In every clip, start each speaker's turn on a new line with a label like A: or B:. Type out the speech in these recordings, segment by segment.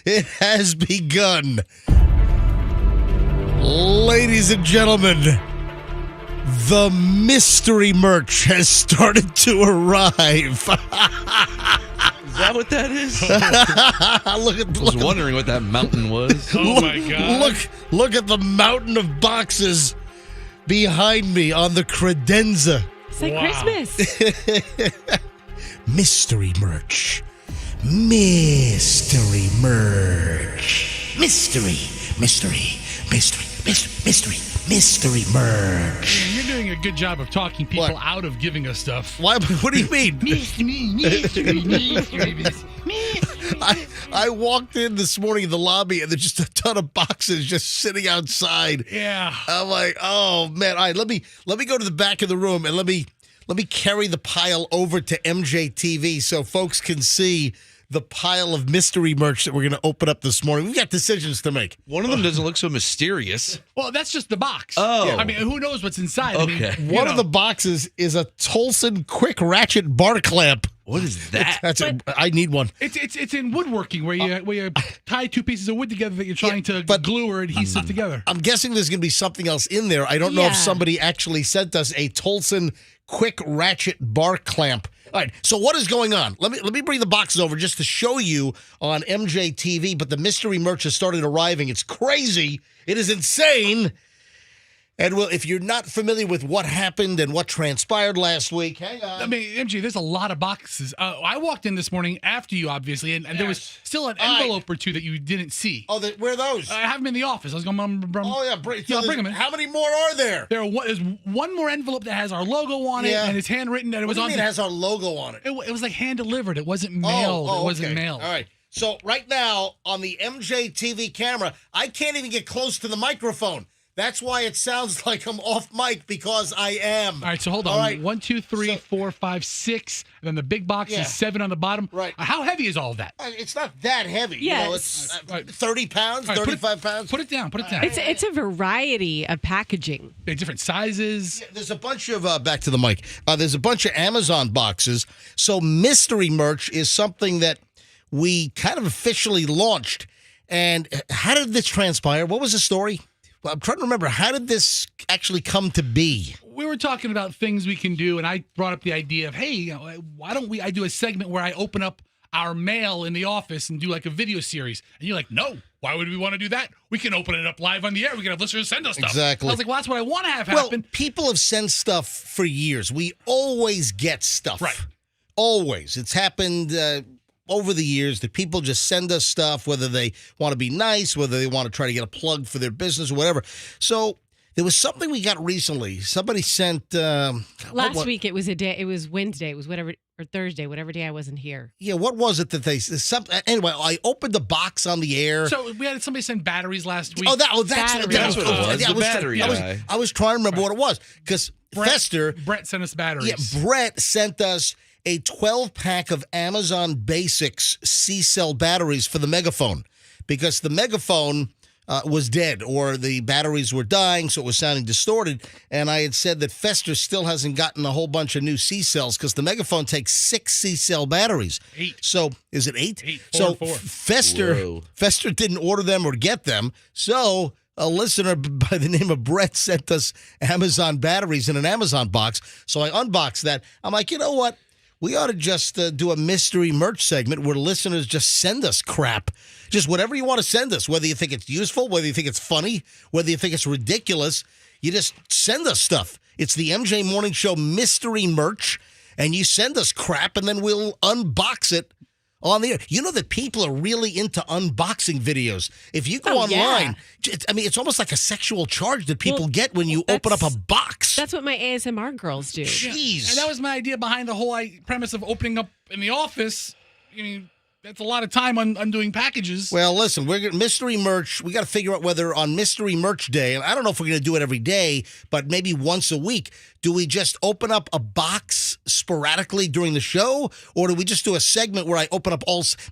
A: It has begun. Ladies and gentlemen, the mystery merch has started to arrive.
B: Is that what that is?
A: I
B: was wondering what that mountain was.
C: Oh, my God.
A: Look at the mountain of boxes behind me on the credenza.
D: It's like Christmas.
A: Mystery merch. Mystery merch. Mystery merch.
C: You're doing a good job of talking people out of giving us stuff.
A: Why? What do you mean? I walked in this morning in the lobby and there's just a ton of boxes just sitting outside.
C: Yeah.
A: I'm like, oh man. All right, let me go to the back of the room and let me carry the pile over to MJTV so folks can see the pile of mystery merch that we're going to open up this morning. We've got decisions to make.
B: One of them doesn't look so mysterious.
C: Well, that's just the box.
B: Oh.
C: I mean, who knows what's inside?
B: Okay.
C: I mean,
A: One of the boxes is a Tolson quick ratchet bar clamp.
B: What is that?
A: I need one.
C: It's in woodworking where you tie two pieces of wood together that you're trying to glue or adhesive together.
A: I'm guessing there's going to be something else in there. I don't know if somebody actually sent us a Tolson quick ratchet bar clamp. All right, so what is going on? Let me bring the boxes over just to show you on MJTV, but the mystery merch has started arriving. It's crazy. It is insane. And well, if you're not familiar with what happened and what transpired last week, hang on.
C: I mean, MJ, there's a lot of boxes. I walked in this morning after you, obviously, and there was still an envelope or two that you didn't see.
A: Oh, where are those?
C: I have them in the office. I was going to bring them in.
A: How many more are there?
C: There's one more envelope that has our logo on it, and it's handwritten. And it was
A: what do you mean it has our logo on it?
C: It was like hand-delivered. It wasn't mailed. It wasn't mailed.
A: All right. So right now, on the MJTV camera, I can't even get close to the microphone. That's why it sounds like I'm off mic, because I am.
C: All right, so hold on. All right. 1, 2, 3, 4, 5, 6. And then the big box is 7 on the bottom.
A: Right.
C: How heavy is all of that?
A: It's not that heavy.
D: Yes.
A: You know, it's 30 pounds, 35 pounds.
C: Put it down.
D: It's a variety of packaging.
C: Different sizes.
A: Yeah, there's a bunch of, back to the mic, there's a bunch of Amazon boxes. So mystery merch is something that we kind of officially launched. And how did this transpire? What was the story? I'm trying to remember, how did this actually come to be?
C: We were talking about things we can do, and I brought up the idea of, hey, why don't I do a segment where I open up our mail in the office and do like a video series? And you're like, no, why would we want to do that? We can open it up live on the air. We can have listeners send us stuff.
A: Exactly.
C: I was like, well, that's what I want to have happen.
A: Well, people have sent stuff for years. We always get stuff.
C: Right.
A: Always. It's happened over the years that people just send us stuff, whether they want to be nice, whether they want to try to get a plug for their business or whatever. So there was something we got recently. Somebody sent
D: last week. It was Wednesday. It was whatever, or Thursday, whatever day I wasn't here.
A: Yeah, what was it that they anyway? I opened the box on the air.
C: So we had somebody send batteries last week.
A: That's what it was.
B: The battery guy.
A: I was trying to remember what it was, because
C: Brett sent us batteries.
A: Yeah, Brett sent us a 12-pack of Amazon Basics C-cell batteries for the Megaphone, because the Megaphone was dead, or the batteries were dying, so it was sounding distorted. And I had said that Fester still hasn't gotten a whole bunch of new C-cells, because the Megaphone takes 6 C-cell batteries.
C: 8.
A: So is it 8?
C: 8.
A: 4
C: 4.
A: Fester didn't order them or get them, so a listener by the name of Brett sent us Amazon batteries in an Amazon box. So I unboxed that. I'm like, you know what? We ought to just do a mystery merch segment where listeners just send us crap. Just whatever you want to send us, whether you think it's useful, whether you think it's funny, whether you think it's ridiculous, you just send us stuff. It's the MJ Morning Show mystery merch, and you send us crap, and then we'll unbox it on the air. You know that people are really into unboxing videos. If you go online, it's almost like a sexual charge that people get when you open up a box.
D: That's what my ASMR girls do.
A: Jeez.
C: And that was my idea behind the whole premise of opening up in the office. I mean, that's a lot of time undoing packages.
A: Well, listen, we're getting mystery merch. We got to figure out whether on Mystery Merch Day, and I don't know if we're going to do it every day, but maybe once a week, do we just open up a box sporadically during the show, or do we just do a segment where I open up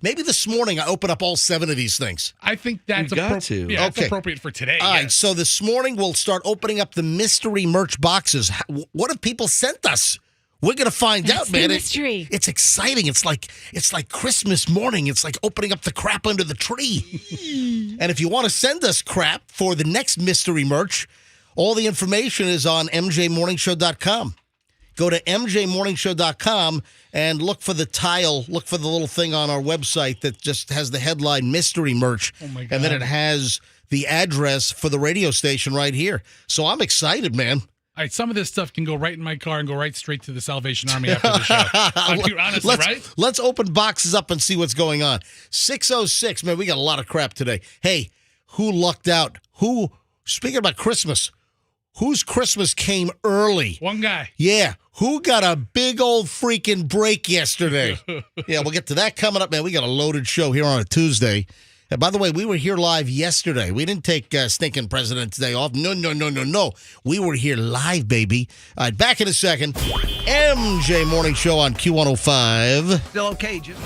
A: maybe this morning I open up all 7 of these things?
C: I think that's appropriate. Yeah, that's appropriate for today.
A: All right, so this morning we'll start opening up the mystery merch boxes. What have people sent us? We're gonna find
D: That's
A: out,
D: the
A: man.
D: mystery.
A: It's exciting. It's like Christmas morning. It's like opening up the crap under the tree. And if you want to send us crap for the next mystery merch, all the information is on mjmorningshow.com. Go to mjmorningshow.com and look for the tile. Look for the little thing on our website that just has the headline mystery merch.
C: Oh my God.
A: And then it has the address for the radio station right here. So I'm excited, man.
C: All right, some of this stuff can go right in my car and go right straight to the Salvation Army after the show. Honestly, right?
A: Let's open boxes up and see what's going on. 606, man, we got a lot of crap today. Hey, who lucked out? Speaking about Christmas, whose Christmas came early?
C: One guy.
A: Yeah, who got a big old freaking break yesterday? Yeah, we'll get to that coming up, man. We got a loaded show here on a Tuesday. And by the way, we were here live yesterday. We didn't take stinking President's Day off. No. We were here live, baby. All right, back in a second. MJ Morning Show on Q105.
E: Still okay, Jim.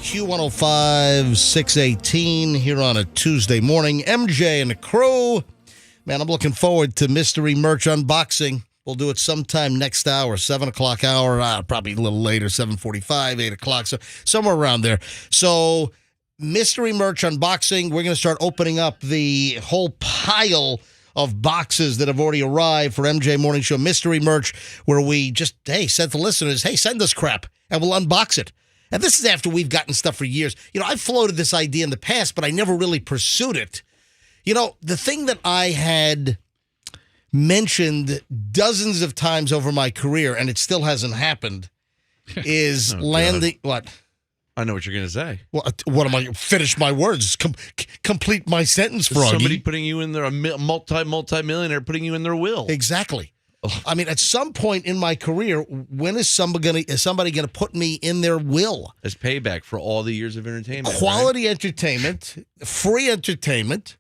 A: Q105 618 here on a Tuesday morning. MJ and the crew. Man, I'm looking forward to mystery merch unboxing. We'll do it sometime next hour, 7 o'clock hour, probably a little later, 7:45, 8 o'clock, so somewhere around there. So mystery merch unboxing. We're going to start opening up the whole pile of boxes that have already arrived for MJ Morning Show mystery merch, where we just, said to listeners, send us crap, and we'll unbox it. And this is after we've gotten stuff for years. I've floated this idea in the past, but I never really pursued it. The thing that I had mentioned dozens of times over my career, and it still hasn't happened, is landing. What?
B: I know what you're going to say.
A: What am I? Finish my words. Complete my sentence, Froggy.
B: Somebody putting you in there, a multi-millionaire putting you in their will.
A: Exactly. I mean, at some point in my career, when is somebody going to put me in their will?
B: As payback for all the years of entertainment.
A: Quality entertainment, free entertainment.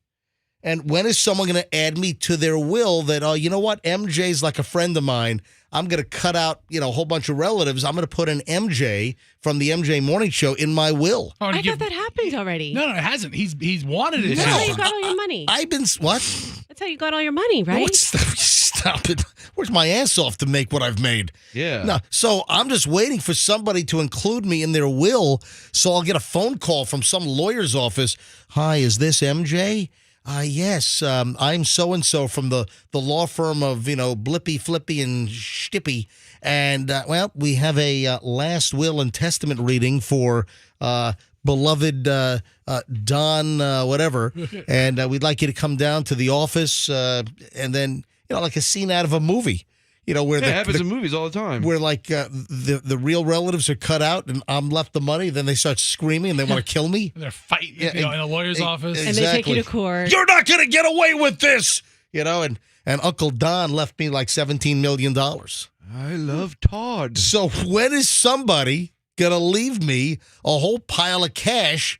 A: And when is someone going to add me to their will that, you know what, MJ's like a friend of mine. I'm going to cut out, a whole bunch of relatives. I'm going to put an MJ from the MJ Morning Show in my will.
D: I thought that happened already.
C: No, it hasn't. He's wanted it.
D: That's how you got all your money.
A: What?
D: That's how you got all your money, right?
A: Stop it. Where's my ass off to make what I've made?
B: Yeah.
A: No, so I'm just waiting for somebody to include me in their will, so I'll get a phone call from some lawyer's office. Hi, is this MJ? Yes, I'm so-and-so from the law firm of, Blippy, Flippy, and Stippy. And, we have a last will and testament reading for beloved Don whatever. And we'd like you to come down to the office and then, like a scene out of a movie. Where
B: it happens in movies all the time.
A: Where the real relatives are cut out and I'm left the money, then they start screaming and they want to kill me.
C: They're fighting in a lawyer's office.
A: Exactly.
D: And they take you to court.
A: You're not going to get away with this! And Uncle Don left me like $17 million.
B: I love Todd.
A: So when is somebody going to leave me a whole pile of cash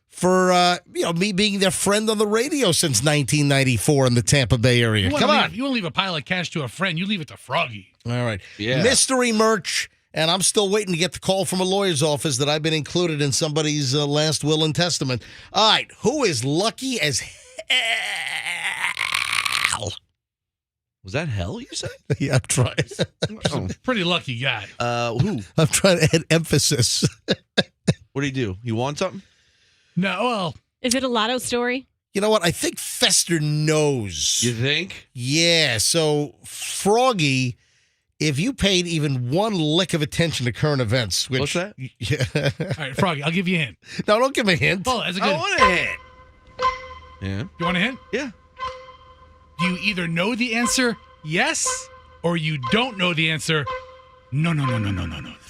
A: for, me being their friend on the radio since 1994 in the Tampa Bay area? Come on.
C: You won't leave a pile of cash to a friend. You leave it to Froggy.
A: All right.
B: Yeah.
A: Mystery merch, and I'm still waiting to get the call from a lawyer's office that I've been included in somebody's last will and testament. All right. Who is lucky as hell?
B: Was that hell, you said?
A: Yeah, I'm trying.
C: Pretty lucky guy.
B: Who?
A: I'm trying to add emphasis.
B: What do you do? You want something?
C: No, well.
D: Is it a lotto story?
A: You know what? I think Fester knows.
B: You think?
A: Yeah. So, Froggy, if you paid even one lick of attention to current events, which.
B: What's that?
A: Yeah.
C: All right, Froggy, I'll give you a hint.
A: No, don't give me a hint.
C: Oh, that's a good.
B: I want a hint. Yeah.
C: You want a hint?
B: Yeah.
C: You either know the answer, yes, or you don't know the anscer, no.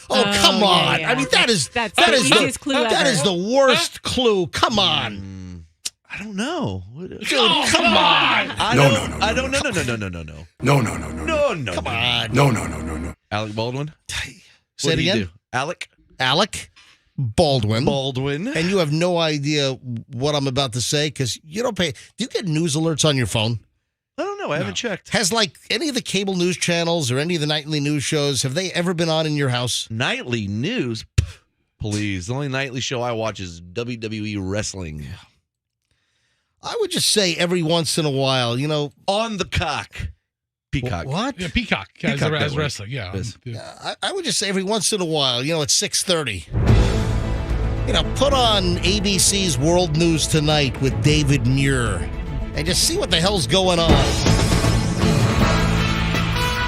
A: Oh, come on.
D: Yeah.
A: I mean,
D: That's the
A: is
D: easiest clue
A: that
D: ever.
A: is the worst clue. Come on.
B: I don't know.
A: Dude, come on.
B: No.
A: Come on.
E: No.
B: Alec Baldwin?
A: Say
B: What
A: it
B: do you
A: again.
B: do?
A: Alec Baldwin.
B: Baldwin.
A: And you have no idea what I'm about to say because you don't pay. Do you get news alerts on your phone?
B: I don't know. I haven't checked.
A: Has any of the cable news channels or any of the nightly news shows, have they ever been on in your house?
B: Nightly news? Pff, please. The only nightly show I watch is WWE Wrestling.
A: I would just say every once in a while,
B: On the cock. Peacock.
A: What?
C: Yeah, Peacock has
B: Peacock Network.
C: wrestling. Yeah.
B: Yes.
A: I would just say every once in a while, at 6:30. Put on ABC's World News Tonight with David Muir and just see what the hell's going on.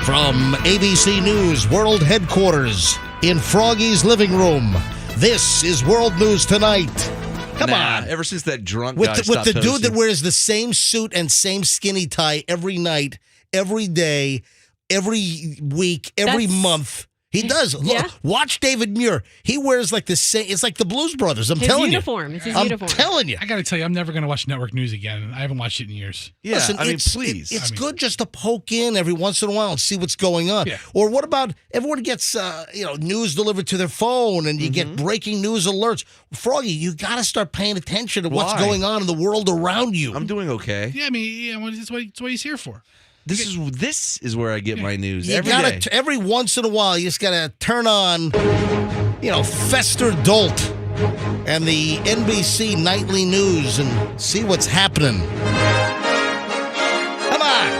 A: From ABC News World Headquarters in Froggy's living room, this is World News Tonight. Come on.
B: Ever since that drunk
A: With
B: guy
A: the
B: stopped
A: dude
B: hosting.
A: that wears the same suit and same skinny tie every night, every day, every week, every month. He does.
D: Yeah.
A: Look, watch David Muir. He wears like the same. It's like the Blues Brothers. I'm
D: His
A: telling
D: uniform.
A: you.
D: It's his
A: I'm
D: uniform.
A: telling you.
C: I got to tell you, I'm never going to watch network news again. I haven't watched it in years.
B: Yeah,
A: Listen,
B: please.
A: It's good just to poke in every once in a while and see what's going on.
C: Yeah.
A: Or what about everyone gets news delivered to their phone and you get breaking news alerts? Froggy, you got to start paying attention to what's
B: Why?
A: going on in the world around you.
B: I'm doing okay.
C: Yeah, I mean, that's what he's here for.
B: This is where I get my news
A: You
B: every
A: gotta,
B: day.
A: every once in a while, you just got to turn on, Fester Dolt and the NBC Nightly News and see what's happening. Come on.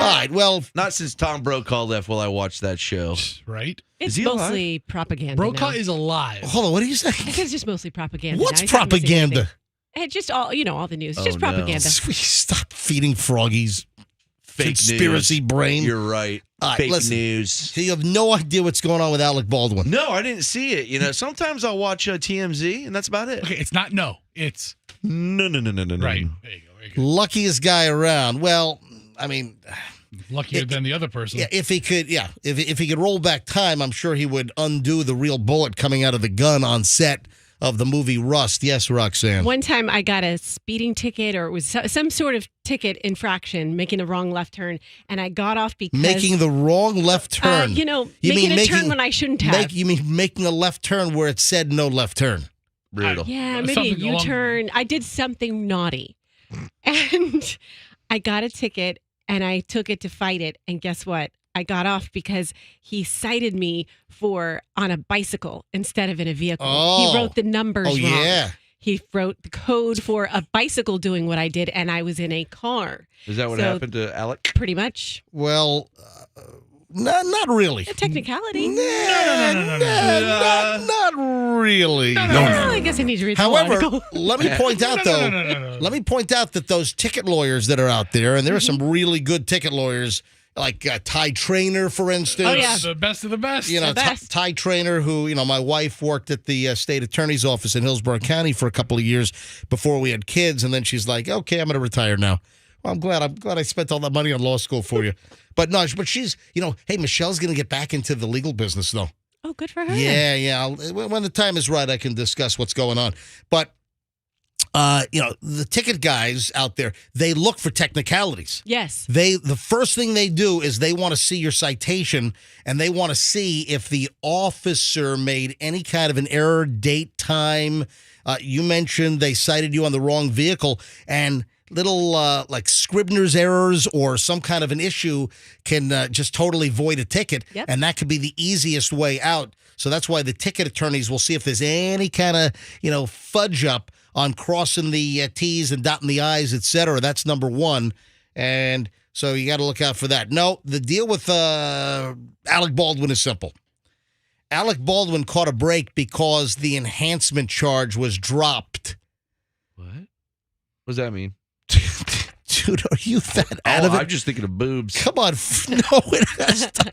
A: All right, well,
B: Not since Tom Brokaw left will I watch that show.
C: Right?
D: It's
B: he alive?
D: mostly propaganda.
C: Brokaw
D: now.
C: is alive.
A: hold on, what are you saying?
D: I think it's just mostly propaganda.
A: What's
D: now. He's not missing
A: propaganda?
D: anything. It's just all the news. It's
B: Oh,
D: just
B: no.
D: propaganda.
A: Stop feeding Froggy's
B: Fake
A: conspiracy
B: news.
A: brain.
B: You're right.
A: All right,
B: Fake
A: listen.
B: news.
A: So you have no idea what's going on with Alec Baldwin.
B: No, I didn't see it. You know, sometimes I'll watch TMZ, and that's about it.
C: Okay, it's not no. It's
B: No.
C: right. There you go. There you go.
A: Luckiest guy around. Well, I mean,
C: Luckier than the other person.
A: yeah, if he could roll back time, I'm sure he would undo the real bullet coming out of the gun on set of the movie Rust. Yes, Roxanne.
D: One time I got a speeding ticket, or it was some sort of ticket infraction, making the wrong left turn, and I got off because
A: Making the wrong left turn.
D: making a turn when I shouldn't have.
A: You mean making a left turn where it said no left turn?
B: Brutal.
D: Yeah, maybe a
C: Something along-
D: U-turn. I did something naughty, and I got a ticket, and I took it to fight it. And guess what? I got off because he cited me on a bicycle instead of in a vehicle.
A: Oh.
D: He wrote the numbers
A: Oh,
D: wrong.
A: yeah.
D: He wrote the code for a bicycle doing what I did, and I was in a car.
B: Is that what
D: So-
B: happened to Alec?
D: Pretty much
A: Well, not really.
D: a technicality.
A: Not really.
D: Well, I guess I need to read the whole
A: However,
D: article.
A: let me point out, though,
C: No.
A: let me point out that those ticket lawyers that are out there, and there are some really good ticket lawyers, like Ty Trainer, for instance.
D: Oh, yeah.
C: The best of the best.
A: You know,
D: The best.
A: Ty Trainer, who, my wife worked at the state attorney's office in Hillsborough County for a couple of years before we had kids, and then she's like, okay, I'm going to retire now. Well, I'm glad I spent all that money on law school for you. But no, but she's, hey, Michelle's going to get back into the legal business, though.
D: Oh, good for her.
A: Yeah. When the time is right, I can discuss what's going on. But, the ticket guys out there, they look for technicalities.
D: Yes.
A: The first thing they do is they want to see your citation, and they want to see if the officer made any kind of an error, date, time. You mentioned they cited you on the wrong vehicle, and little like Scribner's errors or some kind of an issue can just totally void a ticket.
D: Yep.
A: And that could be the easiest way out. So that's why the ticket attorneys will see if there's any kind of, fudge up on crossing the T's and dotting the I's, et cetera. That's number one. And so you got to look out for that. No, the deal with Alec Baldwin is simple. Alec Baldwin caught a break because the enhancement charge was dropped.
B: What? What does that mean?
A: Dude, are you that out of it?
B: I'm just thinking of boobs.
A: Come on. No, it has to.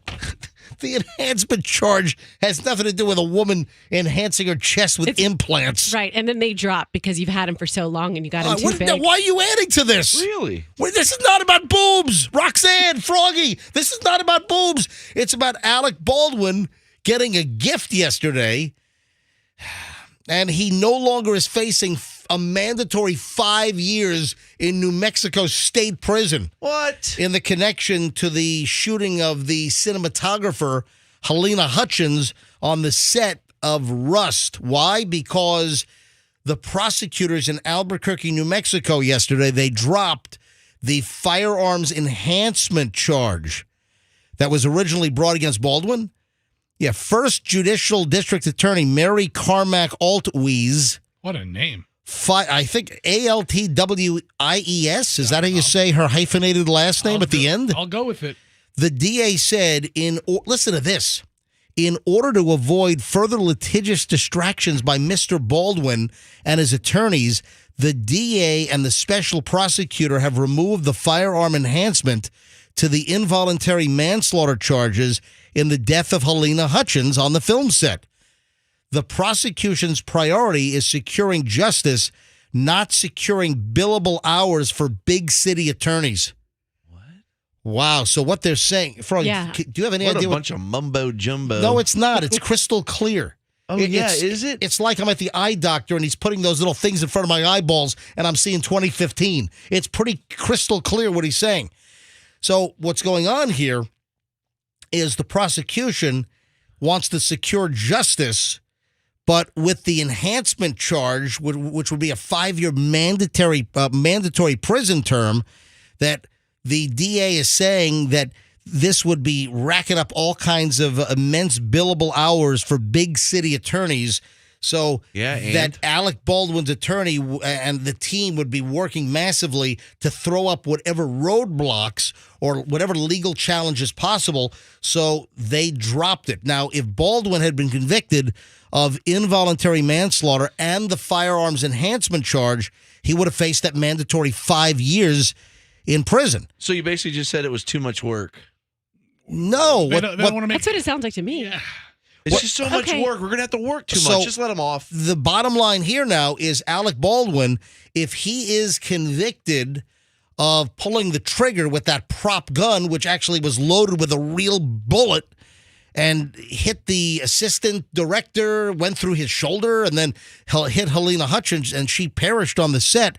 A: The enhancement charge has nothing to do with a woman enhancing her chest with implants.
D: Right. And then they drop because you've had them for so long and you got them too big.
A: Why are you adding to this?
B: Really?
A: This is not about boobs. Roxanne, Froggy, this is not about boobs. It's about Alec Baldwin getting a gift yesterday, and he no longer is facing a mandatory 5 years in New Mexico State Prison.
B: What?
A: In the connection to the shooting of the cinematographer Helena Hutchins on the set of Rust. Why? Because the prosecutors in Albuquerque, New Mexico yesterday, they dropped the firearms enhancement charge that was originally brought against Baldwin. Yeah, First Judicial District Attorney Mary Carmack Altwies.
C: What a name.
A: I think Altwies. Is that how you say her hyphenated last name at the end?
C: I'll go with it.
A: The DA said, listen to this, in order to avoid further litigious distractions by Mr. Baldwin and his attorneys, the DA and the special prosecutor have removed the firearm enhancement to the involuntary manslaughter charges in the death of Helena Hutchins on the film set. The prosecution's priority is securing justice, not securing billable hours for big city attorneys.
B: What?
A: Wow. So what they're saying, Froggy,
D: Yeah.
A: do you have any
B: What
A: idea?
B: a bunch of mumbo jumbo.
A: No, it's not. It's crystal clear.
B: Oh, yeah, is it?
A: It's like I'm at the eye doctor and he's putting those little things in front of my eyeballs and I'm seeing 2015. It's pretty crystal clear what he's saying. So what's going on here is the prosecution wants to secure justice, but with the enhancement charge, which would be a 5-year mandatory prison term, that the DA is saying that this would be racking up all kinds of immense billable hours for big city attorneys. So
B: Yeah,
A: that Alec Baldwin's attorney and the team would be working massively to throw up whatever roadblocks or whatever legal challenges possible. So they dropped it. Now, if Baldwin had been convicted of involuntary manslaughter and the firearms enhancement charge, he would have faced that mandatory 5 years in prison.
B: So you basically just said it was too much work.
A: No.
C: They don't want to make.
D: That's what it sounds like to me.
C: Yeah.
B: It's just so much
D: Okay.
B: work. We're going to have to work too
A: So-
B: much. Just let him off.
A: The bottom line here now is Alec Baldwin, if he is convicted of pulling the trigger with that prop gun, which actually was loaded with a real bullet and hit the assistant director, went through his shoulder, and then hit Helena Hutchins, and she perished on the set.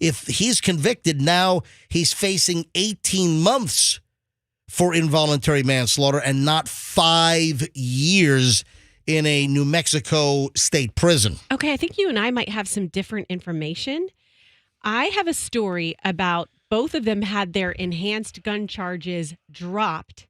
A: If he's convicted, now he's facing 18 months for involuntary manslaughter and not 5 years in a New Mexico state prison.
D: Okay, I think you and I might have some different information. I have a story about both of them had their enhanced gun charges dropped.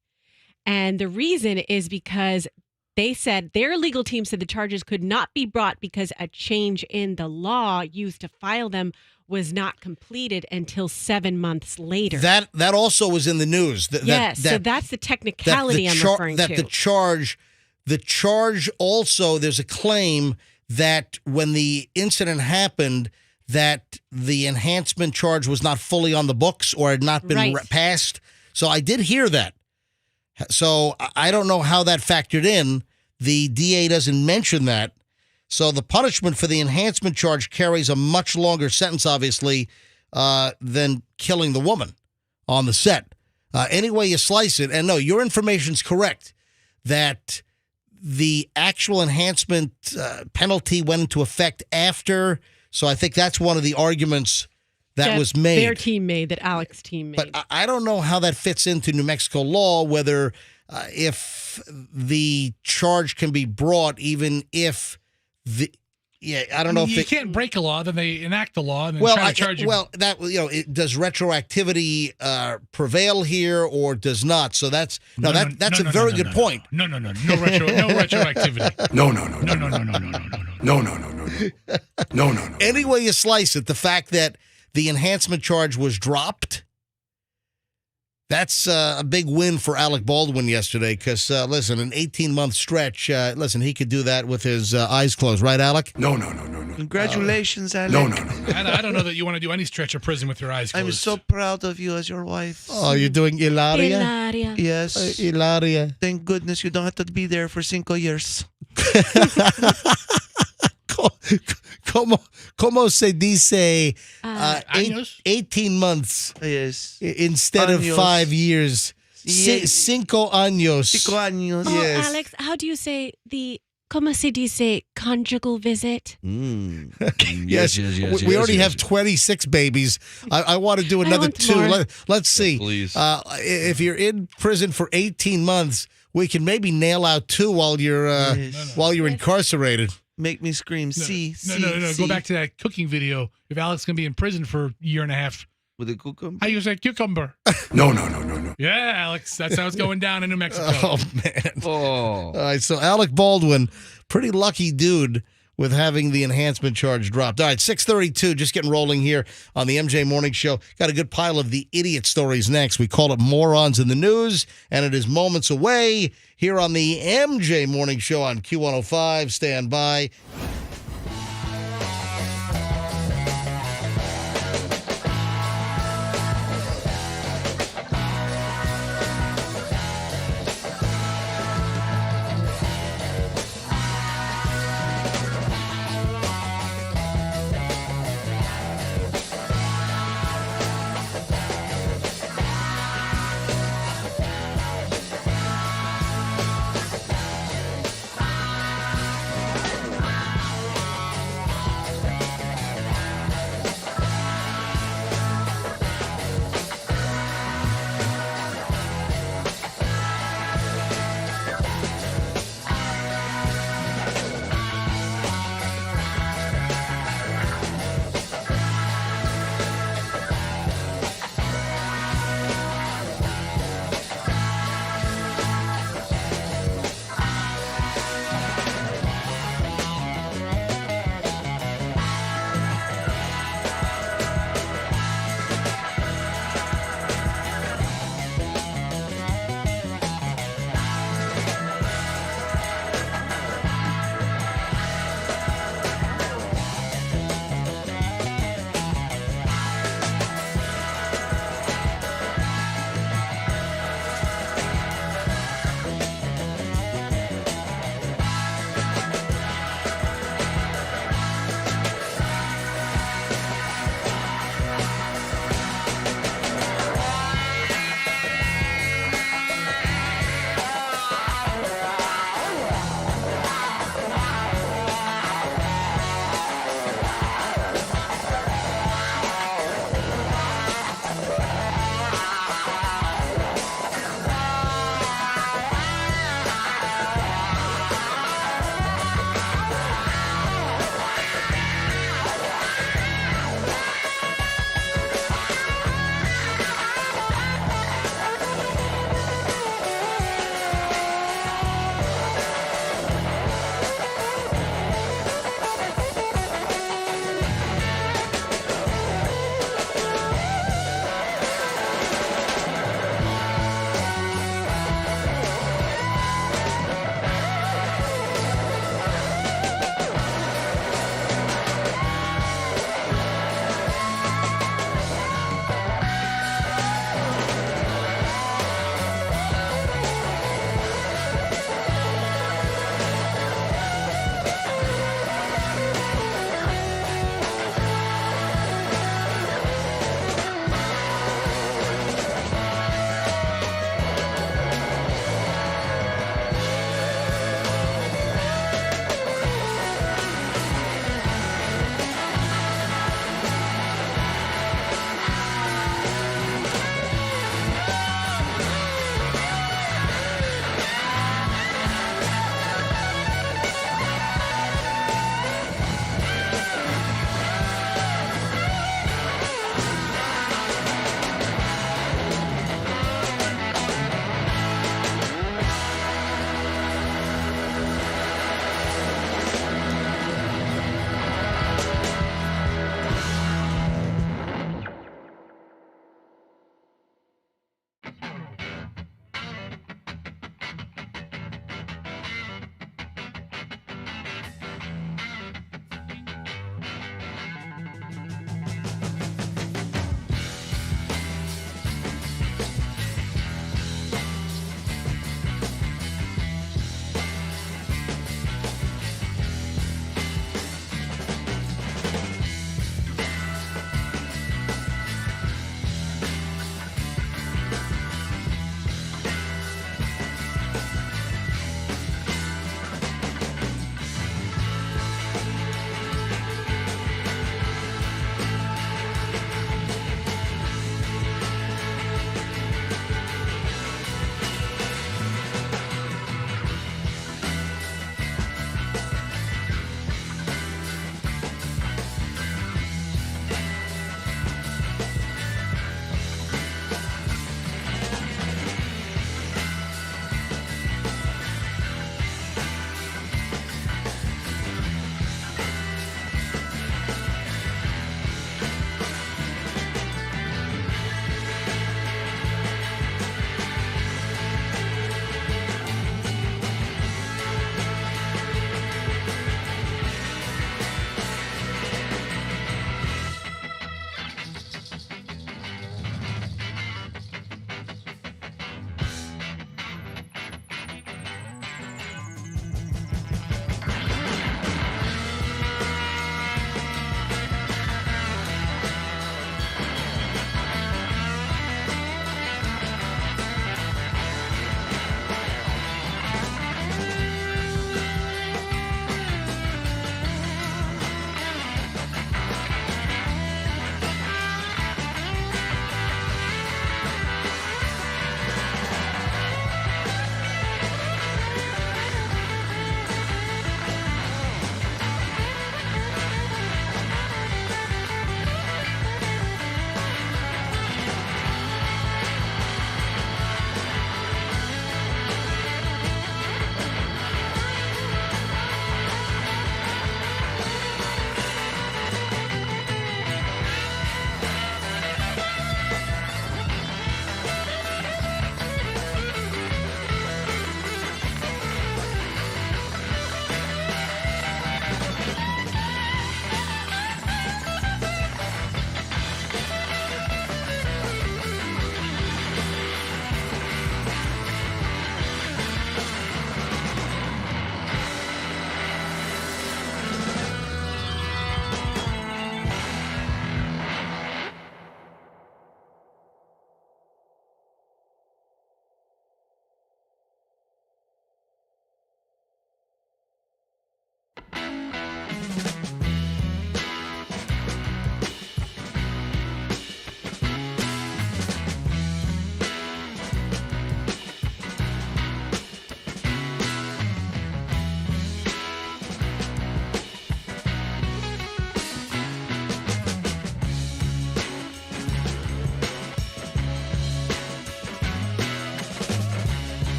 D: And the reason is because they said their legal team said the charges could not be brought because a change in the law used to file them was not completed until 7 months later.
A: That also was in the news.
D: Yes, so that's the technicality I'm referring to.
A: The charge also, there's a claim that when the incident happened, that the enhancement charge was not fully on the books or had not been
D: Right.
A: passed. So I did hear that. So I don't know how that factored in. The DA doesn't mention that. So the punishment for the enhancement charge carries a much longer sentence, obviously, than killing the woman on the set. Any way you slice it, and no, your information's correct, that the actual enhancement penalty went into effect after. So I think that's one of the arguments that was made.
D: Their team made, that Alec's team made.
A: But I don't know how that fits into New Mexico law, whether if the charge can be brought, even if I don't know if
C: you can't break a law, then they enact the law and then try to charge you.
A: Well, that does retroactivity prevail here or does not? So that's a very good point.
C: No retroactivity.
B: No.
A: Any way you slice it, the fact that the enhancement charge was dropped, that's a big win for Alec Baldwin yesterday because, listen, an 18-month stretch, he could do that with his eyes closed. Right, Alec?
B: No. Congratulations, Alec.
C: I don't know that you want to do any stretch of prison with your eyes closed.
B: I'm so proud of you as your wife.
A: Oh, you're doing Ilaria?
D: Hilaria.
B: Yes.
A: Ilaria.
B: Thank goodness you don't have to be there for 5 years.
A: ¿Cómo se dice
C: Años?
A: 18 months
B: Yes.
A: instead of
B: Años.
A: 5 years?
B: Yes.
A: 5 años.
B: 5 años.
D: Oh,
A: Yes.
D: Alex, how do you say ¿cómo se dice conjugal visit?
A: Yes. We already have 26 babies. I want to do another
D: want
A: 2.
D: more.
A: Let's see.
B: Please.
A: If you're in prison for 18 months, we can maybe nail out 2 while you're incarcerated.
B: Make me scream.
C: No. Go back to that cooking video. If Alec's going to be in prison for a year and a half,
B: With a cucumber?
C: how you say cucumber?
B: No.
C: Yeah, Alex, that's how it's going down in New Mexico.
A: Oh, man.
B: Oh.
A: All right, so Alec Baldwin, pretty lucky dude with having the enhancement charge dropped. All right, 6:32, just getting rolling here on the MJ Morning Show. Got a good pile of the idiot stories next. We call it Morons in the News, and it is moments away here on the MJ Morning Show on Q105. Stand by.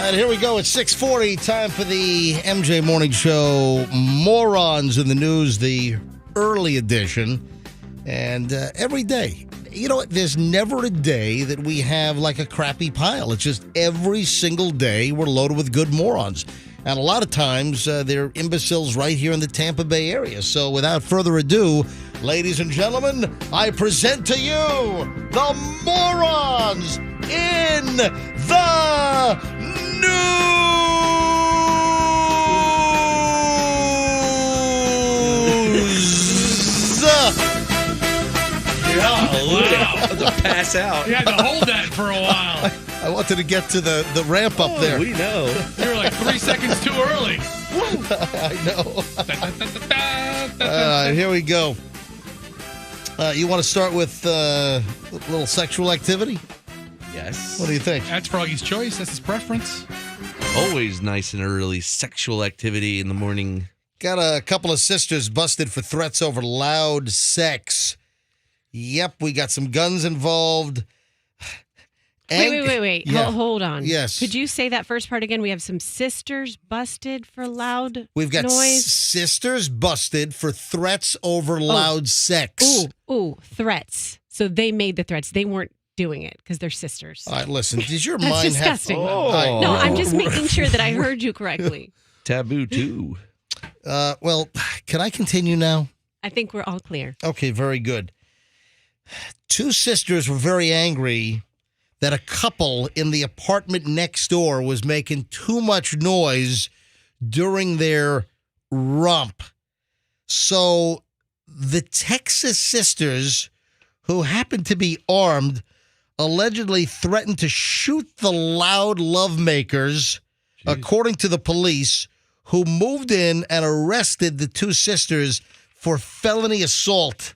A: And here we go. It's 6:40. Time for the MJ Morning Show. Morons in the news, the early edition. And every day, you know what? There's never a day that we have like a crappy pile. It's just every single day we're loaded with good morons. And a lot of times they're imbeciles right here in the Tampa Bay area. So without further ado, ladies and gentlemen, I present to you the morons in the news.
B: Wow. To pass out.
C: You had to hold that for a while.
A: I wanted to get to the ramp up there.
B: We know.
C: You were like 3 seconds too early.
A: I know. Here we go. You want to start with a little sexual activity?
B: Yes.
A: What do you think?
C: That's Froggy's choice. That's his preference.
B: Always nice and early sexual activity in the morning.
A: Got a couple of sisters busted for threats over loud sex. Yep, we got some guns involved.
D: Wait.
A: Yeah.
D: Hold on.
A: Yes.
D: Could you say that first part again? We have some sisters busted for loud
A: We've got
D: noise.
A: sisters busted for threats over loud sex.
D: Ooh, threats. So they made the threats. They weren't doing it because they're sisters.
A: All right, listen. Does your
D: That's
A: mind
D: disgusting.
A: have...
B: Oh.
D: No, I'm just making sure that I heard you correctly.
B: Taboo, too.
A: Well, can I continue now?
D: I think we're all clear.
A: Okay, very good. Two sisters were very angry that a couple in the apartment next door was making too much noise during their romp. So the Texas sisters, who happened to be armed, allegedly threatened to shoot the loud lovemakers, according to the police, who moved in and arrested the two sisters for felony assault.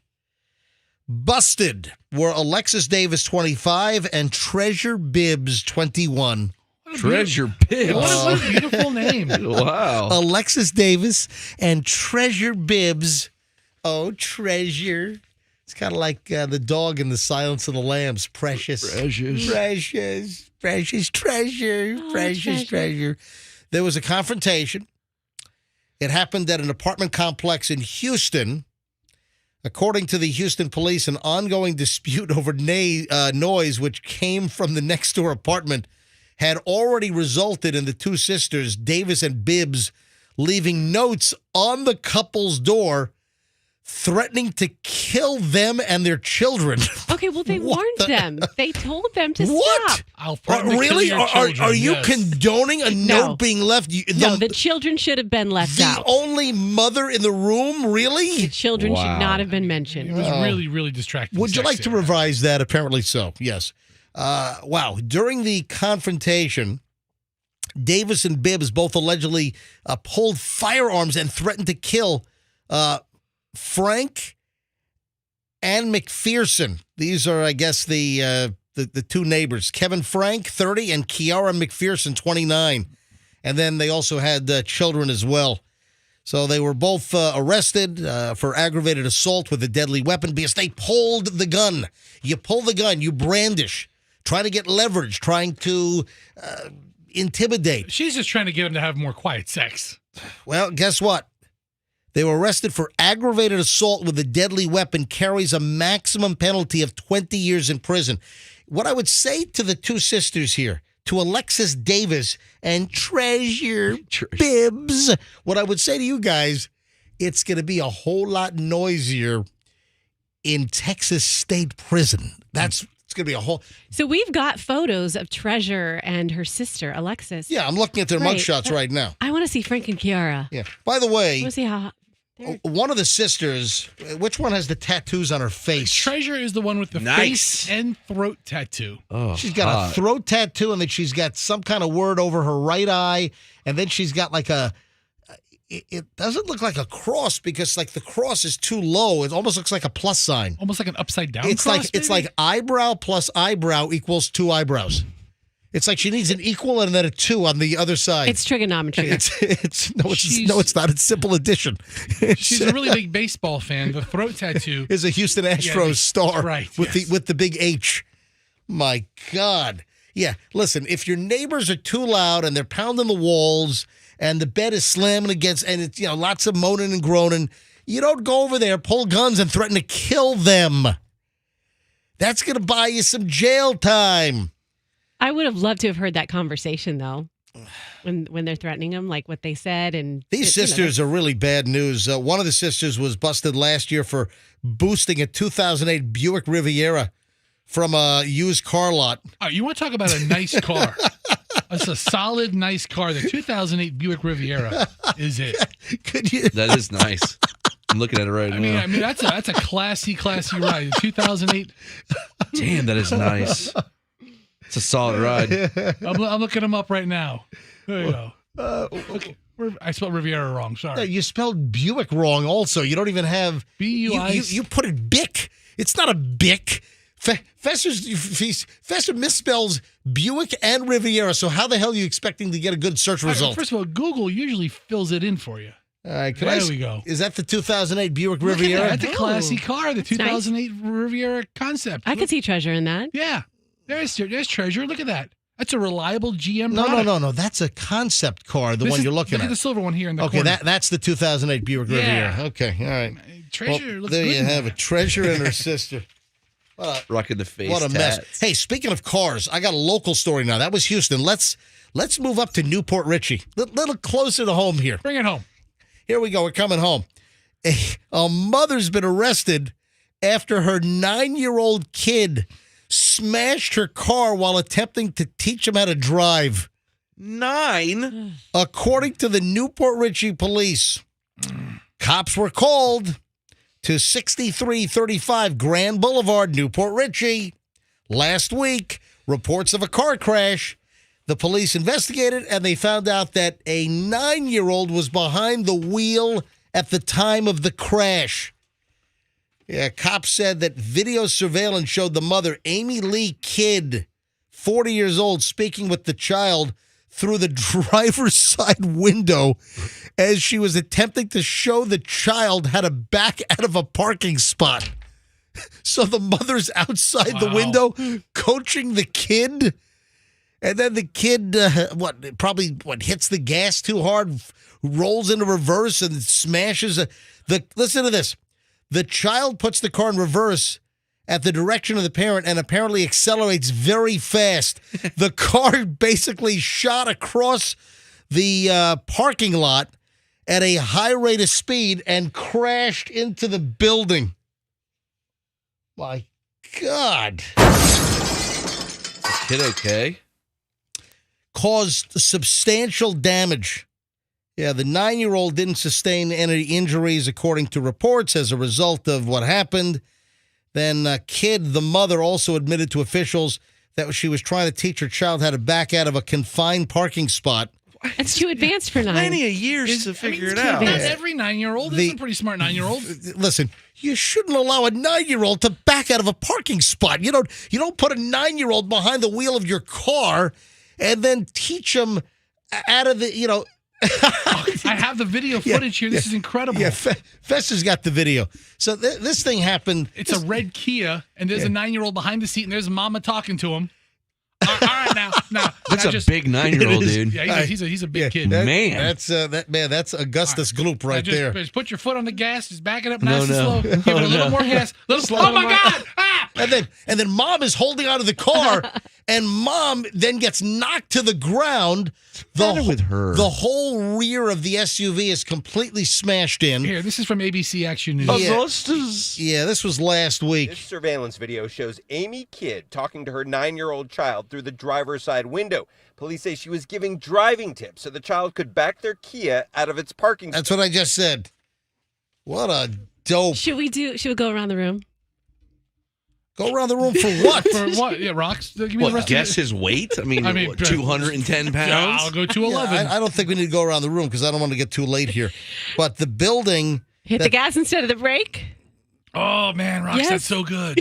A: Busted were Alexis Davis, 25, and Treasure Bibbs, 21.
B: Treasure Bibbs.
C: What a beautiful name.
B: Wow.
A: Alexis Davis and Treasure Bibbs. Oh, Treasure. It's kind of like the dog in The Silence of the Lambs. Precious.
B: Precious.
A: Precious. Precious treasure.
D: Oh,
A: Precious treasure. There was a confrontation. It happened at an apartment complex in Houston. According to the Houston police, an ongoing dispute over noise, which came from the next-door apartment, had already resulted in the two sisters, Davis and Bibbs, leaving notes on the couple's door threatening to kill them and their children.
D: Okay, well, they warned them. They told them to
A: What?
D: stop.
C: I'll threaten to kill
A: Really?
C: your children,
A: Are you
C: yes.
A: condoning a
D: No.
A: note being left?
D: No, the children should have been left
A: the
D: out.
A: only mother in the room?
D: The
A: Really?
D: children
B: Wow.
D: should not have been
C: It
D: mentioned.
C: was really, really distracting.
A: Would you
C: sex
A: like to
C: there.
A: revise that? Apparently so, yes. Wow. During the confrontation, Davis and Bibbs both allegedly pulled firearms and threatened to kill Frank and McPherson. These are, I guess, the two neighbors. Kevin Frank, 30, and Kiara McPherson, 29. And then they also had children as well. So they were both arrested for aggravated assault with a deadly weapon because they pulled the gun. You pull the gun, you brandish, try to get leverage, trying to intimidate.
C: She's just trying to get him to have more quiet sex.
A: Well, guess what? They were arrested for aggravated assault with a deadly weapon, carries a maximum penalty of 20 years in prison. What I would say to the two sisters here, to Alexis Davis and Treasure Bibbs, what I would say to you guys, it's going to be a whole lot noisier in Texas State Prison. It's going to be a whole...
D: So we've got photos of Treasure and her sister, Alexis.
A: Yeah, I'm looking at their
D: Right.
A: mugshots right now.
D: I want to see Frank and Kiara.
A: Yeah. By the
D: I
A: way,
D: want to see how...
A: one of the sisters, which one has the tattoos on her face?
C: Treasure is the one with the
B: Nice.
C: face and throat tattoo.
B: Oh,
A: She's got a
B: hot.
A: throat tattoo, and then she's got some kind of word over her right eye, and then she's got like it doesn't look like a cross because like the cross is too low. It almost looks like a plus sign.
C: Almost like an upside down
A: It's
C: cross,
A: it's
C: maybe?
A: like eyebrow plus eyebrow equals two eyebrows. It's like she needs an equal and then a 2 on the other side.
D: It's trigonometry.
A: It's no,
C: She's-
A: it's not. It's simple addition.
C: She's a really big baseball fan. The throat tattoo.
A: Is a Houston Astros
C: Yeah,
A: star,
C: right,
A: with
C: yes.
A: the big H. My God. Yeah, listen, if your neighbors are too loud and they're pounding the walls and the bed is slamming against, and it's, lots of moaning and groaning, you don't go over there, pull guns, and threaten to kill them. That's going to buy you some jail time.
D: I would have loved to have heard that conversation, though, when they're threatening them, like what they said. And
A: These sisters are really bad news. One of the sisters was busted last year for boosting a 2008 Buick Riviera from a used car lot.
C: All right, you want to talk about a nice car? It's a solid, nice car. The 2008 Buick Riviera is it.
A: Could you?
B: That is nice. I'm looking at it right now.
C: I mean that's a classy ride. The 2008.
B: Damn, that is nice. It's a solid ride.
C: I'm looking them up right now. There you go. Okay. I spelled Riviera wrong. Sorry.
A: You spelled Buick wrong also. You don't even have...
C: B-U-I...
A: You put it Bic. It's not a Bic. Fester misspells Buick and Riviera, so how the hell are you expecting to get a good search result?
C: First of all, Google usually fills it in for you.
A: All right,
C: there we go.
A: Is that the 2008 Buick
C: Look at
A: Riviera?
C: that. That's a classy car, the 2008 Riviera concept.
D: I could see treasure in that.
C: Yeah. There's treasure. Look at that. That's a reliable GM product.
A: No. That's a concept car, the one you're looking
C: Look
A: at.
C: at the silver one here in the corner.
A: Okay, that's the 2008 Buick Riviera. Okay, all right.
C: Treasure looks
A: there
C: good.
A: you have it. Treasure and her sister.
B: Rocking the face.
A: What a mess.
B: tats.
A: Hey, speaking of cars, I got a local story now. That was Houston. Let's move up to Newport Richey. A little closer to home here.
C: Bring it home.
A: Here we go. We're coming home. A mother's been arrested after her 9-year-old kid smashed her car while attempting to teach him how to drive.
B: 9?
A: According to the Newport Richey police, cops were called to 6335 Grand Boulevard, Newport Richey. Last week, reports of a car crash. The police investigated, and they found out that a 9-year-old was behind the wheel at the time of the crash. Yeah, cops said that video surveillance showed the mother, Amy Lee Kidd, 40 years old, speaking with the child through the driver's side window as she was attempting to show the child how to back out of a parking spot. So the mother's outside the window coaching the kid. And then the kid, hits the gas too hard, rolls into reverse and smashes. Listen to this. The child puts the car in reverse at the direction of the parent and apparently accelerates very fast. The car basically shot across the parking lot at a high rate of speed and crashed into the building. My God.
B: Kid okay?
A: Caused substantial damage. Yeah, the 9-year-old didn't sustain any injuries according to reports as a result of what happened. Then Kidd, the mother, also admitted to officials that she was trying to teach her child how to back out of a confined parking spot.
D: It's too advanced for 9.
B: Plenty of years to figure it out.
C: Not every 9-year-old. This is a pretty smart 9-year-old.
A: Listen, you shouldn't allow a 9-year-old to back out of a parking spot. You don't put a 9-year-old behind the wheel of your car and then teach them out of the,
C: I have the video footage here. This is incredible.
A: Yeah, Fester's got the video. So this thing happened.
C: It's a red Kia, and there's a 9-year-old behind the seat, and there's mama talking to him. All right, now
B: That's a big 9-year-old, dude.
C: Yeah, he's a big kid.
B: Man.
A: That's Augustus Gloop right there.
C: Just put your foot on the gas. Just back it up nice and
B: No.
C: slow. Give it a little more gas. Oh my God! Ah!
A: And then mom is holding onto the car, and mom then gets knocked to the ground.
B: With her?
A: The whole rear of the SUV is completely smashed in.
C: Here, this is from ABC Action News.
B: Augustus.
A: Yeah, this was last week.
E: This surveillance video shows Amy Kidd talking to her 9-year-old child through the driver's side window. Police say she was giving driving tips so the child could back their Kia out of its parking
A: That's what I just said. What a dope.
D: Should we go around the room?
A: Go around the room for what?
C: For what? Yeah, Rox. Give me the rest
B: Guess
C: of
B: his weight? I mean what, 210
C: it.
B: pounds?
C: Yeah, I'll go 211.
A: Yeah, I don't think we need to go around the room because I don't want to get too late here. But the building...
D: Hit the gas instead of the brake?
C: Oh, man, Rox,
D: Yes.
C: that's so good.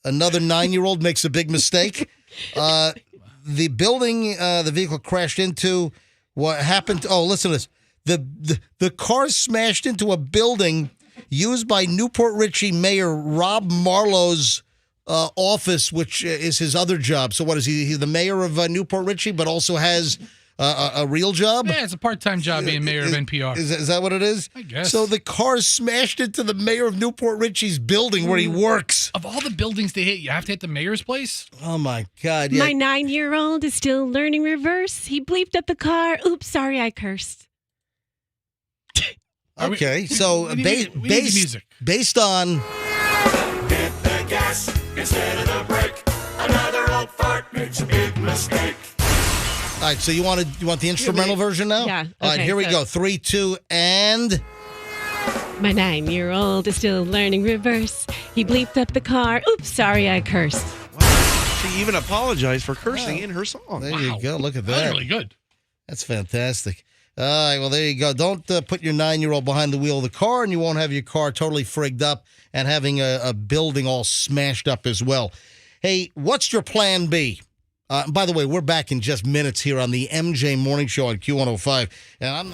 A: Another 9-year-old makes a big mistake. The building the vehicle crashed into, what happened? Listen to this. The car smashed into a building used by Newport Richey Mayor Rob Marlowe's office, which is his other job. So what is he? He's the mayor of Newport Richey, but also has a real job?
C: Yeah, it's a part-time job being mayor of NPR.
A: Is that what it is?
C: I guess.
A: So the car smashed into the mayor of Newport Richey's building where he works.
C: Of all the buildings to hit, you have to hit the mayor's place?
A: Oh, my God. Yeah.
D: My 9-year-old is still learning reverse. He bleeped up the car. Oops, sorry, I cursed.
A: Okay, so
C: we need the music.
A: based on...
F: Hit the gas instead of the brake. Another old fart makes a big mistake.
A: All right, so you want the instrumental version now?
D: Yeah,
A: All right,
D: okay,
A: here we
D: so-
A: go. 3, 2, and...
D: My 9-year-old is still learning reverse. He bleeped up the car. Oops, sorry, I cursed.
B: She even apologized for cursing in her song.
A: There you go. Look at
C: That was
A: that.
C: really good.
A: That's fantastic. All right, well, there you go. Don't put your 9-year-old behind the wheel of the car, and you won't have your car totally frigged up and having a building all smashed up as well. Hey, what's your plan B? By the way, we're back in just minutes here on the MJ Morning Show on Q105. And I'm...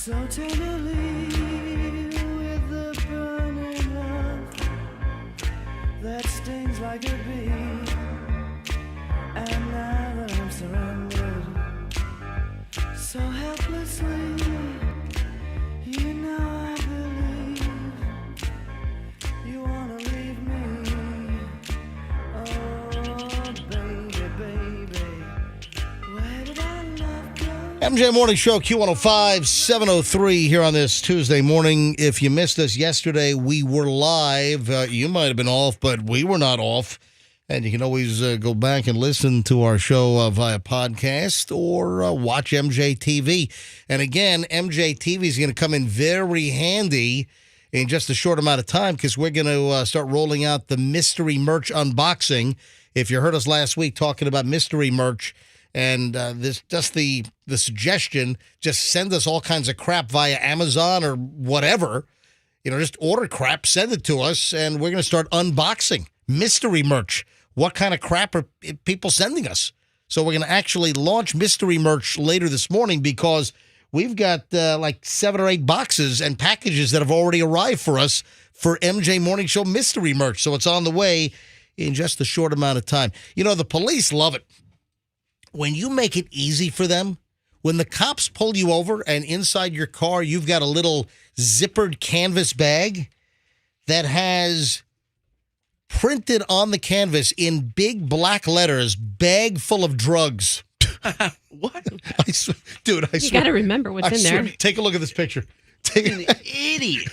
G: So tenderly with the burning love that stings like a bee. And now that I'm surrendered so helplessly, you know I believe you wanna leave me. Oh, baby, baby, where did our love go?
A: MJ Morning Show, Q105, 7:03 here on this Tuesday morning. If you missed us yesterday, we were live. You might have been off, but we were not off. And you can always go back and listen to our show via podcast or watch MJ TV. And again, MJ TV is going to come in very handy in just a short amount of time because we're going to start rolling out the mystery merch unboxing. If you heard us last week talking about mystery merch, and this just the suggestion, just send us all kinds of crap via Amazon or whatever. You know, just order crap, send it to us, and we're going to start unboxing mystery merch. What kind of crap are people sending us? So we're going to actually launch mystery merch later this morning because we've got like 7 or 8 boxes and packages that have already arrived for us for MJ Morning Show mystery merch. So it's on the way in just a short amount of time. You know, the police love it. When you make it easy for them, when the cops pull you over and inside your car you've got a little zippered canvas bag that has printed on the canvas in big black letters, bag full of drugs.
B: What?
A: Dude, I
D: You
A: swear.
D: got to remember what's in there.
A: Take a look at this picture.
B: An idiot.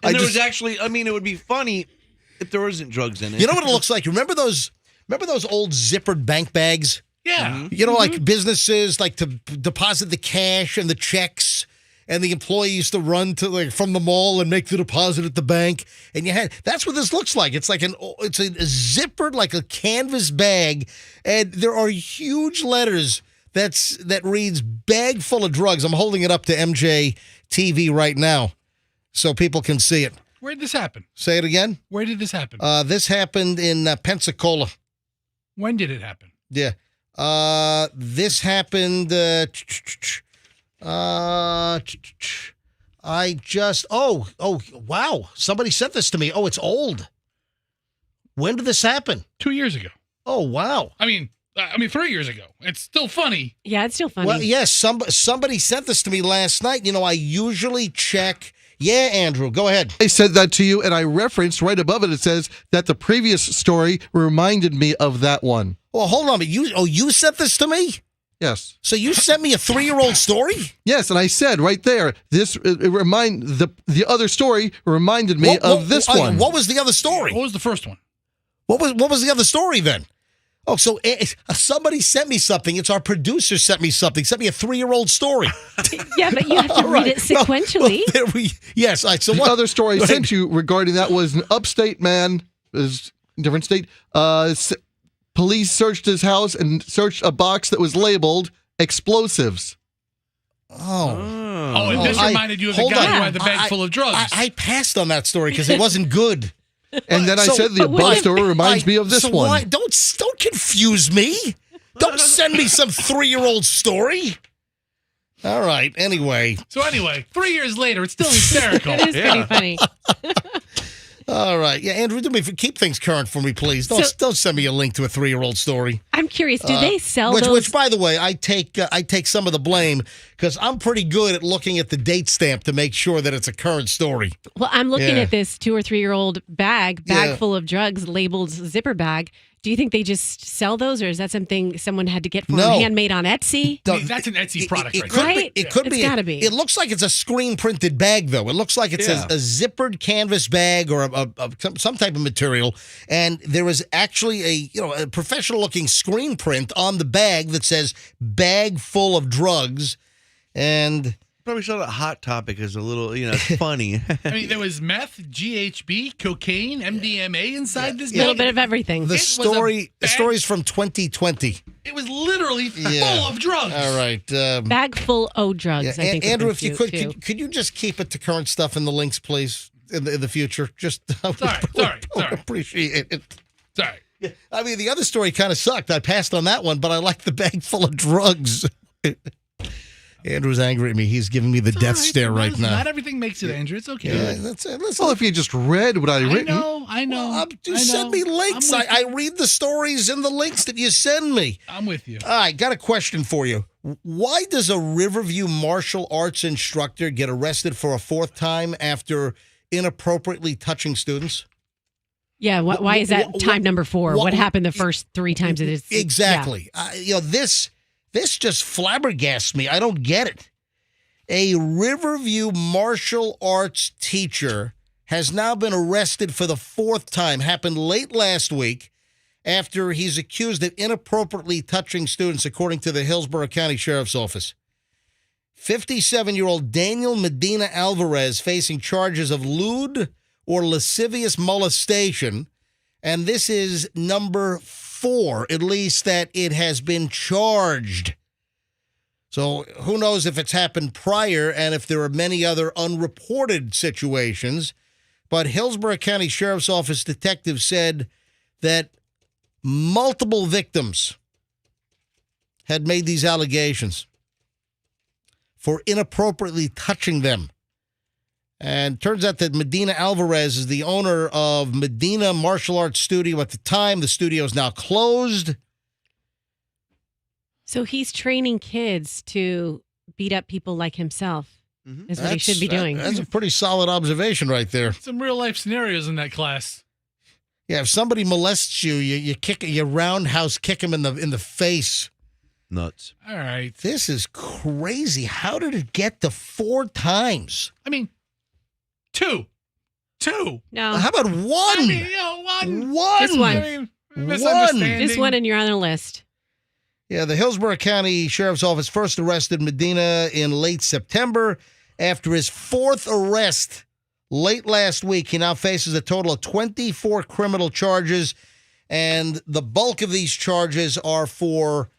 B: And there was actually, I mean, it would be funny if there wasn't drugs in it.
A: You know what it looks like? Remember those old zippered bank bags?
C: Yeah.
A: You know, like businesses like to deposit the cash and the checks, and the employee used to run to from the mall and make the deposit at the bank. And that's what this looks like. It's like it's a zippered, like a canvas bag, and there are huge letters that reads "bag full of drugs." I'm holding it up to MJ TV right now, so people can see it.
C: Where did this happen?
A: Say it again.
C: Where did this happen?
A: This happened in Pensacola.
C: When did it happen?
A: Yeah. This happened. Wow. Somebody sent this to me. Oh, it's old. When did this happen?
C: 2 years ago.
A: Oh, wow.
C: I mean, 3 years ago. It's still funny.
D: Yeah, it's still funny.
A: Well, yes, somebody sent this to me last night. You know, I usually check. Yeah, Andrew, go ahead.
H: I said that to you, and I referenced right above it. It says that the previous story reminded me of that one.
A: Well, hold on. But you sent this to me?
H: Yes.
A: So you sent me a 3-year-old story?
H: Yes, and I said right there, the other story reminded me of this one.
A: What was the other story?
C: What was the first one?
A: What was the other story then? Oh, so somebody sent me something. It's our producer sent me something. Sent me a 3-year-old story.
D: Yeah, but you have to read it sequentially.
A: Yes. So
H: the
A: what?
H: other story I sent you regarding that was an upstate man, is different state. Police searched his house and searched a box that was labeled explosives.
A: Oh,
C: and this reminded you of the guy who had the bag full of drugs.
A: I passed on that story because it wasn't good.
H: And then I said the above story reminds me of this one.
A: Why, don't confuse me. Don't send me some 3-year-old story. All right. Anyway.
C: So 3 years later, it's still hysterical.
D: It is pretty funny.
A: All right. Yeah, Andrew, keep things current for me, please. Don't send me a link to a 3-year-old story.
D: I'm curious, do they sell those?
A: Which, by the way, I take some of the blame because I'm pretty good at looking at the date stamp to make sure that it's a current story.
D: Well, I'm looking at this 2 or 3-year-old bag full of drugs labeled zipper bag. Do you think they just sell those, or is that something someone had to get from handmade on Etsy?
C: That's an Etsy product,
D: right?
A: It could be.
D: It's gotta be.
A: It looks like it's a screen printed bag, though. It looks like it's a zippered canvas bag or some type of material, and there is actually a professional looking screen print on the bag that says "bag full of drugs," and.
B: Probably saw that Hot Topic as a little, it's funny.
C: I mean, there was meth, GHB, cocaine, MDMA inside this bag.
D: A little bit of everything.
A: The story's from 2020.
C: It was literally full of drugs.
A: All right.
D: Bag full of drugs, I think.
A: Andrew, if you could you just keep it to current stuff in the links, please, in the future? Just
C: Sorry.
A: Appreciate it.
C: Sorry.
A: I mean, the other story kind of sucked. I passed on that one, but I like the bag full of drugs. Andrew's angry at me. He's giving me the death stare right now.
C: Not everything makes it, Andrew. It's okay.
A: Yeah, that's it. Listen,
H: Well, if you just read what I written.
C: I know.
A: well, just send me links. I read the stories and the links that you send me.
C: I'm with you.
A: All right, got a question for you. Why does a Riverview martial arts instructor get arrested for a fourth time after inappropriately touching students?
D: Yeah, why is that time number 4? What happened the first 3 times it is?
A: Exactly. This just flabbergasts me. I don't get it. A Riverview martial arts teacher has now been arrested for the 4th time. Happened late last week after he's accused of inappropriately touching students, according to the Hillsborough County Sheriff's Office. 57-year-old Daniel Medina Alvarez facing charges of lewd or lascivious molestation, and this is number 4, at least, that it has been charged. So who knows if it's happened prior and if there are many other unreported situations. But Hillsborough County Sheriff's Office detectives said that multiple victims had made these allegations for inappropriately touching them. And turns out that Medina Alvarez is the owner of Medina Martial Arts Studio at the time. The studio is now closed.
D: So he's training kids to beat up people like himself. Is what he should be doing.
A: That's a pretty solid observation right there.
C: Some real life scenarios in that class.
A: Yeah, if somebody molests you, you roundhouse kick him in the face.
B: Nuts.
C: All right.
A: This is crazy. How did it get to 4 times?
C: I mean, 2.
D: No,
A: How about 1?
C: I mean, 1.
A: One.
D: Just one.
C: I mean, misunderstanding.
D: just one, and you're on the list.
A: Yeah, the Hillsborough County Sheriff's Office first arrested Medina in late September. After his 4th arrest late last week, he now faces a total of 24 criminal charges, and the bulk of these charges are for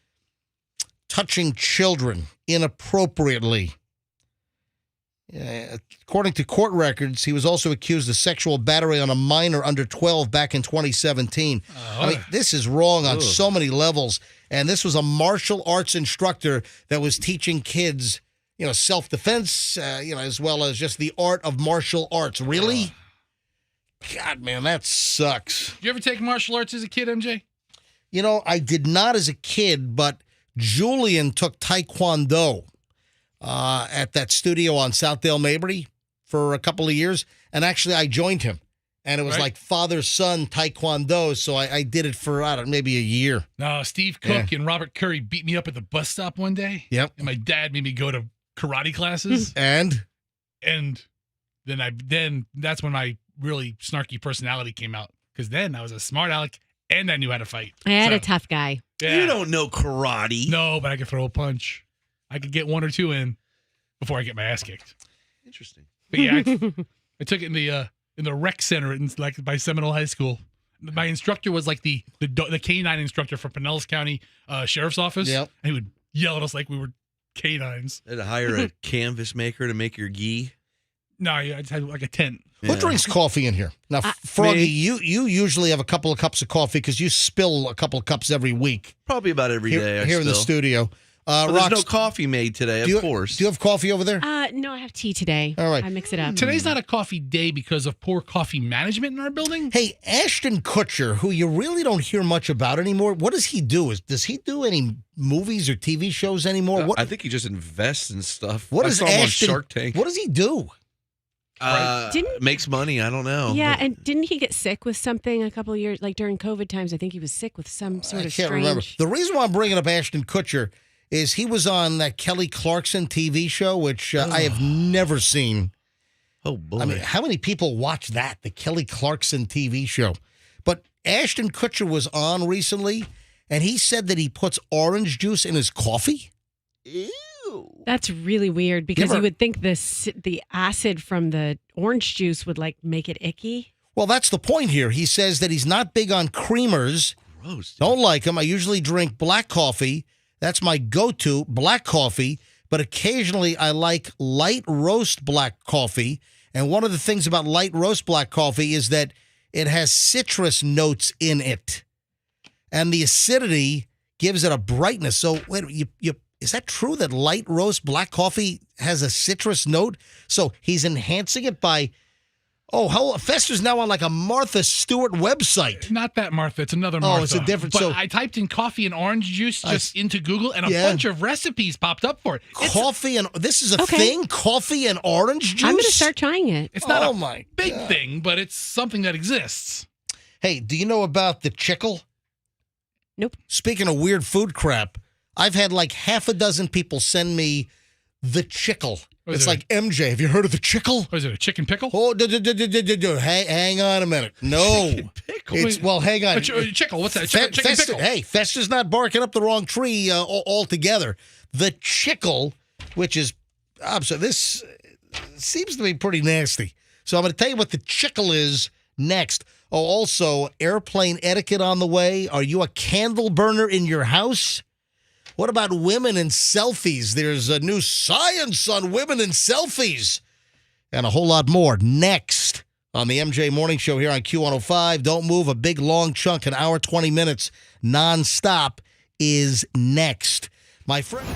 A: touching children inappropriately. According to court records, he was also accused of sexual battery on a minor under 12 back in 2017. I mean, this is wrong on so many levels. And this was a martial arts instructor that was teaching kids, self-defense, as well as just the art of martial arts. Really? God, man, that sucks.
C: Did you ever take martial arts as a kid, MJ?
A: I did not as a kid, but Julian took Taekwondo at that studio on Southdale Mabry for a couple of years. And actually, I joined him. And it was like father-son Taekwondo, so I did it for, maybe a year.
C: No, Steve Cook and Robert Curry beat me up at the bus stop one day.
A: Yep.
C: And my dad made me go to karate classes.
A: And
C: then that's when my really snarky personality came out. Because then I was a smart aleck and I knew how to fight.
D: I had a tough guy.
C: Yeah.
B: You don't know karate.
C: No, but I could throw a punch. I could get 1 or 2 in before I get my ass kicked.
B: Interesting.
C: But yeah, I took it in the rec center by Seminole High School. My instructor was like the canine instructor for Pinellas County Sheriff's Office.
A: Yep.
C: And he would yell at us like we were canines.
B: They had to hire a canvas maker to make your gi.
C: No, I just had like a tent.
A: who drinks coffee in here? Now, Froggy,
B: me.
A: you usually have a couple of cups of coffee because you spill a couple of cups every week.
B: Probably about every day.
A: Here in the studio.
B: But there's no coffee made today, of course.
A: Do you have coffee over there?
D: No, I have tea today.
A: All right.
D: I mix it up.
C: Today's not a coffee day because of poor coffee management in our building.
A: Hey, Ashton Kutcher, who you really don't hear much about anymore, what does he do? Does he do any movies or TV shows anymore?
B: I think he just invests in stuff.
A: What
B: I
A: does
B: saw him on
A: Ashton?
B: Shark Tank.
A: What does he do?
B: Makes money. I don't know.
D: Yeah, and didn't he get sick with something a couple of years, like during COVID times? I think he was sick with some sort
A: I
D: of
A: can't
D: strange.
A: remember. The reason why I'm bringing up Ashton Kutcher is he was on that Kelly Clarkson TV show, which I have never seen.
B: Oh, boy.
A: I mean, how many people watch that, the Kelly Clarkson TV show? But Ashton Kutcher was on recently, and he said that he puts orange juice in his coffee.
B: Ew.
D: That's really weird because you would think the acid from the orange juice would like make it icky.
A: Well, that's the point here. He says that he's not big on creamers.
B: Gross. Dude.
A: Don't like them. I usually drink black coffee. That's my go-to, black coffee. But occasionally I like light roast black coffee. And one of the things about light roast black coffee is that it has citrus notes in it. And the acidity gives it a brightness. So wait, is that true that light roast black coffee has a citrus note? So he's enhancing it by, Fester's now on like a Martha Stewart website.
C: Not that Martha. It's another Martha.
A: Oh, it's a different.
C: But
A: So
C: I typed in coffee and orange juice just into Google, and a bunch of recipes popped up for it.
A: this is a thing? Coffee and orange juice?
D: I'm going to start trying it.
C: It's not a
A: my
C: big
A: God.
C: thing, but it's something that exists.
A: Hey, do you know about the chickle?
D: Nope.
A: Speaking of weird food crap, I've had like half a dozen people send me the chickle.
C: What is
A: It's
C: it?
A: like, MJ, have you heard of the chickle?
C: What is it, a chicken pickle?
A: Oh, hang on a minute. No.
B: Pickle.
A: Hang on.
C: A chickle. What's that? Chicken
A: Fester,
C: pickle.
A: hey, Fester's not barking up the wrong tree altogether. The chickle, which is, this seems to be pretty nasty. So I'm going to tell you what the chickle is next. Oh, also, airplane etiquette on the way. Are you a candle burner in your house? What about women and selfies? There's a new science on women and selfies. And a whole lot more next on the MJ Morning Show here on Q105. Don't move. A big, long chunk, an hour, 20 minutes, nonstop is next. My friend.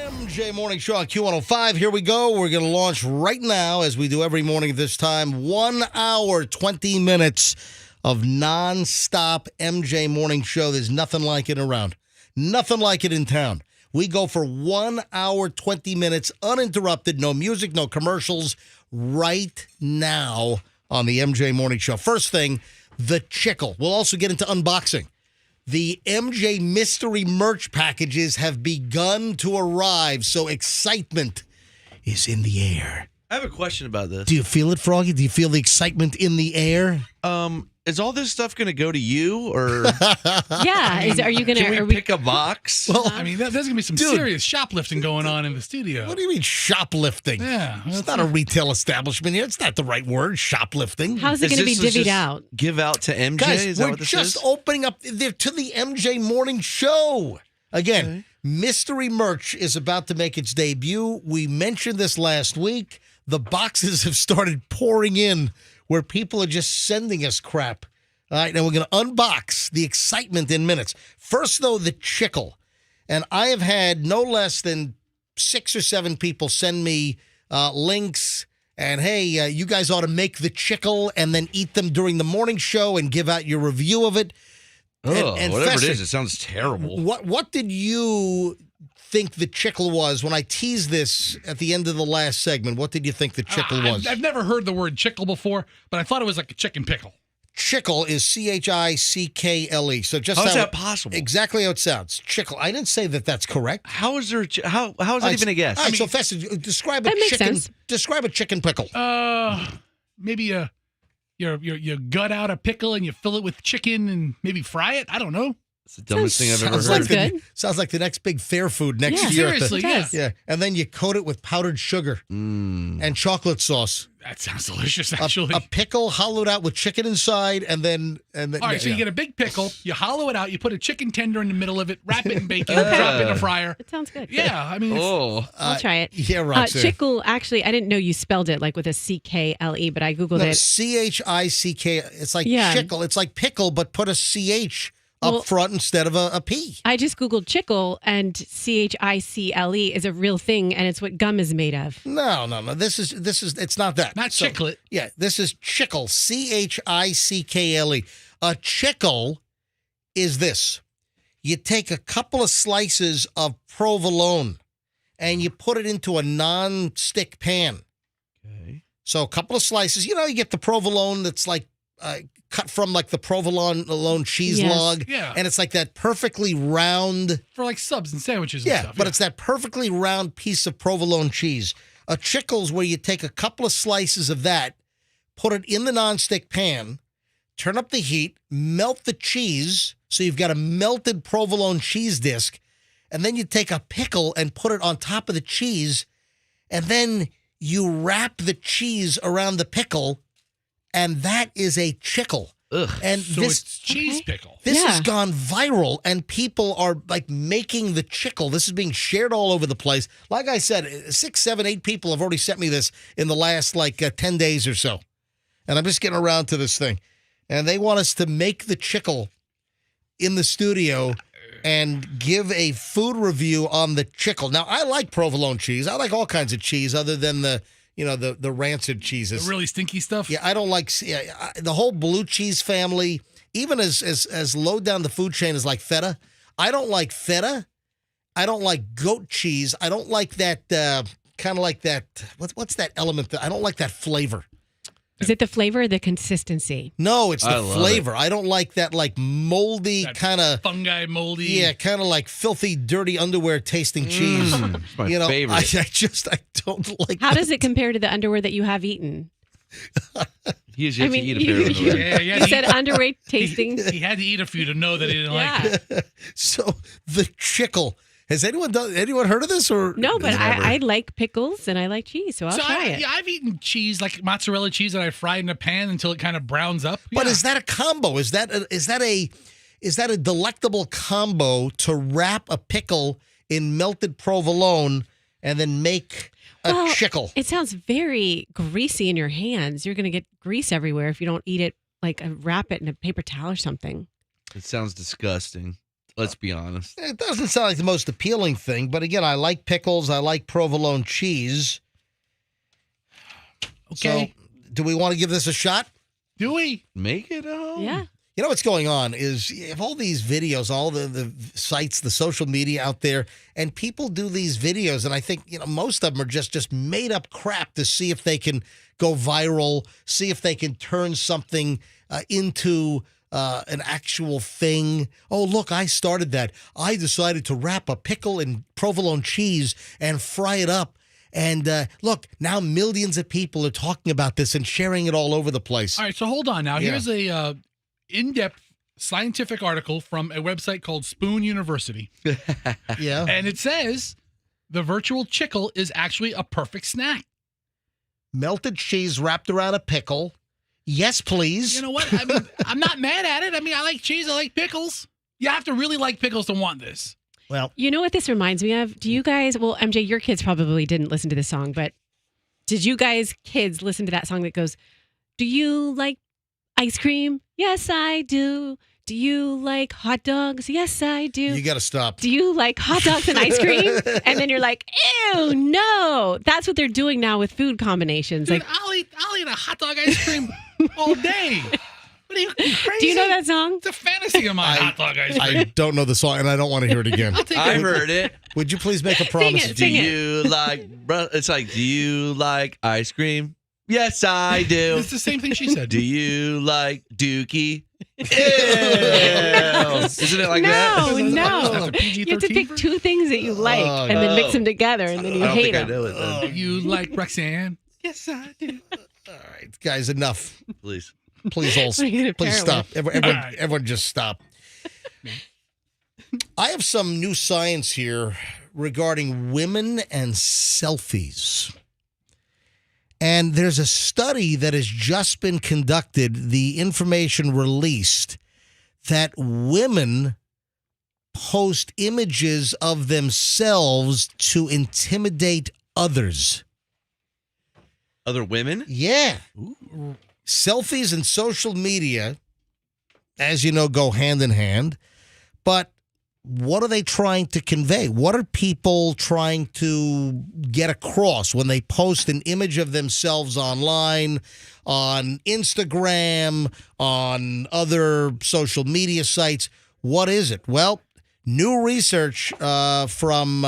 A: MJ Morning Show on Q105. Here we go. We're going to launch right now, as we do every morning at this time, 1 hour, 20 minutes of nonstop MJ Morning Show. There's nothing like it around. Nothing like it in town. We go for 1 hour, 20 minutes, uninterrupted, no music, no commercials, right now on the MJ Morning Show. First thing, the chickle. We'll also get into unboxing. The MJ mystery merch packages have begun to arrive, so excitement is in the air.
B: I have a question about this.
A: Do you feel it, Froggy? Do you feel the excitement in the air?
B: Is all this stuff going to go to you, or
D: Yeah. Are you gonna?
B: can
D: Are
B: we pick a box?
A: Well,
C: I mean, there's going to be some
A: Dude.
C: serious shoplifting going on in the studio.
A: what do you mean shoplifting?
C: Yeah.
A: It's not a retail establishment here. It's not the right word, shoplifting.
D: How's it
B: Is
D: going to be
B: this
D: divvied
B: just
D: out?
B: Give out to MJ?
A: Guys,
B: is that
A: we're
B: what this
A: just
B: is?
A: opening up there to the MJ Morning Show. Again, mystery merch is about to make its debut. We mentioned this last week. The boxes have started pouring in where people are just sending us crap. All right, now we're going to unbox the excitement in minutes. First, though, the chickle. And I have had no less than 6 or 7 people send me links and, hey, you guys ought to make the chickle and then eat them during the morning show and give out your review of it. And
B: Whatever
A: Fester,
B: it is, it sounds terrible.
A: What did you think the chickle was when I teased this at the end of the last segment? What did you think the chickle was?
C: I've never heard the word chickle before, but I thought it was like a chicken pickle.
A: Chickle is Chickle. So just
B: How is that possible?
A: Exactly how it sounds. Chickle. I didn't say that that's correct.
B: How is there? How is that even a guess?
A: All right, so Fester, describe a
D: That makes
A: chicken.
D: sense.
A: Describe a chicken pickle.
C: Maybe you gut out a pickle and you fill it with chicken and maybe fry it. I don't know.
B: It's the dumbest thing I've ever
A: Sounds
B: heard.
A: like
D: Sounds good.
A: sounds like the next big fair food next
D: Yeah,
A: year.
C: Seriously,
D: It
C: yeah.
D: does.
A: Yeah, and then you coat it with powdered sugar and chocolate sauce.
C: That sounds delicious,
A: A,
C: actually.
A: a pickle hollowed out with chicken inside, and then
C: All right, so
A: yeah.
C: you get a big pickle, you hollow it out, you put a chicken tender in the middle of it, wrap it in bacon, drop it in a fryer.
D: It sounds good.
C: Yeah, I mean, it's,
B: Oh,
D: I'll try it.
A: Yeah, Roxanne.
D: Chickle, actually, I didn't know you spelled it like with a CKLE, but I Googled
A: No,
D: it.
A: Chick. It's like
D: Yeah.
A: chickle. It's like pickle, but put a CH up
D: Well,
A: front instead of a P.
D: I just Googled chickle, and CHICLE is a real thing, and it's what gum is made of.
A: No. This is. It's not that.
C: not
A: So,
C: chicklet.
A: Yeah, this is chickle. Chickle. A chickle is this. You take a couple of slices of provolone and you put it into a non-stick pan.
B: okay.
A: So a couple of slices. You get the provolone that's like cut from like the provolone cheese
D: Yes.
A: log.
C: Yeah.
A: And it's like that perfectly round.
C: For like subs and sandwiches and
A: Yeah,
C: stuff.
A: but it's that perfectly round piece of provolone cheese. A chickle's where you take a couple of slices of that, put it in the nonstick pan, turn up the heat, melt the cheese, so you've got a melted provolone cheese disc, and then you take a pickle and put it on top of the cheese, and then you wrap the cheese around the pickle, and that is a chickle.
B: Ugh.
A: And
C: So
A: this
C: it's cheese pickle.
A: this
D: Yeah.
A: has gone viral, and people are like making the chickle. This is being shared all over the place. Like I said, 6, 7, 8 people have already sent me this in the last 10 days or so. And I'm just getting around to this thing. And they want us to make the chickle in the studio and give a food review on the chickle. Now, I like provolone cheese. I like all kinds of cheese other than the the rancid cheeses.
C: The really stinky stuff.
A: Yeah, I don't like the whole blue cheese family. Even as low down the food chain as like feta. I don't like feta. I don't like goat cheese. I don't like that kind of like that. What's that element? I don't like that flavor.
D: Is it the flavor or the consistency?
A: No, it's
B: I
A: the
B: love
A: flavor. I don't like that like moldy kind of
C: fungi, moldy.
A: Yeah, kind of like filthy, dirty underwear tasting cheese.
B: It's my favorite.
A: I don't like.
D: How does it compare to the underwear that you have eaten?
B: He has yet to eat a
D: you,
B: pair of underwear.
D: you said underwear tasting.
C: He had to eat a few to know that he didn't like it.
A: So the chickle. Has anyone heard of this or
D: No, but I like pickles and I like cheese, so I'll try it.
C: Yeah, I've eaten cheese like mozzarella cheese that I fried in a pan until it kind of browns up.
A: But
C: Yeah.
A: is that a combo? Is that a delectable combo to wrap a pickle in melted provolone and then make a chickle?
D: It sounds very greasy in your hands. You're going to get grease everywhere if you don't eat it, like wrap it in a paper towel or something.
B: It sounds disgusting. Let's be honest.
A: It doesn't sound like the most appealing thing, but again, I like pickles. I like provolone cheese.
C: Okay.
A: So, do we want to give this a shot?
C: Do we?
B: Make it home.
D: Yeah.
A: You know what's going on is you have all these videos, all the sites, the social media out there, and people do these videos, and I think most of them are just made up crap to see if they can go viral, see if they can turn something into an actual thing. Oh, look, I started that. I decided to wrap a pickle in provolone cheese and fry it up. And look, now millions of people are talking about this and sharing it all over the place.
C: All right, so hold on now.
A: Yeah.
C: Here's a in-depth scientific article from a website called Spoon University.
A: Yeah.
C: And it says the virtual chickle is actually a perfect snack.
A: Melted cheese wrapped around a pickle. Yes, please.
C: You know what? I mean, I'm not mad at it. I mean, I like cheese. I like pickles. You have to really like pickles to want this.
A: Well,
D: You know what this reminds me of? Do you guys, well, MJ, your kids probably didn't listen to this song, but did you guys, kids, listen to that song that goes, do you like ice cream? Yes, I do. Do you like hot dogs? Yes, I do.
A: you got to stop.
D: Do you like hot dogs and ice cream? And then you're like, ew, no. That's what they're doing now with food combinations.
C: Dude,
D: Like,
C: I'll eat a hot dog ice cream all day. What are you crazy?
D: do you know that song?
C: It's a fantasy of mine, hot dog ice cream.
A: I don't know the song, and I don't want to hear it again.
B: I heard it.
A: Would you please make a promise?
D: it.
B: Do you like? It's like, do you like ice cream? Yes, I do.
C: It's the same thing she said.
B: Do you like Dookie? Ew. Isn't it like that?
D: No, no.
C: That's a PG-13
D: You have to pick
C: version?
D: two things that you like
A: Oh,
D: and then
B: no.
D: mix them together, and then you
B: I don't
D: hate
B: think I
D: them.
B: know it then.
C: Do you like Roxanne? Yes, I do.
A: All right, guys, enough.
B: Please.
A: Please all,
D: What are you gonna
A: please
D: pair it
A: stop. Everyone,
C: All right.
A: everyone just stop. I have some new science here regarding women and selfies. And there's a study that has just been conducted, the information released, that women post images of themselves to intimidate others.
B: Other women?
A: Yeah. Selfies and social media, as you know, go hand in hand. But what are they trying to convey? What are people trying to get across when they post an image of themselves online, on Instagram, on other social media sites? What is it? Well, new research from,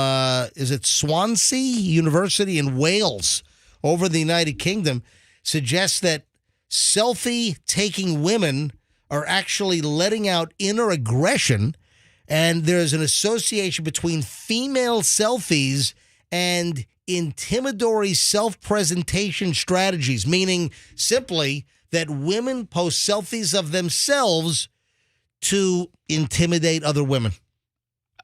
A: is it Swansea University in Wales over the United Kingdom suggests that selfie-taking women are actually letting out inner aggression, and there's an association between female selfies and intimidatory self-presentation strategies, meaning simply that women post selfies of themselves to intimidate other women.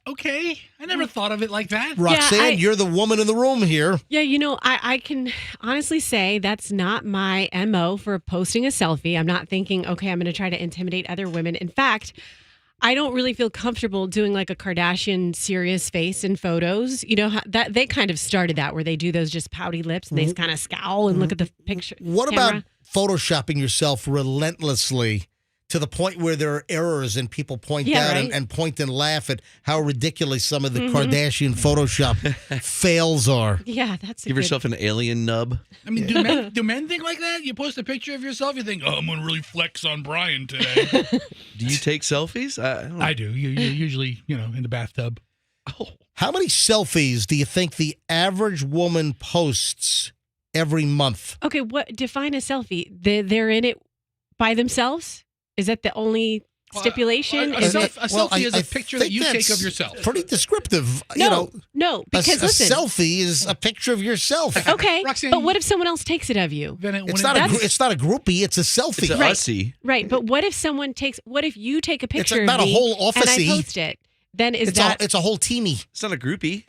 C: Okay. I never thought of it like that.
A: Roxanne, you're the woman in the room here.
D: Yeah, I can honestly say that's not my MO for posting a selfie. I'm not thinking, okay, I'm going to try to intimidate other women. In fact, I don't really feel comfortable doing like a Kardashian serious face in photos. You know, that they kind of started that where they do those just pouty lips and they kind of scowl and look at the picture.
A: What
D: camera.
A: about photoshopping yourself relentlessly to the point where there are errors and people point
D: Yeah,
A: out
D: right.
A: and point and laugh at how ridiculous some of the Kardashian Photoshop fails are.
D: Yeah, that's a
B: Give
D: good-
B: yourself an alien nub.
C: I mean, do men think like that? You post a picture of yourself, you think, oh, I'm going to really flex on Brian today.
B: Do you take selfies? I don't know.
C: I do. You usually, in the bathtub.
B: Oh.
A: How many selfies do you think the average woman posts every month?
D: Okay, what define a selfie? They're in it by themselves? Is that the only stipulation?
C: A
D: Is it-
C: selfie is
A: I
C: a picture that
A: think
C: you take
A: that's
C: of yourself.
A: Pretty descriptive.
D: no, no,
A: A
D: because listen.
A: selfie is a picture of yourself.
D: Okay,
C: Roxanne,
D: but what if someone else takes it of you?
C: Then
A: It's not
C: that's
A: it's not a groupie. It's a selfie.
B: It's a
D: Right.
B: ussy.
D: Right, but what if what if you take a picture
A: not
D: of
A: a
D: me
A: whole
D: and I
A: officey.
D: post it? Then is
A: It's
D: that
A: it's a whole teamy.
B: It's not a groupie.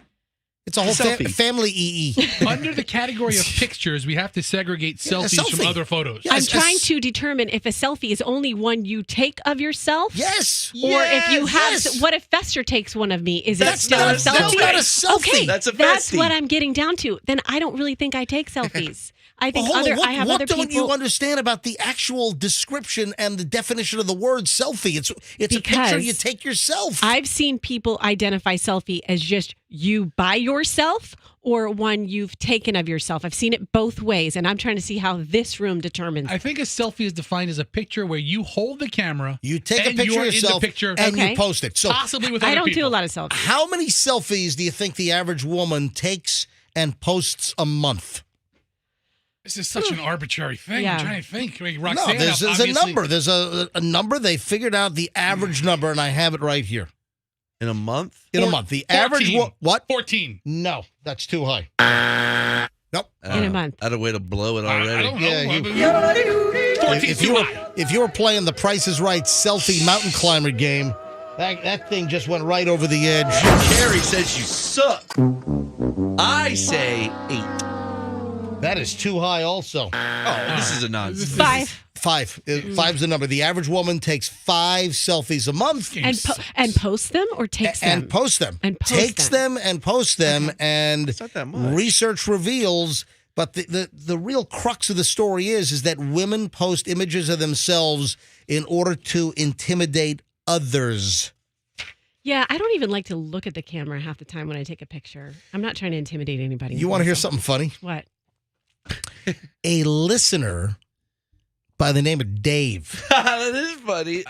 A: It's a whole
B: Selfie.
A: family EE.
C: under the category of pictures, we have to segregate selfies
A: selfie.
C: from other photos.
A: Yeah.
D: I'm
A: Yes,
D: trying
A: yes.
D: to determine if a selfie is only one you take of yourself?
A: Yes.
D: Or if you have,
A: Yes.
D: what if Fester takes one of me? Is it
A: That's
D: still
A: not
D: a
A: a-
D: selfie?
A: that's not a selfie.
D: Okay,
B: That's a
D: that's
B: festie.
D: what I'm getting down to. Then I don't really think I take selfies. I think
A: Well, hold on.
D: I have
A: what
D: other
A: don't
D: people.
A: you understand about the actual description and the definition of the word selfie? It's a picture
D: Because
A: you take yourself.
D: I've seen people identify selfie as just you by yourself or one you've taken of yourself. I've seen it both ways, and I'm trying to see how this room determines.
C: I think a selfie is defined as a picture where you hold the camera.
A: You take a
C: and
A: picture
C: you're
A: of
C: in the
A: yourself
C: picture,
A: and
D: Okay.
A: you post it. So
C: possibly with other
D: I don't
C: people.
D: do a lot of selfies.
A: how many selfies do you think the average woman takes and posts a month?
C: This is such an arbitrary thing.
D: Yeah.
C: I'm trying to think. I mean,
A: No,
C: Roxanne,
A: there's a
C: obviously-
A: number. There's a number. They figured out the average number, and I have it right here.
B: In a month?
A: In a month. The average
C: 14.
A: what?
C: 14.
A: No, that's too high. Nope.
D: In a month.
B: I had a way to blow it already.
C: I don't know.
A: Yeah,
C: 14
A: If
C: too
A: you were
C: high.
A: if you were playing the Price is Right selfie mountain climber game, that thing just went right over the edge.
B: Carrie says you suck. I say 8.
A: That is too high also.
B: Oh, this is a nonsense.
D: 5.
A: 5. Five's the number. The average woman takes 5 selfies a month
D: And post them or takes them?
A: and posts them.
D: And post
A: Takes them and posts them, and
B: It's not that much.
A: research reveals. But the real crux of the story is that women post images of themselves in order to intimidate others.
D: Yeah, I don't even like to look at the camera half the time when I take a picture. I'm not trying to intimidate anybody.
A: You want to hear something funny?
D: What?
A: A listener by the name of Dave.
B: That is funny.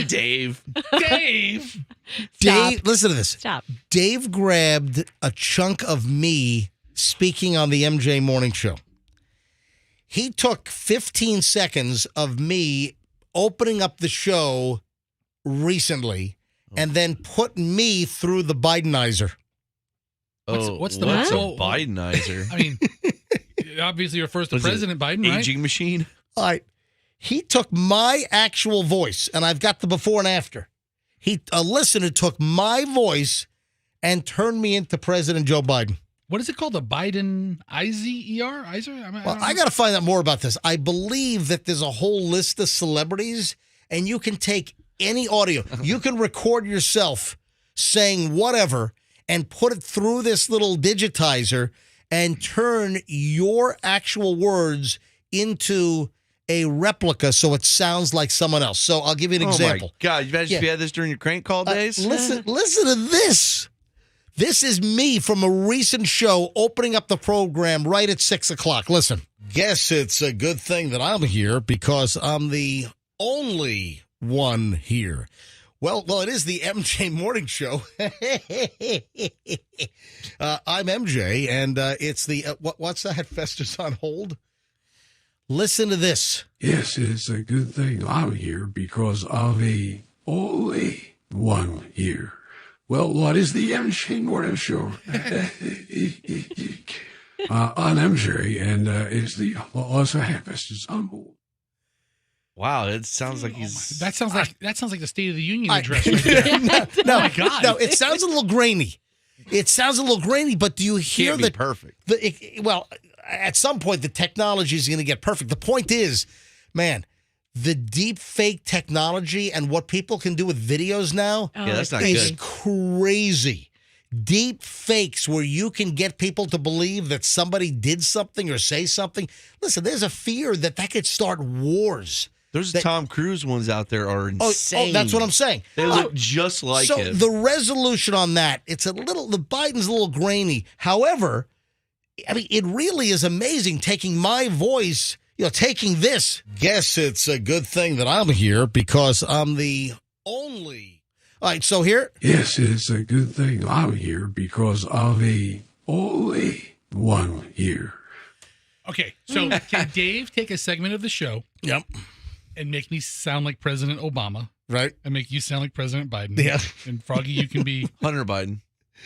B: Dave.
C: Dave.
D: Stop.
A: Dave, listen to this.
D: Stop.
A: Dave grabbed a chunk of me speaking on the MJ Morning Show. He took 15 seconds of me opening up the show recently and then put me through the Bidenizer.
C: What's the-
B: what's a
C: what?
B: Bidenizer?
C: I mean, obviously refers to
B: Was it
C: President Biden, right?
B: Aging machine?
A: All right. He took my actual voice, and I've got the before and after. A listener took my voice and turned me into President Joe Biden.
C: What is it called? The Biden IZER?
A: Well, I got to find out more about this. I believe that there's a whole list of celebrities, and you can take any audio. You can record yourself saying whatever and put it through this little digitizer and turn your actual words into a replica so it sounds like someone else. So I'll give you an example.
B: Oh, my God. You imagine if you had this during your crank call days?
A: Listen to this. This is me from a recent show opening up the program right at 6 o'clock. Listen. Guess it's a good thing that I'm here because I'm the only one here. Well, it is the MJ Morning Show. I'm MJ, and it's the what's that? Fester's on hold. Listen to this.
I: Yes, it's a good thing I'm here because I'm the only one here. Well, what is the MJ Morning Show? On MJ, and it's the also happens on hold.
B: Wow, it sounds like he's.
C: That sounds like the State of the Union address right there.
A: No,
C: Oh my God.
A: no, it sounds a little grainy. But do you hear
B: Can't be
A: that?
B: perfect.
A: Well, at some point, the technology is going to get perfect. The point is, man, the deep fake technology and what people can do with videos now
B: Yeah, that's not
A: is
B: good.
A: crazy. Deep fakes where you can get people to believe that somebody did something or say something. Listen, there's a fear that could start wars.
B: There's
A: that-
B: Tom Cruise ones out there are insane.
A: Oh, that's what I'm saying.
B: They look just like
A: so
B: him.
A: the resolution on that, the Biden's a little grainy. However, I mean, it really is amazing taking my voice, taking this. Guess it's a good thing that I'm here because I'm the only. All right, so here.
I: Yes, it's a good thing I'm here because I'm the only one here.
C: Okay, so can Dave take a segment of the show
A: Yep.
C: and make me sound like President Obama
A: Right.
C: and make you sound like President Biden?
A: Yeah.
C: And Froggy, you can be
B: Hunter Biden.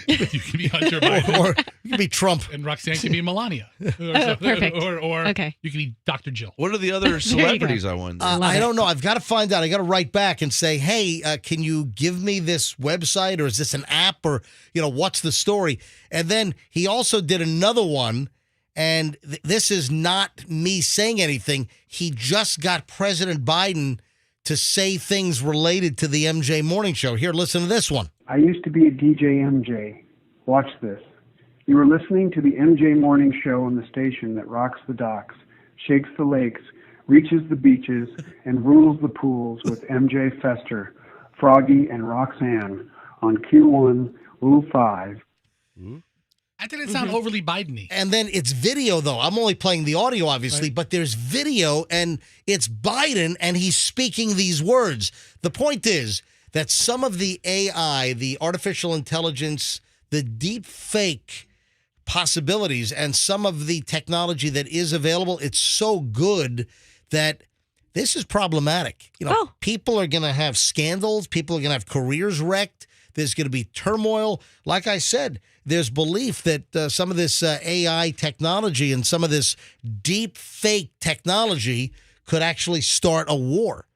C: you can be Hunter Biden.
A: Or you can be Trump.
C: And Roxanne can be Melania.
D: Perfect.
C: Or
D: Okay.
C: you can be Dr. Jill.
B: What are the other celebrities, I wonder?
A: I don't know. I've got to find out. I got to write back and say, hey, can you give me this website or is this an app or, what's the story? And then he also did another one. And this is not me saying anything. He just got President Biden to say things related to the MJ Morning Show. Here, listen to this one.
J: I used to be a DJ MJ. Watch this. You were listening to the MJ Morning Show on the station that rocks the docks, shakes the lakes, reaches the beaches, and rules the pools with MJ Fester, Froggy, and Roxanne on Q1 5.
C: That didn't sound overly Biden-y.
A: And then it's video, though. I'm only playing the audio, obviously, but there's video, and it's Biden, and he's speaking these words. The point is that some of the AI, the artificial intelligence, the deep fake possibilities, and some of the technology that is available, it's so good that this is problematic. People are going to have scandals. People are going to have careers wrecked. There's going to be turmoil. Like I said, there's belief that some of this AI technology and some of this deep fake technology could actually start a war.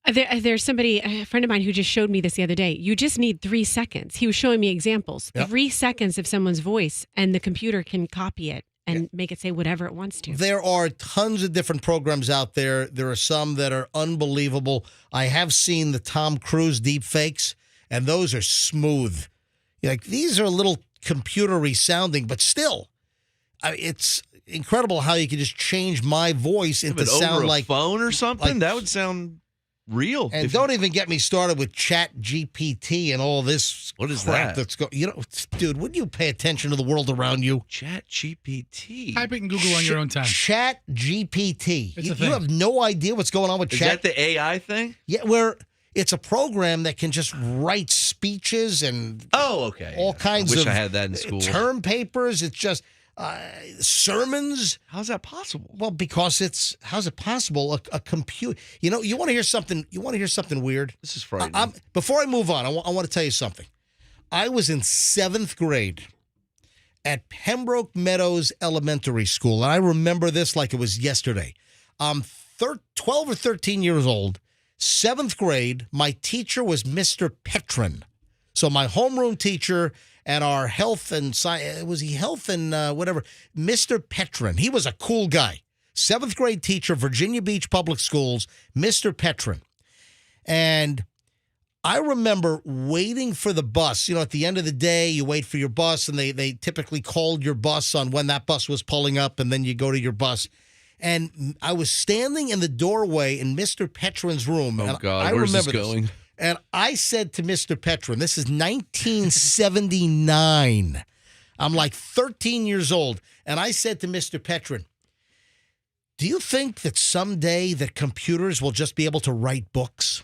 D: There's somebody, a friend of mine, who just showed me this the other day. You just need 3 seconds. He was showing me examples.
A: Yep.
D: 3 seconds of someone's voice, and the computer can copy it and make it say whatever it wants to.
A: There are tons of different programs out there. There are some that are unbelievable. I have seen the Tom Cruise deep fakes, and those are smooth. These are a little computery sounding, but still, it's incredible how you can just change my voice into sound
B: over a
A: like
B: phone or something. That would sound real.
A: And don't even get me started with Chat GPT and all this.
B: What is
A: crap
B: that?
A: That's dude, wouldn't you pay attention to the world around you?
B: Chat GPT.
C: Type it in Google on your own time.
A: Chat GPT.
C: It's a
A: You
C: thing.
A: have no idea what's going on with
B: Is
A: Chat.
B: that the AI thing?
A: Yeah, where it's a program that can just write speeches and
B: okay.
A: all kinds
B: I wish
A: of
B: I had that in school.
A: term papers. It's just sermons.
B: How's that possible?
A: Well, because how's it possible? A computer. You want to hear something? You want to hear something weird?
B: This is frightening.
A: Before I move on, I want to tell you something. I was in 7th grade at Pembroke Meadows Elementary School, and I remember this like it was yesterday. I'm 12 or 13 years old. 7th grade, my teacher was Mr. Petrin. So my homeroom teacher and our health and science, whatever, Mr. Petrin. He was a cool guy. 7th grade teacher, Virginia Beach Public Schools, Mr. Petrin. And I remember waiting for the bus. At the end of the day, you wait for your bus, and they typically called your bus on when that bus was pulling up, and then you go to your bus. And I was standing in the doorway in Mr. Petrin's room.
B: Oh,
A: and
B: God,
A: I
B: where's this
A: remember
B: going?
A: And I said to Mr. Petrin, this is 1979. I'm like 13 years old. And I said to Mr. Petrin, do you think that someday that computers will just be able to write books?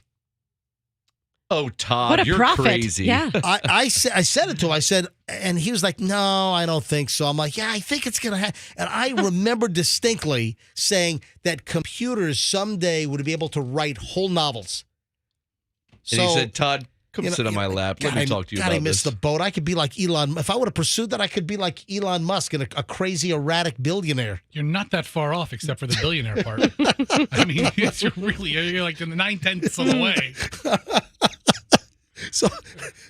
B: Oh, Todd,
D: What a
B: you're
D: prophet.
B: crazy.
D: Yeah.
A: I said it to him. I said, and he was like, no, I don't think so. I'm like, yeah, I think it's going to happen. And I remember distinctly saying that computers someday would be able to write whole novels.
B: And he said, Todd, come sit on my lap. Let me talk to you
A: God,
B: about
A: I missed
B: this.
A: the boat. I could be like Elon. If I would have pursued that, I could be like Elon Musk and a crazy, erratic billionaire.
C: You're not that far off, except for the billionaire part. I mean, you're like in the 9/10 of the way.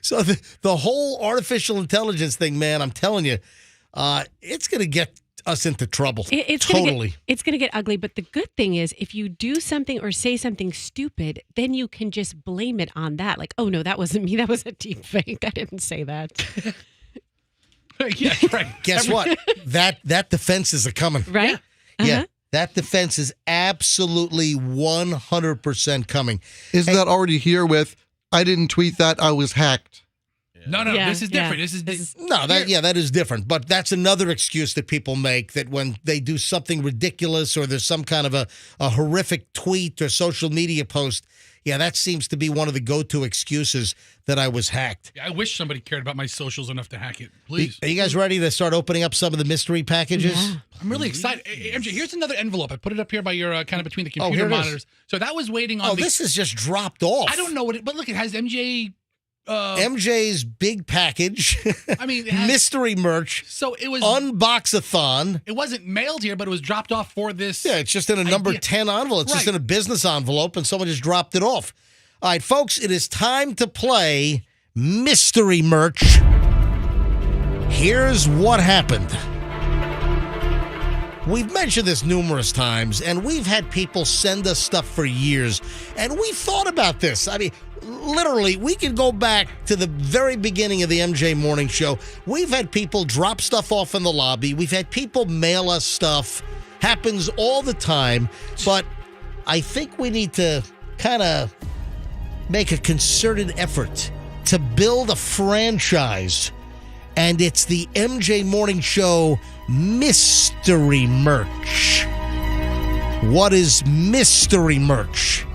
A: So the whole artificial intelligence thing, man, I'm telling you, it's going to get us into trouble.
D: It's
A: totally.
D: It's going to get ugly. But the good thing is, if you do something or say something stupid, then you can just blame it on that. Like, oh, no, that wasn't me. That was a deep fake. I didn't say that.
C: Yeah, right.
A: Guess what? That defenses are coming.
D: Right?
A: Yeah. That defense is absolutely 100% coming.
H: Isn't that already here with, I didn't tweet that, I was hacked?
C: No,
D: Yeah,
C: this is different.
D: yeah.
C: This is
A: No, that is different. But that's another excuse that people make, that when they do something ridiculous or there's some kind of a horrific tweet or social media post, that seems to be one of the go-to excuses that I was hacked.
C: I wish somebody cared about my socials enough to hack it. Please.
A: Are you guys ready to start opening up some of the mystery packages?
D: Yeah.
C: I'm really excited. Hey, MJ, here's another envelope. I put it up here by your kind of between the
A: Oh,
C: computer
A: here it is.
C: monitors. So that was waiting on
A: This is just dropped off.
C: I don't know what it, but look, it has MJ.
A: MJ's big package.
C: I mean, it has,
A: mystery merch.
C: so it was.
A: Unbox-a-thon.
C: It wasn't mailed here, but it was dropped off for this.
A: Yeah, it's just in a number
C: idea.
A: 10 envelope. It's just
C: Right.
A: in a business envelope, and someone just dropped it off. All right, folks, it is time to play mystery merch. Here's what happened. We've mentioned this numerous times, and we've had people send us stuff for years, and we thought about this. I mean, literally, we could go back to the very beginning of the MJ Morning Show. We've had people drop stuff off in the lobby. We've had people mail us stuff. Happens all the time, but I think we need to kind of make a concerted effort to build a franchise, and it's the MJ Morning Show mystery merch. What is mystery merch?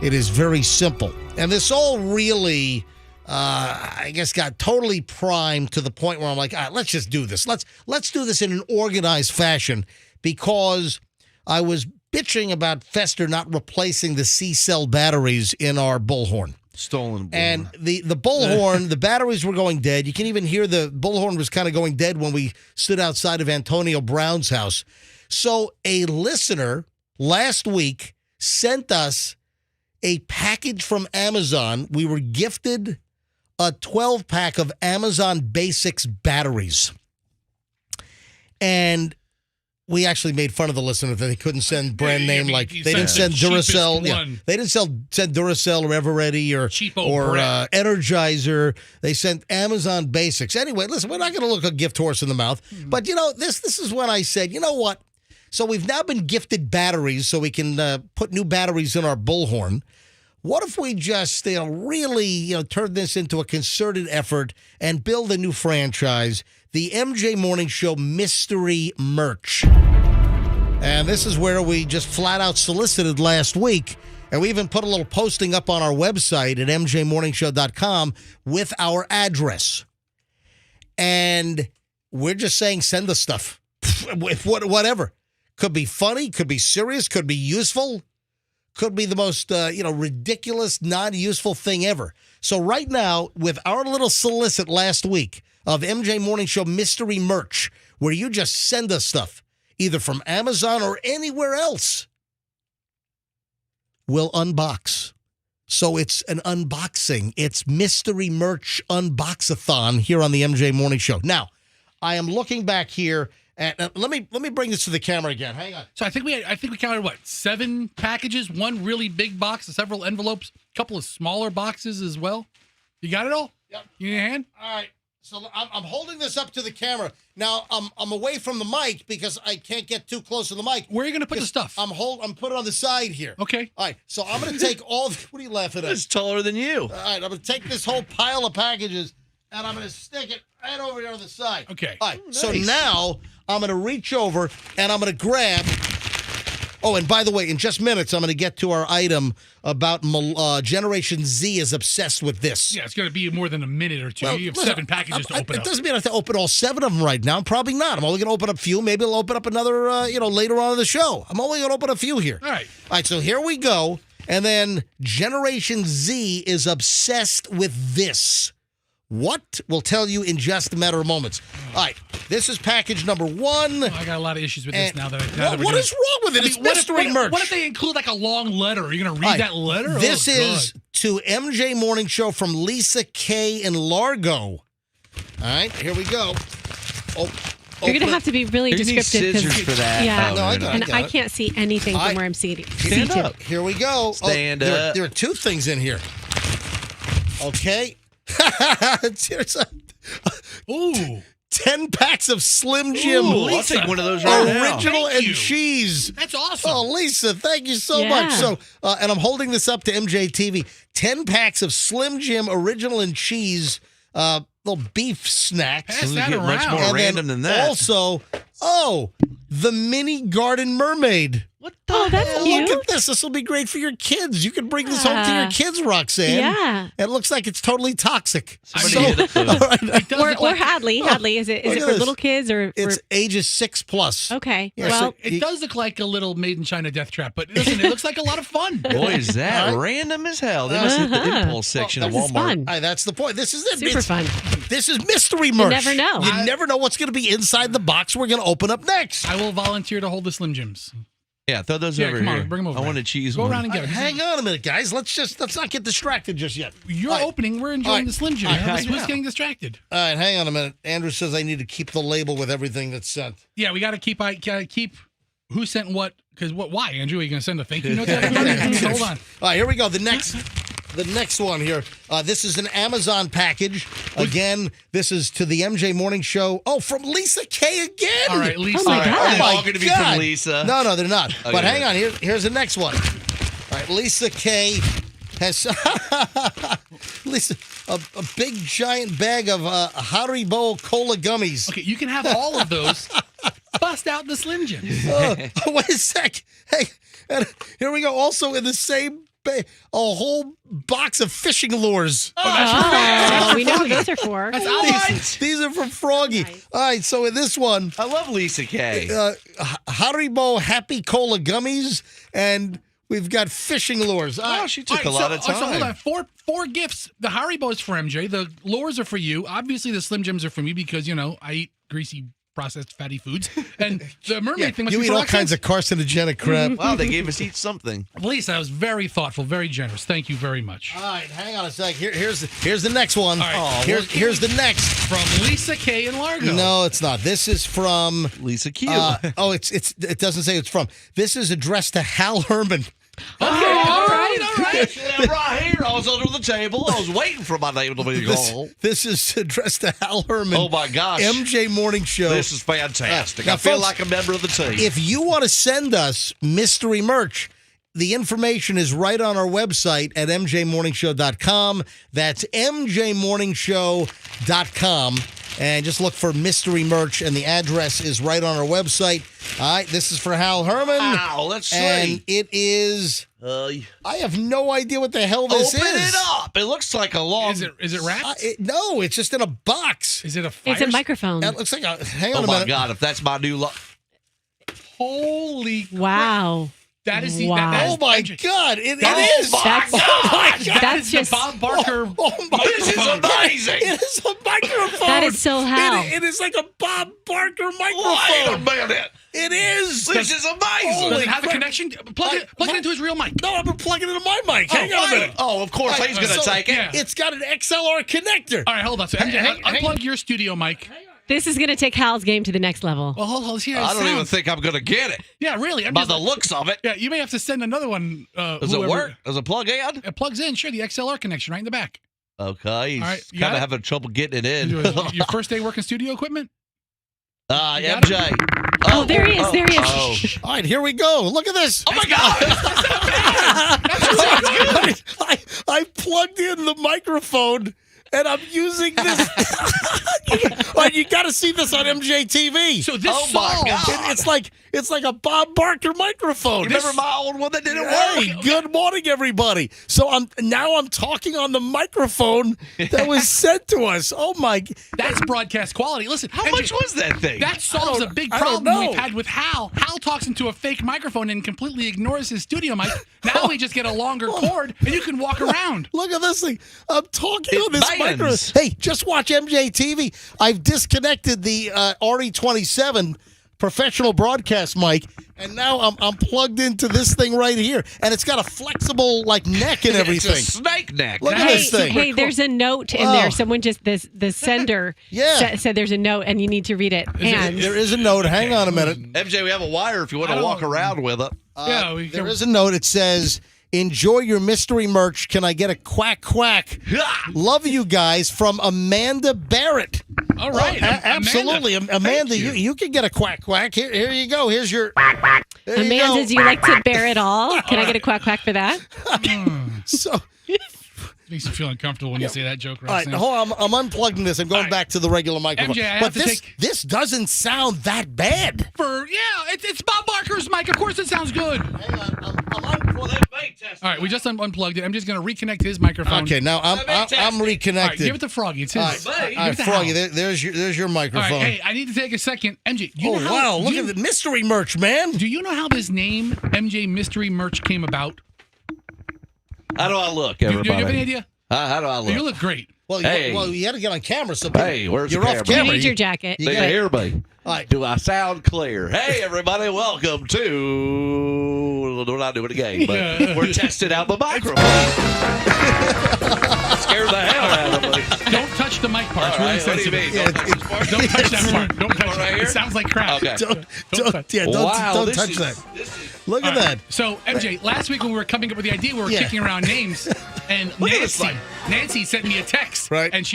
A: It is very simple. And this all really, I guess, got totally primed to the point where I'm like, all right, let's just do this. Let's do this in an organized fashion, because I was bitching about Fester not replacing the C-cell batteries in our bullhorn.
B: Stolen.
A: And the bullhorn, the batteries were going dead. You can even hear the bullhorn was kind of going dead when we stood outside of Antonio Brown's house. So a listener last week sent us a package from Amazon. We were gifted a 12-pack of Amazon Basics batteries. And we actually made fun of the listener that they couldn't send brand name, like they didn't send Duracell. Yeah, they didn't send Duracell or Eveready or Energizer. They sent Amazon Basics. Anyway, listen, we're not going to look a gift horse in the mouth. But, this is when I said, you know what? So we've now been gifted batteries so we can put new batteries in our bullhorn. What if we just, really, turn this into a concerted effort and build a new franchise, the MJ Morning Show mystery merch? And this is where we just flat out solicited last week. And we even put a little posting up on our website at mjmorningshow.com with our address. And we're just saying, send us stuff. Whatever. Could be funny, could be serious, could be useful, could be the most, ridiculous, non-useful thing ever. So right now, with our little solicit last week of MJ Morning Show mystery merch, where you just send us stuff, either from Amazon or anywhere else, we'll unbox. So it's an unboxing. It's mystery merch unbox-a-thon here on the MJ Morning Show. Now, I am looking back here. And let me bring this to the camera again. Hang on.
C: So I think we counted 7 packages, one really big box, several envelopes, a couple of smaller boxes as well. You got it all?
A: Yep.
C: You in your hand?
A: All right. So I'm holding this up to the camera. Now I'm away from the mic because I can't get too close to the mic.
C: Where are you going to put the stuff?
A: I'm put it on the side here.
C: Okay.
A: All right. So I'm going to take all. What are you laughing at?
B: It's taller than you.
A: All right. I'm going to take this whole pile of packages and I'm going to stick it right over here on the side.
C: Okay.
A: All right.
B: Nice.
A: So now I'm going to reach over and I'm going to grab. Oh, and by the way, in just minutes, I'm going to get to our item about Generation Z is obsessed with this.
C: Yeah, it's going to be more than a minute or two.
A: Well,
C: You have
A: listen,
C: 7 packages to open
A: it
C: up.
A: doesn't mean I have to open all 7 of them right now. Probably not. I'm only going to open up a few. Maybe I'll open up another, later on in the show. I'm only going to open a few here.
C: All right.
A: All right, so here we go. And then Generation Z is obsessed with this. What? We'll tell you in just a matter of moments. All right, this is package number 1.
C: I got a lot of issues with this now that
A: What is wrong with it? It's mystery merch.
C: What if they include like a long letter? Are you going to read that letter?
A: This
C: Oh,
A: is
C: God.
A: to MJ Morning Show from Lisa K in Largo. All right, here we go.
D: You're going to have to be really
B: You need
D: descriptive.
B: scissors for that.
D: Yeah,
A: No, I got
D: and
A: it.
D: I can't see anything from where I'm seated.
B: Stand up.
A: Here we go.
B: Stand
A: there,
B: up.
A: There are 2 things in here. Okay. Here's a,
C: Ooh.
A: 10 packs of Slim Jim.
B: Ooh, I'll take one of those right now.
A: Original
C: Thank
A: and
C: you.
A: cheese.
C: That's awesome.
A: Oh, Lisa, thank you so
D: Yeah.
A: much. So, and I'm holding this up to MJTV. 10 packs of Slim Jim original and cheese, little beef snacks.
C: Pass
B: Doesn't
C: that
B: get much
C: around.
B: more
A: And
B: random
A: then
B: than that.
A: Also, the mini garden mermaid.
C: What
D: Oh, that's cute.
A: Look at this. This will be great for your kids. You can bring this home to your kids, Roxanne.
D: Yeah.
A: It looks like it's totally toxic.
B: Somebody hit it, though.
A: all right,
C: It does look
D: Or
C: like,
D: Hadley. Hadley, is it
A: Look
D: for
A: at this.
D: little kids or for,
A: it's ages 6+.
D: okay?
A: Yeah,
D: Well,
A: so-
C: it does look like a little made in China death trap, but listen, it looks like a lot of fun.
B: Boy, is that random as hell. They must hit the impulse section of
D: this is
B: Walmart.
D: fun.
A: All right, that's the point. This is it.
D: Super fun.
A: This is mystery merch.
D: never know.
A: You never know what's going to be inside the box we're going to open up next.
C: I will volunteer to hold the Slim Jims.
B: Yeah, throw those
C: Yeah,
B: over
C: come on,
B: here.
C: bring 'em over
B: I
C: there.
B: want a cheese
C: Go
B: one.
C: around and get them.
A: Hang on a minute, guys. Let's not get distracted just yet.
C: You're
A: All right.
C: opening. We're
A: All
C: enjoying
A: right.
C: the Slim Jim.
A: I-
C: Everybody's
A: yeah.
C: getting distracted.
A: All right, hang on a minute. Andrew says I need to keep the label with everything that's sent.
C: Yeah, we got to keep. I gotta keep who sent what. Because what? Why, Andrew? Are you going to send a thank you note to everybody? Hold on.
A: All right, here we go. The next one here. This is an Amazon package. Again, this is to the MJ Morning Show. Oh, from Lisa K again.
C: All right, Lisa.
D: Oh, my
B: All right,
D: God.
B: are they
A: Oh,
B: all
A: my
B: going to be
A: God.
B: from Lisa?
A: No, they're not.
B: Okay.
A: But hang on. Here's the next one. All right, Lisa K has Lisa a big giant bag of Haribo Cola gummies.
C: Okay, you can have all of those. Bust out the Slim Jim.
A: Wait a sec. Hey, and here we go. Also in the same a whole box of fishing lures.
D: Oh, we know who those are for.
C: That's ours.
A: These are from Froggy.
D: Nice.
A: All right, so in this one,
B: I love Lisa K.
A: Haribo Happy Cola gummies, and we've got fishing lures.
B: Oh, she took a
C: All
B: lot
C: right,
B: of
C: so
B: time.
C: hold on. Four gifts. The Haribo's for MJ. The lures are for you. Obviously, the Slim Jims are for me because, I eat greasy, processed, fatty foods. And the mermaid thing must
A: you
C: be
A: eat
C: for
A: all
C: Roxanne.
A: kinds of carcinogenic crap.
B: Wow, they gave us each something.
C: Lisa, that was very thoughtful, very generous. Thank you very much.
A: All right, hang on a sec. Here's the next one.
C: All right.
A: Oh, here's the next.
C: From Lisa K. in Largo.
A: No, it's not. This is from.
B: Lisa Q.
A: It doesn't say it's from. This is addressed to Hal Herman.
C: Okay, all right.
B: I'm right here. I was under the table. I was waiting for my name to be called.
A: This is addressed to Hal Herman.
B: Oh, my gosh.
A: MJ Morning Show.
B: This is fantastic.
A: Now,
B: I feel
A: folks,
B: like a member of the team.
A: If you want to send us mystery merch, the information is right on our website at mjmorningshow.com. That's mjmorningshow.com. And just look for mystery merch, and the address is right on our website. All right, this is for Hal Herman.
B: Wow, let's
A: And
B: see.
A: it is. I have no idea what the hell this
B: Open
A: is.
B: it up. It looks like a long.
C: Is it wrapped?
A: No, it's just in a box.
C: Is it a fire?
D: It's a microphone.
A: It looks like a. Hang on
B: Oh
A: a
B: my
A: minute.
B: God! If that's my new
C: Holy crap.
D: Wow.
C: That is the.
D: Wow.
C: That is
A: Oh my
C: MJ.
A: God! It
B: Oh
A: is.
B: my
D: That's-
A: Oh my God!
C: That is
D: just-
C: the Bob Barker.
A: Oh my
B: This is
A: God.
B: amazing.
A: It is a microphone.
D: That is so Hal.
A: It is like a Bob Barker
B: Wait a
A: microphone.
B: minute!
A: It is.
B: This is amazing.
C: Does it have the
A: crap.
C: connection? Plug it into his real mic.
A: No, I've been plugging it into my mic. Hang on a minute.
B: Oh, of course he's going to
A: So,
B: take it.
C: yeah.
A: It's got an XLR connector.
C: All right, hold on. So MJ,
A: Hang-
C: unplug your studio mic.
D: This is going to take Hal's game to the next level.
C: Well, hold on. Let's hear
B: I
C: how it
B: don't even
C: sounds.
B: think I'm going to get it
C: Yeah, really. I'm
B: by
C: just
B: the looks of it.
C: Yeah, you may have to send another one.
B: Does it work? Does it plug in?
C: It plugs in. Sure, the XLR connection right in the back.
B: Okay, he's
C: All right, you
B: kind
C: got
B: of
C: it?
B: having trouble getting it in.
C: Your first day working studio equipment? You got
B: MJ.
D: Oh, there he is. There he is.
B: Oh,
A: All right, here we go. Look at this.
B: oh my God!
A: I plugged in the microphone, and I'm using this. You got to see this on MJTV.
C: So this
B: Oh my
C: solves.
B: God.
A: It's like a Bob Barker microphone.
B: Remember my old one that didn't
A: Hey,
B: work?
A: good morning, everybody. So I'm talking on the microphone that was sent to us. Oh my!
C: That's broadcast quality. Listen,
B: How
C: MJ,
B: much was that thing?
C: That solves a big
A: I don't
C: problem
A: know.
C: we've had with Hal. Hal talks into a fake microphone and completely ignores his studio mic. Now we just get a longer cord and you can walk around.
A: Look at this thing. I'm talking
B: It
A: on this
B: bangs.
A: microphone. Hey, just watch MJTV. I've disconnected the RE27 professional broadcast mic, and now I'm plugged into this thing right here, and it's got a flexible neck and everything.
B: It's a snake neck.
A: Look at
D: Hey,
A: this thing.
D: hey, there's a note in
A: Oh.
D: there. Someone just the sender
A: Yeah.
D: said there's a note and you need to read it. And
A: There is a note. Hang on a minute.
B: MJ, we have a wire if you want to walk around with it.
C: Yeah, we
A: There
C: can-
A: is a note. It says, "Enjoy your mystery merch. Can I get a quack quack? Love you guys from Amanda Barrett."
C: All right.
A: Absolutely. Amanda,
C: thank you.
A: you can get a quack quack. Here you go. Here's your. There you
D: Amanda,
A: go.
D: do you like to bear it all? Can I get a quack quack for that?
A: So.
C: Makes you feel uncomfortable when you say that joke,
A: All right,
C: Roxanne.
A: hold on. I'm unplugging this. I'm going back to the regular microphone.
C: MJ, I
A: but
C: have to
A: this doesn't sound that bad.
C: It's Bob Barker's mic. Of course it sounds good.
A: Hang on.
C: All right, we just unplugged it. I'm just going to reconnect his microphone.
A: Okay, now I'm reconnected.
C: All right, give it to Froggy. It's his.
A: All right,
C: Give it to
A: Froggy,
C: Hal.
A: there's your
C: All
A: microphone.
C: right, hey, I need to take a second. MJ, do you know how,
A: wow, look at the mystery merch, man.
C: Do you know how this name, MJ Mystery Merch, came about?
B: How do I look,
C: Do
B: everybody?
C: you have any idea?
B: How do I look?
C: You look great.
A: Well,
B: Hey.
A: you had to get on camera. So
B: Hey, where's
A: you're
B: the
A: off
B: camera?
A: camera.
D: You need your jacket.
A: You
B: They
A: got-
B: hear me.
A: All right.
B: Do I sound clear? Hey, everybody, welcome to. We're not doing a game, but we're testing out the microphone. Scared the hell out of me.
C: Don't touch the mic part. It's
B: All
C: really
B: right, what do you
C: sensitive.
B: mean?
A: Yeah,
B: Don't touch this part?
C: Don't touch that part. Don't touch
B: Right
C: it.
B: here?
C: It sounds like crap.
B: Okay.
A: Don't
B: Wow,
A: don't
B: this
A: touch
B: is-
A: that.
B: this is-
A: Look at
C: All right,
A: that.
C: So, MJ, last week when we were coming up with the idea, we were
A: Yeah.
C: kicking around names, and
B: Look at this
C: Nancy sent me a text,
A: Right.
C: and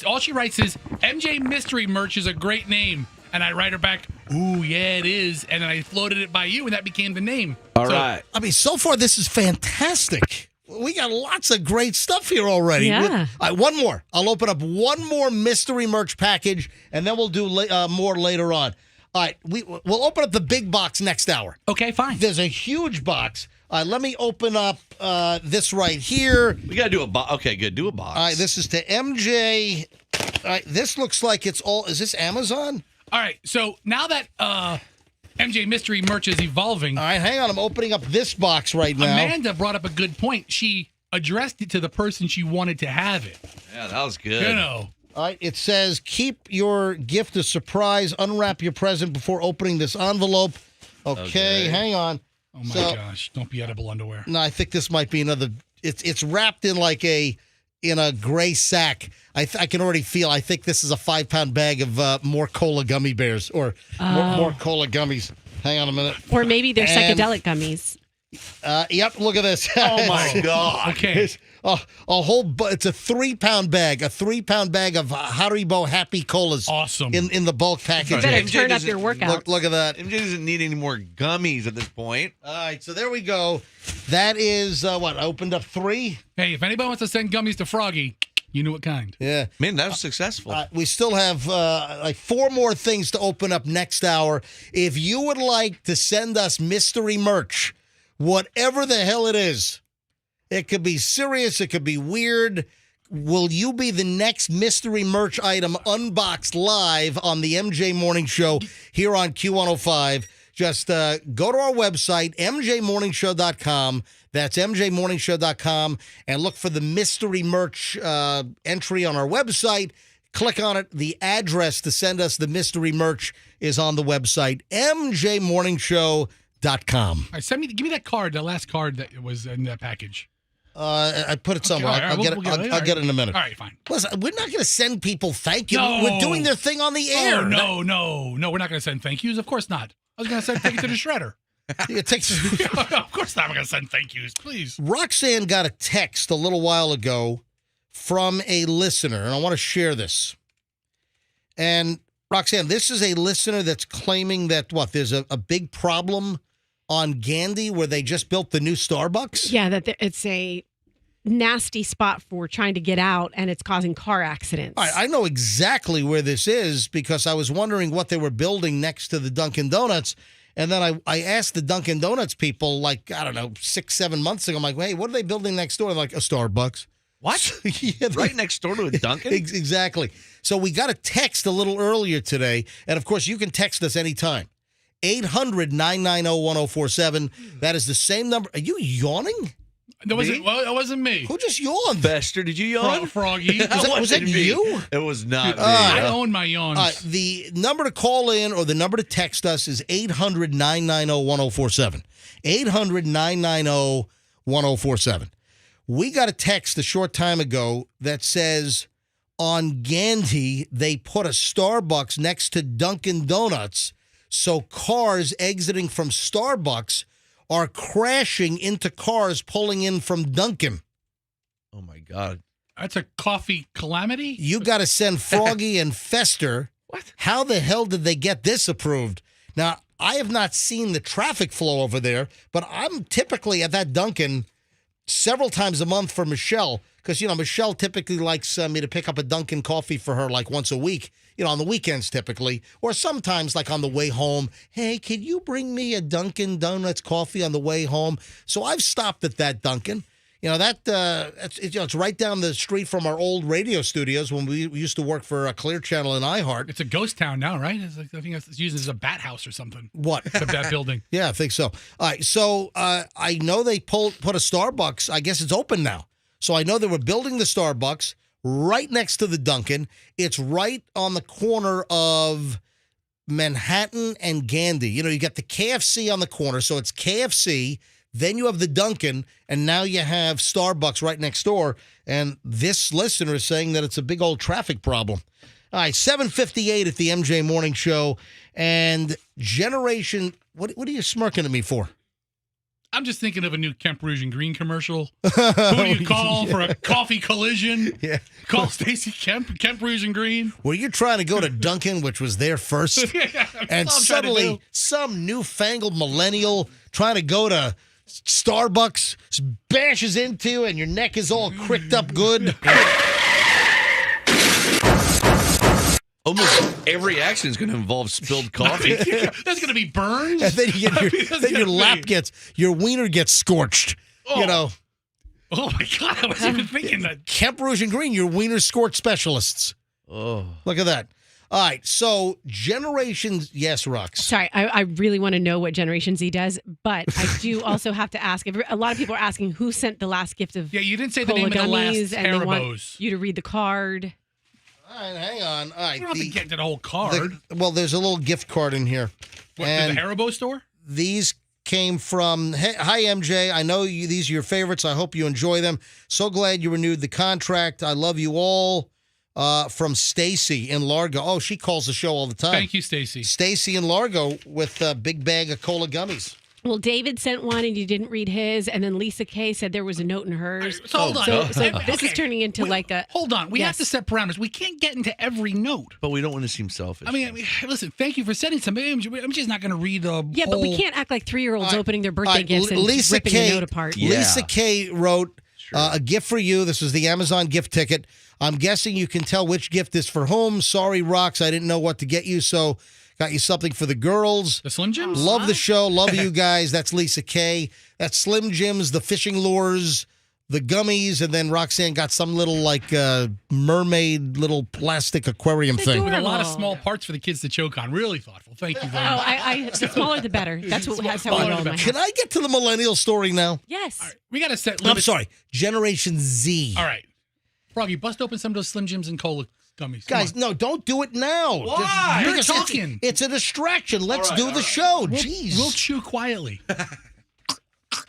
C: all she writes is, MJ Mystery Merch is a great name. And I write her back, ooh, yeah, it is. And then I floated it by you, and that became the name.
B: All right.
A: I mean, so far this is fantastic. We got lots of great stuff here already.
D: Yeah.
A: All right, one more. I'll open up one more mystery merch package, and then we'll do more later on. All right, we'll open up the big box next hour.
C: Okay, fine.
A: There's a huge box. Let me open up this right here.
B: We got to do a box. Okay, good. Do a box.
A: All right, this is to MJ. All right, this looks like it's all. Is this Amazon?
C: All right, so now that MJ Mystery Merch is evolving,
A: All right, hang on. I'm opening up this box right now.
C: Amanda brought up a good point. She addressed it to the person she wanted to have it.
B: Yeah, that was good.
C: You know.
A: All right, it says, keep your gift a surprise. Unwrap your present before opening this envelope. Okay. Hang on.
C: Oh, my
A: So-
C: gosh. Don't be edible underwear.
A: No, I think this might be another. It's wrapped in like in a gray sack. I can already feel. I think this is a 5-pound bag of more cola gummy bears or more cola gummies. Hang on a minute.
D: Or maybe they're
A: And-
D: psychedelic gummies.
A: Yep. Look at this.
B: Oh, my God.
C: Okay.
A: It's a it's a 3-pound bag. A 3-pound bag of Haribo Happy Colas.
C: Awesome.
A: In the bulk package.
D: You better
B: MJ
D: turn up
B: doesn't-
D: your workout.
A: Look at that.
B: MJ doesn't need any more gummies at this point.
A: All right, so there we go. That is what I opened up 3.
C: Hey, if anybody wants to send gummies to Froggy, you know what kind.
A: Yeah.
B: Man, that was successful.
A: We still have like 4 more things to open up next hour. If you would like to send us mystery merch, whatever the hell it is, it could be serious, it could be weird. Will you be the next mystery merch item unboxed live on the MJ Morning Show here on Q105? Just go to our website, mjmorningshow.com. That's mjmorningshow.com, and look for the mystery merch entry on our website. Click on it. The address to send us the mystery merch is on the website, mjmorningshow.com.
C: All right, give me that card, the last card that was in that package.
A: I put it somewhere.
C: all right,
A: I'll get it.
C: we'll get it.
A: I'll get it in a minute.
C: All right, fine.
A: Listen, we're not going to send people thank you.
C: No.
A: We're doing their thing on the air.
C: Oh, no, we're not going to send thank yous. Of course not. I was going to take it to the shredder.
A: It takes.
C: Of course not. I'm going to send thank yous, please.
A: Roxanne got a text a little while ago from a listener, and I want to share this. And Roxanne, this is a listener that's claiming that there's a big problem on Gandy where they just built the new Starbucks.
D: Yeah, that it's a nasty spot for trying to get out, and it's causing car accidents.
A: All right, I know exactly where this is because I was wondering what they were building next to the Dunkin' Donuts. And then I asked the Dunkin' Donuts people, like, I don't know, 6-7 months ago, I'm like, hey, what are they building next door? They're like, a Starbucks.
B: What?
A: Yeah,
B: Right next door to a Dunkin'?
A: Exactly. So we got a text a little earlier today. And, of course, you can text us anytime. 800-990-1047. That is the same number. Are you yawning?
C: That wasn't me.
A: Who just yawned?
B: Fester, did you yawn?
C: Froggy.
A: Was that
B: me.
A: you?
B: It was not me.
C: I own my yawns.
A: The number to call in or the number to text us is 800-990-1047. 800-990-1047. We got a text a short time ago that says on Gandy, they put a Starbucks next to Dunkin' Donuts, so cars exiting from Starbucks are crashing into cars pulling in from Dunkin'.
B: Oh, my God.
C: That's a coffee calamity?
A: You got to send Froggy and Fester.
C: What?
A: How the hell did they get this approved? Now, I have not seen the traffic flow over there, but I'm typically at that Dunkin' several times a month for Michelle because, Michelle typically likes me to pick up a Dunkin' coffee for her like once a week, on the weekends typically, or sometimes like on the way home. Hey, can you bring me a Dunkin' Donuts coffee on the way home? So I've stopped at that Dunkin'. It's right down the street from our old radio studios when we used to work for a Clear Channel and iHeart.
C: It's a ghost town now, right? It's like, I think it's used as a bat house or something.
A: What?
C: That building.
A: Yeah, I think so. All right, so I know they put a Starbucks. I guess it's open now. So I know they were building the Starbucks right next to the Dunkin'. It's right on the corner of Manhattan and Gandhi. You got the KFC on the corner, so it's KFC. Then you have the Dunkin', and now you have Starbucks right next door. And this listener is saying that it's a big old traffic problem. All right, 7:58 at the MJ Morning Show. And Generation, what are you smirking at me for?
C: I'm just thinking of a new Kemp Rouge and Green commercial. Who do you call for a coffee collision?
A: Yeah.
C: Call Stacey Kemp Rouge and Green.
A: Were you trying to go to Dunkin', which was there first? And suddenly, some newfangled millennial trying to go to Starbucks bashes into you and your neck is all cricked up good.
B: Almost every action is going to involve spilled coffee.
C: There's going to be burns.
A: And then your wiener gets scorched.
C: Oh. Oh my God, I wasn't even thinking that.
A: Kemp Rouge and Green, your wiener scorch specialists.
B: Oh.
A: Look at that. All right, so generations, yes, Rox.
D: Sorry, I really want to know what Generation Z does, but I do also have to ask. A lot of people are asking who sent the last gift of
C: you didn't say the name of the last
D: and they want
C: Haribos.
D: you to read the card.
A: All right, hang on. All right,
C: You don't have to get to the whole card.
A: There's a little gift card in here.
C: What,
A: and
C: the Haribo store?
A: These came from, hi, MJ. I know these are your favorites. I hope you enjoy them. So glad you renewed the contract. I love you all. From Stacy in Largo. Oh, she calls the show all the time.
C: Thank you, Stacy.
A: Stacy in Largo with a big bag of cola gummies.
D: Well, David sent one and you didn't read his, and then Lisa K said there was a note in hers.
C: So hold on.
D: So this is turning into like a...
C: Hold on. We have to set parameters. We can't get into every note.
B: But we don't want to seem selfish.
C: I mean, listen, thank you for sending some. I'm just not going to read the
D: Yeah, but we can't act like 3-year-olds opening their birthday gifts and
A: Lisa
D: ripping the note apart.
B: Yeah.
A: Lisa K wrote a gift for you. This was the Amazon gift ticket. I'm guessing you can tell which gift is for whom. Sorry, Rox, I didn't know what to get you, so got you something for the girls.
C: The Slim Jims?
A: Love the show. Love you guys. That's Lisa K. That's Slim Jims, the fishing lures, the gummies, and then Roxanne got some little mermaid little plastic aquarium thing.
C: With a lot of small parts for the kids to choke on. Really thoughtful. Thank you very much.
D: The smaller the better. That's how we roll in my house.
A: Can I get to the millennial story now?
D: Yes.
C: All right, we got to set
A: I'm sorry. Generation Z.
C: All right. Froggy, bust open some of those Slim Jims and cola gummies.
A: Guys, no, don't do it now.
C: Why? You're
A: Because
C: talking.
A: It's a distraction. Let's do the show. Jeez.
C: We'll chew quietly.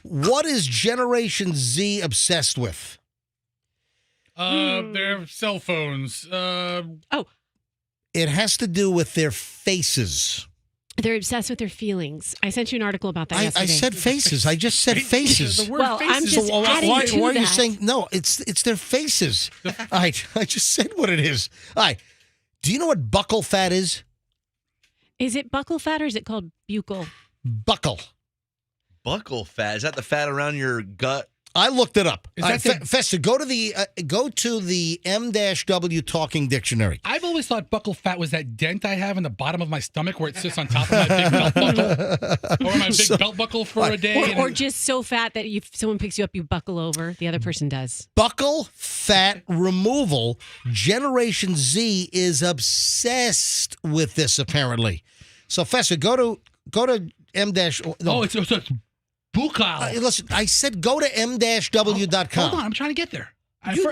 A: What is Generation Z obsessed with?
C: Their cell phones.
A: It has to do with their faces.
D: They're obsessed with their feelings. I sent you an article about that yesterday.
A: I said faces. I just said faces.
C: The word
D: Well, I'm
C: faces.
D: just adding
A: why
D: to
A: are you
D: that.
A: saying no? It's their faces. All right, I just said what it is. All right. Do you know what buccal fat is?
D: Is it buccal fat or is it called buccal?
A: Buccal.
B: Buccal fat. Is that the fat around your gut?
A: I looked it up.
C: Is that
A: Festa, go to the M-W Talking Dictionary.
C: I've always thought buccal fat was that dent I have in the bottom of my stomach where it sits on top of my big belt buckle. Or my big belt buckle for a day.
D: Or just so fat that if someone picks you up, you buckle over. The other person does.
A: Buccal fat removal. Generation Z is obsessed with this, apparently. So, Festa, go to M-.
C: Oh, it's buccal.
A: Listen, I said go to m-w.com.
C: Hold on, I'm trying to get there.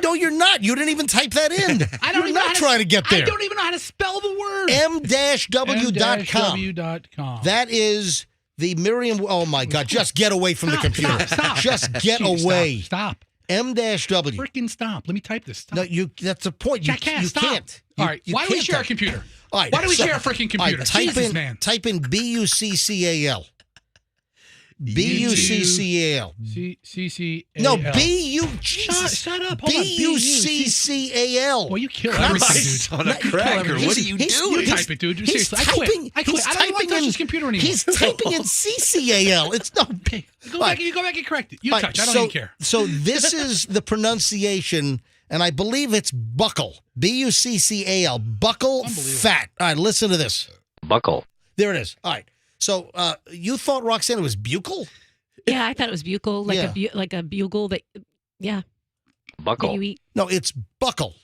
A: No, you're not. You didn't even type that in. You're not trying to get there.
C: I don't even know how to spell the word.
A: m-w.com.
C: m-w.com.
A: That is the Miriam. Oh, my God. Just get away from the computer.
C: Stop.
A: Just get away.
C: Stop.
A: M-W.
C: Freaking stop. Let me type this. Stop.
A: No, that's the point.
C: I can't.
A: You
C: Stop.
A: can't.
C: All right. Why do we share a computer?
A: All right.
C: Why do we share a freaking computer?
A: Type
C: Jesus,
A: in,
C: man.
A: Type in BUCCAL. B-U-C-C-A-L.
C: C-C-C-A-L.
A: No, B-U... Jesus.
C: Shut up. Hold on.
A: B-U-C-C-A-L.
C: Well, you kill everything, dude.
B: On a cracker. What are you
A: He's-
B: doing?
C: You type it, dude.
A: He's
C: Seriously, I quit.
A: typing-
C: I quit.
A: he's
C: I don't want to touch
A: typing
C: this computer anymore.
A: He's typing in C-C-A-L. It's no...
C: Go back and correct it. You
A: Right,
C: touch. I don't
A: so,
C: even care.
A: So this is the pronunciation, and I believe it's buckle. B-U-C-C-A-L. Buckle fat. All right, listen to this.
K: Buckle.
A: There it is. All right. So you thought, Roxanne, it was buccal?
D: Yeah, I thought it was buccal, like a bugle that, yeah.
K: Buckle.
D: That you eat.
A: No, it's buckle.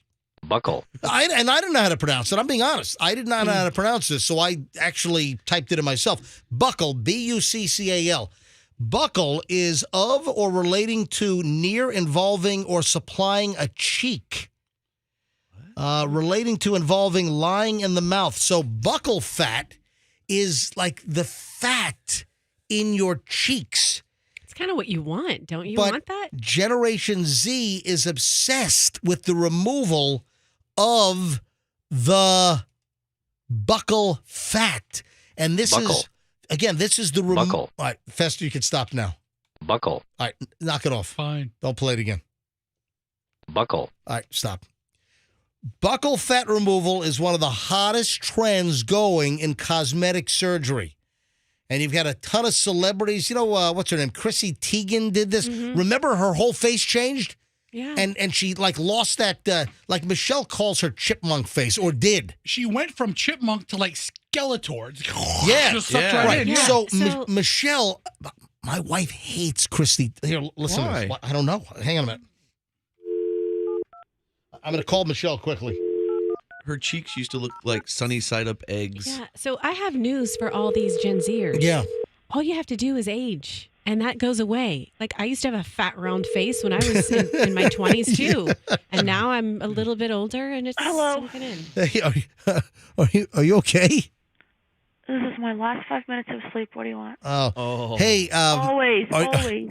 K: Buckle.
A: I didn't know how to pronounce it. I'm being honest. I did not know how to pronounce this, so I actually typed it in myself. Buckle, B-U-C-C-A-L. Buckle is of or relating to, near, involving, or supplying a cheek. Relating to, involving, lying in the mouth. So buckle fat is like the fat in your cheeks.
D: It's kind of what you want. Don't you
A: But
D: want that?
A: Generation Z is obsessed with the removal of the buckle fat. And this is, again, this is the removal.
K: Buckle.
A: All right, Fester, you can stop now.
K: Buckle.
A: All right, knock it off.
C: Fine.
A: Don't play it again.
K: Buckle.
A: All right, stop. Buccal fat removal is one of the hottest trends going in cosmetic surgery. And you've got a ton of celebrities. You know, what's her name? Chrissy Teigen did this. Remember her whole face changed?
D: Yeah.
A: And she, like, lost that, like Michelle calls her chipmunk face, or did.
C: She went from chipmunk to like Skeletor.
A: Yeah.
C: Just sucked right in. Yeah.
A: So,
D: So-
A: Michelle, my wife hates Chrissy. Here, listen to this.
B: Why?
A: I don't know. Hang on a minute. I'm going to call Michelle quickly.
B: Her cheeks used to look like sunny side up eggs.
D: Yeah. So I have news for all these Gen Zers.
A: Yeah.
D: All you have to do is age, and that goes away. Like, I used to have a fat, round face when I was in my 20s, too. And now I'm a little bit older, and it's sinking in.
A: Hey, are you okay?
L: This is my last 5 minutes of sleep. What do you want?
B: Oh.
A: Hey,
L: Always.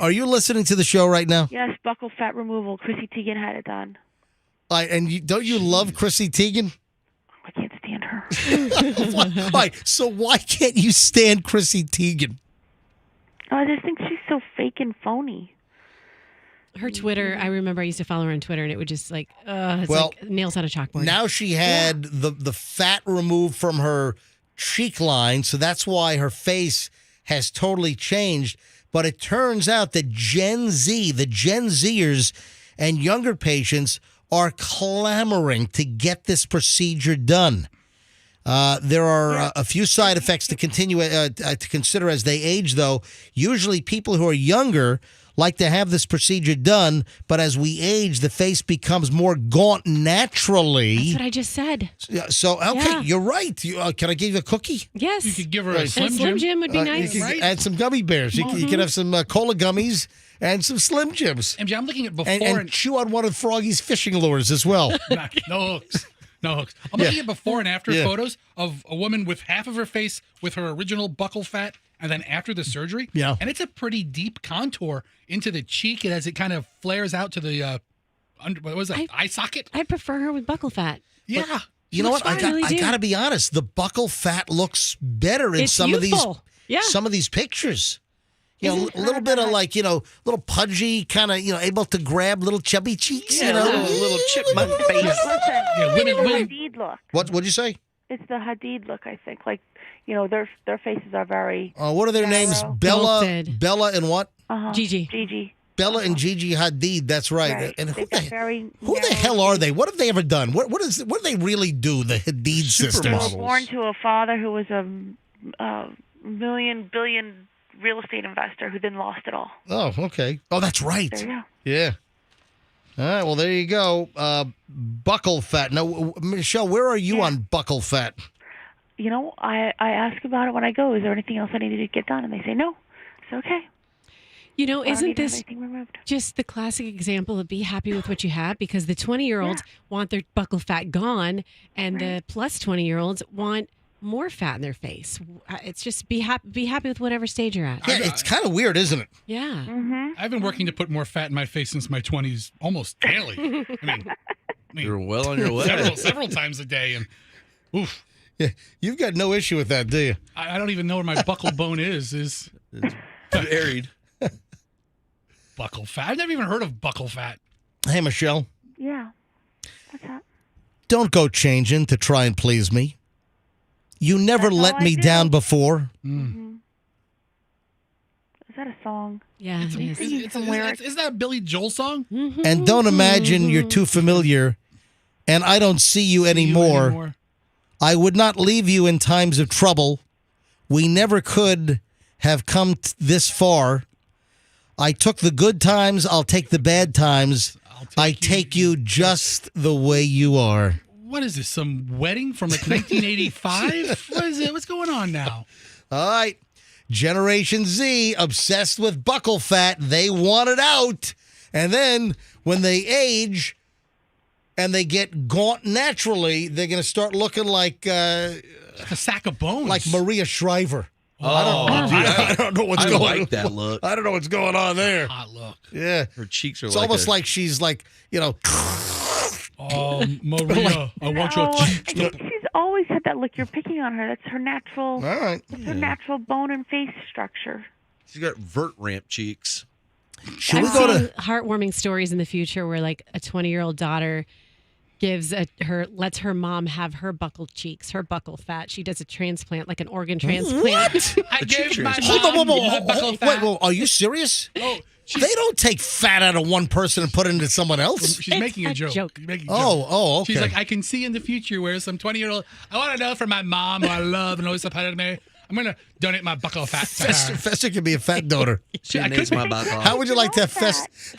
A: are you listening to the show right now?
L: Yes, buccal fat removal. Chrissy Teigen had it done.
A: And don't you love Chrissy Teigen?
L: I can't stand her.
A: All right, so why can't you stand Chrissy Teigen?
L: Oh, I just think she's so fake and phony.
D: Her Twitter, I remember I used to follow her on Twitter, and it would just like, it's
A: Well,
D: like nails on a chalkboard.
A: Now she had the fat removed from her cheek line, so that's why her face has totally changed. But it turns out that Gen Z, the Gen Zers and younger patients are clamoring to get this procedure done. There are a few side effects to consider as they age, though. Usually people who are younger like to have this procedure done, but as we age, the face becomes more gaunt naturally.
D: That's what I just said.
A: So, okay,
D: Yeah.
A: you're right. Can I give you a cookie?
D: Yes.
C: You could give her
A: Right.
C: a Slim
D: And Slim
C: Jim.
D: Jim would be nice.
A: You can
C: Right?
A: add some gummy bears. You can have some cola gummies and some Slim Jims.
C: MJ, I'm looking at before
A: And chew on one of Froggy's fishing lures as well.
C: no hooks. No hooks. I'm looking at before and after
A: Yeah.
C: photos of a woman with half of her face with her original buccal fat, and then after the surgery.
A: Yeah.
C: And it's a pretty deep contour into the cheek as it kind of flares out to the what was that? Eye socket?
D: I prefer her with buckle fat.
C: Yeah.
A: You know what? I
D: really do.
A: got to be honest. The buckle fat looks better in
D: It's
A: some
D: youthful. Yeah.
A: some of these pictures. You know, a little bit of like, little pudgy, kind of, able to grab little chubby cheeks,
B: Yeah, little chipmunk face.
L: Listen,
C: Yeah,
L: it's
C: women-
L: the Hadid look.
A: What'd you say?
L: It's the Hadid look, I think. Like, their faces are very
A: What are their names?
L: narrow.
D: Sculpted.
A: Bella and what?
D: Gigi.
L: Gigi.
A: Bella and Gigi Hadid. That's right.
L: Right.
A: And
L: They've got very
A: who the
L: narrow
A: hell are they? What have they ever done? What do they really do? The Hadid sisters.
L: They were
B: Supermodels.
L: born to a father who was a billion real estate investor who then lost it all.
A: Oh, okay. Oh, that's right.
L: There you go.
A: Yeah. All right. Well, there you go. Buckle fat. Now, Michelle, where are you on buckle fat?
L: I ask about it when I go. Is there anything else I need to get done? And they say no. It's okay. I don't
D: Isn't
L: need to have
D: this
L: anything removed.
D: just the classic example of be happy with what you have? Because the 20-year-olds want their buckle fat gone, and the plus 20-year-olds want more fat in their face. It's just be happy with whatever stage you're at.
A: Yeah, it's kind of weird, isn't it?
D: Yeah.
L: Mm-hmm.
C: I've been working to put more fat in my face since my 20s almost daily. I mean,
B: You're well on your way.
C: several times a day. And oof.
A: Yeah, you've got no issue with that, do you?
C: I don't even know where my buckle bone is.
B: Varied.
C: Buckle fat. I've never even heard of buckle fat.
A: Hey, Michelle.
L: Yeah. What's that?
A: Don't go changing to try and please me. You never
L: That's all
A: let
L: I
A: me
L: do.
A: down before.
L: Is that a song?
D: Yeah, it is.
C: Is that a Billy Joel song?
A: And don't imagine you're too familiar and I don't see you anymore. I would not leave you in times of trouble. We never could have come this far. I took the good times. I'll take the bad times. I take you just the way you are.
C: What is this? Some wedding from like 1985? What is it? What's going on now?
A: All right. Generation Z, obsessed with buckle fat. They want it out. And then when they age and they get gaunt naturally, they're going to start looking like
C: a sack of bones.
A: Like Maria Shriver.
B: I
A: don't know what's going on.
B: I like that look.
A: I don't know what's going on there.
C: Hot look.
A: Yeah.
B: Her cheeks are
A: It's almost like she's like,
C: Oh, Maria, I want your cheeks.
L: She's always had that look. You're picking on her. That's her natural.
A: All right.
L: That's her natural bone and face structure.
B: She's got vert ramp cheeks.
A: Should we
D: I've
A: go
D: seen
A: to
D: heartwarming stories in the future where like a 20-year-old daughter lets her mom have her buckle cheeks, her buckle fat. She does a transplant, like an organ transplant.
A: What?
C: I gave my
A: Hold
C: mom
A: on, wait, are you serious? They don't take fat out of one person and put it into someone else.
C: She's making a joke. She's making a joke.
A: Oh, okay.
C: She's like, I can see in the future where some 20-year-old, I want to know for my mom who I love and always supported me. I'm going to donate my buckle fat to her.
A: Fester could be a fat donor. How would you like to have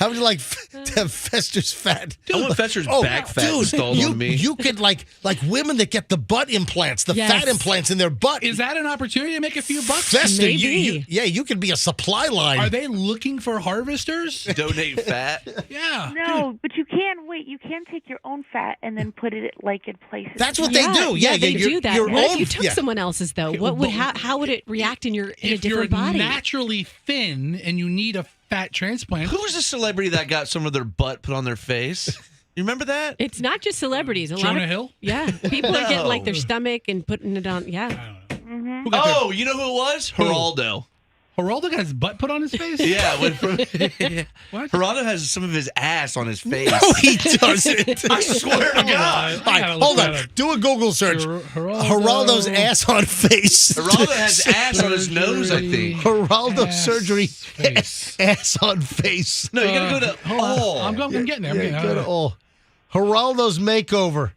A: How would you like to have Fester's fat?
B: I want Fester's back fat installed on me.
A: You could like women that get the butt implants, the fat implants in their butt.
C: Is that an opportunity to make a few bucks?
A: Fester, you could be a supply line.
C: Are they looking for harvesters?
B: Donate fat?
C: Yeah.
L: No, but you can wait. You can take your own fat and then put it like in places.
A: That's what they do.
D: Yeah, they do that.
A: Your
D: What
A: own,
D: if you took someone else's though? What would how would it react in a
C: If
D: different
C: you're
D: body?
C: naturally thin and you need a fat transplant.
B: Who's a celebrity that got some of their butt put on their face? You remember that?
D: It's not just celebrities.
C: Jonah Hill?
D: Yeah, people are getting like their stomach and putting it on. Yeah.
B: Oh, you know who it was? Geraldo.
C: Geraldo got his butt put on his face?
B: Yeah.
C: What?
B: Geraldo has some of his ass on his face.
A: No, he doesn't.
B: I swear to God.
A: All right, hold on. Do a Google search. Geraldo's ass on face.
B: Geraldo has ass on his nose, I think.
A: Geraldo surgery. Ass on face.
B: No, you gotta go to all.
C: I'm getting there.
A: Go to all. Geraldo's makeover.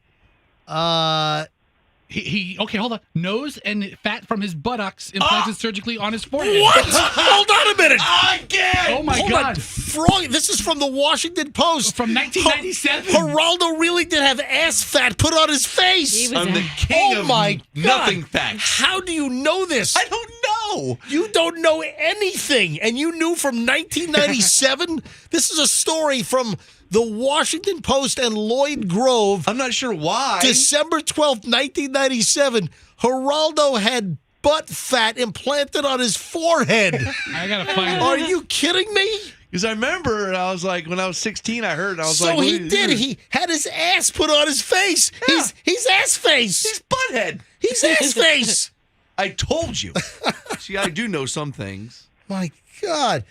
C: Okay, hold on. Nose and fat from his buttocks implanted surgically on his forehead.
A: What? Hold on a minute.
B: Again.
C: Oh my
A: Hold
C: God.
A: on. Froggy, this is from the Washington Post.
C: From 1997.
A: Geraldo really did have ass fat put on his face.
B: I'm the king of
A: my
B: nothing
A: God.
B: facts.
A: How do you know this?
B: I don't know.
A: You don't know anything. And you knew from 1997? This is a story from the Washington Post and Lloyd Grove.
B: I'm not sure why.
A: December 12th, 1997. Geraldo had butt fat implanted on his forehead.
C: I gotta find it.
A: Are you kidding me?
B: Because I remember, and I was like, when I was 16, I heard, I was
A: So
B: like,
A: he did. He had his ass put on his face.
B: Yeah.
A: He's ass face.
B: He's butthead.
A: He's ass face.
B: I told you. See, I do know some things.
A: My God.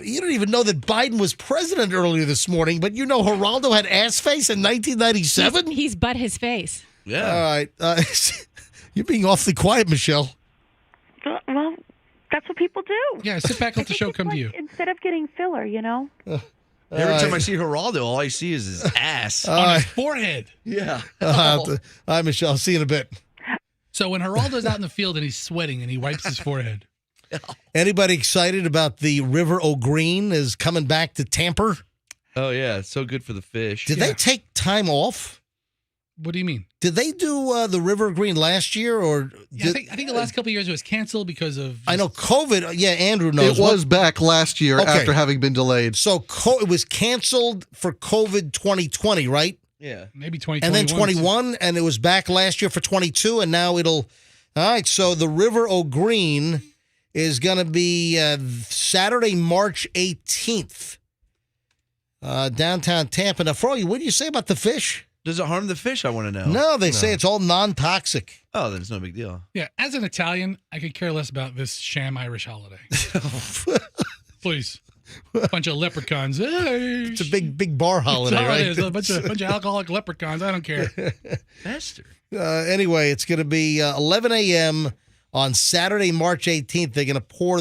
A: You don't even know that Biden was president earlier this morning, but you know Geraldo had ass face in 1997?
D: He's butt his face.
B: Yeah.
A: All right. You're being awfully quiet, Michelle.
L: Well, that's what people do.
C: Yeah, sit back, let the show come to you.
L: Instead of getting filler, you know.
B: Every time I see Geraldo, all I see is his ass.
C: On his forehead.
B: Yeah.
A: All right, Michelle. See you in a bit.
C: So when Geraldo's out in the field and he's sweating and he wipes his forehead.
A: Anybody excited about the River O'Green is coming back to Tampa?
B: Oh, yeah. It's so good for the fish.
A: Did they take time off?
C: What do you mean?
A: Did they do the River Green last year, or
C: Yeah, I think the last couple of years it was canceled because of.
A: I know COVID. Yeah, Andrew knows.
H: It was back last year
A: Okay.
H: after having been delayed.
A: So it was canceled for COVID 2020, right?
B: Yeah.
C: Maybe 2021.
A: And then 21, and it was back last year for 22, and now it'll. All right, so the River O'Green is going to be Saturday, March 18th, downtown Tampa. Now, Froggy, what do you say about the fish?
B: Does it harm the fish? I want to know.
A: No, they say it's all non-toxic.
B: Oh, then it's no big deal.
C: Yeah, as an Italian, I could care less about this sham Irish holiday. Please. Bunch of leprechauns. Hey,
A: It's a big bar holiday,
C: that's all
A: right?
C: it is. A bunch of alcoholic leprechauns. I don't care.
B: Master.
A: Anyway, it's going to be 11 a.m. on Saturday, March 18th. They're going to pour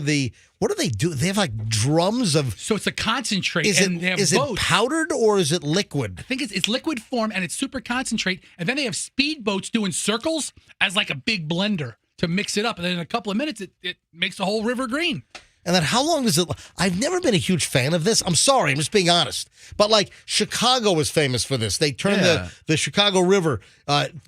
A: what do they do? They have like drums of.
C: So it's a concentrate,
A: Is
C: and they have
A: it
C: boats.
A: powdered or is it liquid?
C: I think it's liquid form, and it's super concentrate. And then they have speedboats doing circles as like a big blender to mix it up. And then in a couple of minutes, it makes the whole river green.
A: And then how long does it? I've never been a huge fan of this. I'm sorry, I'm just being honest. But like Chicago was famous for this. They turned the Chicago River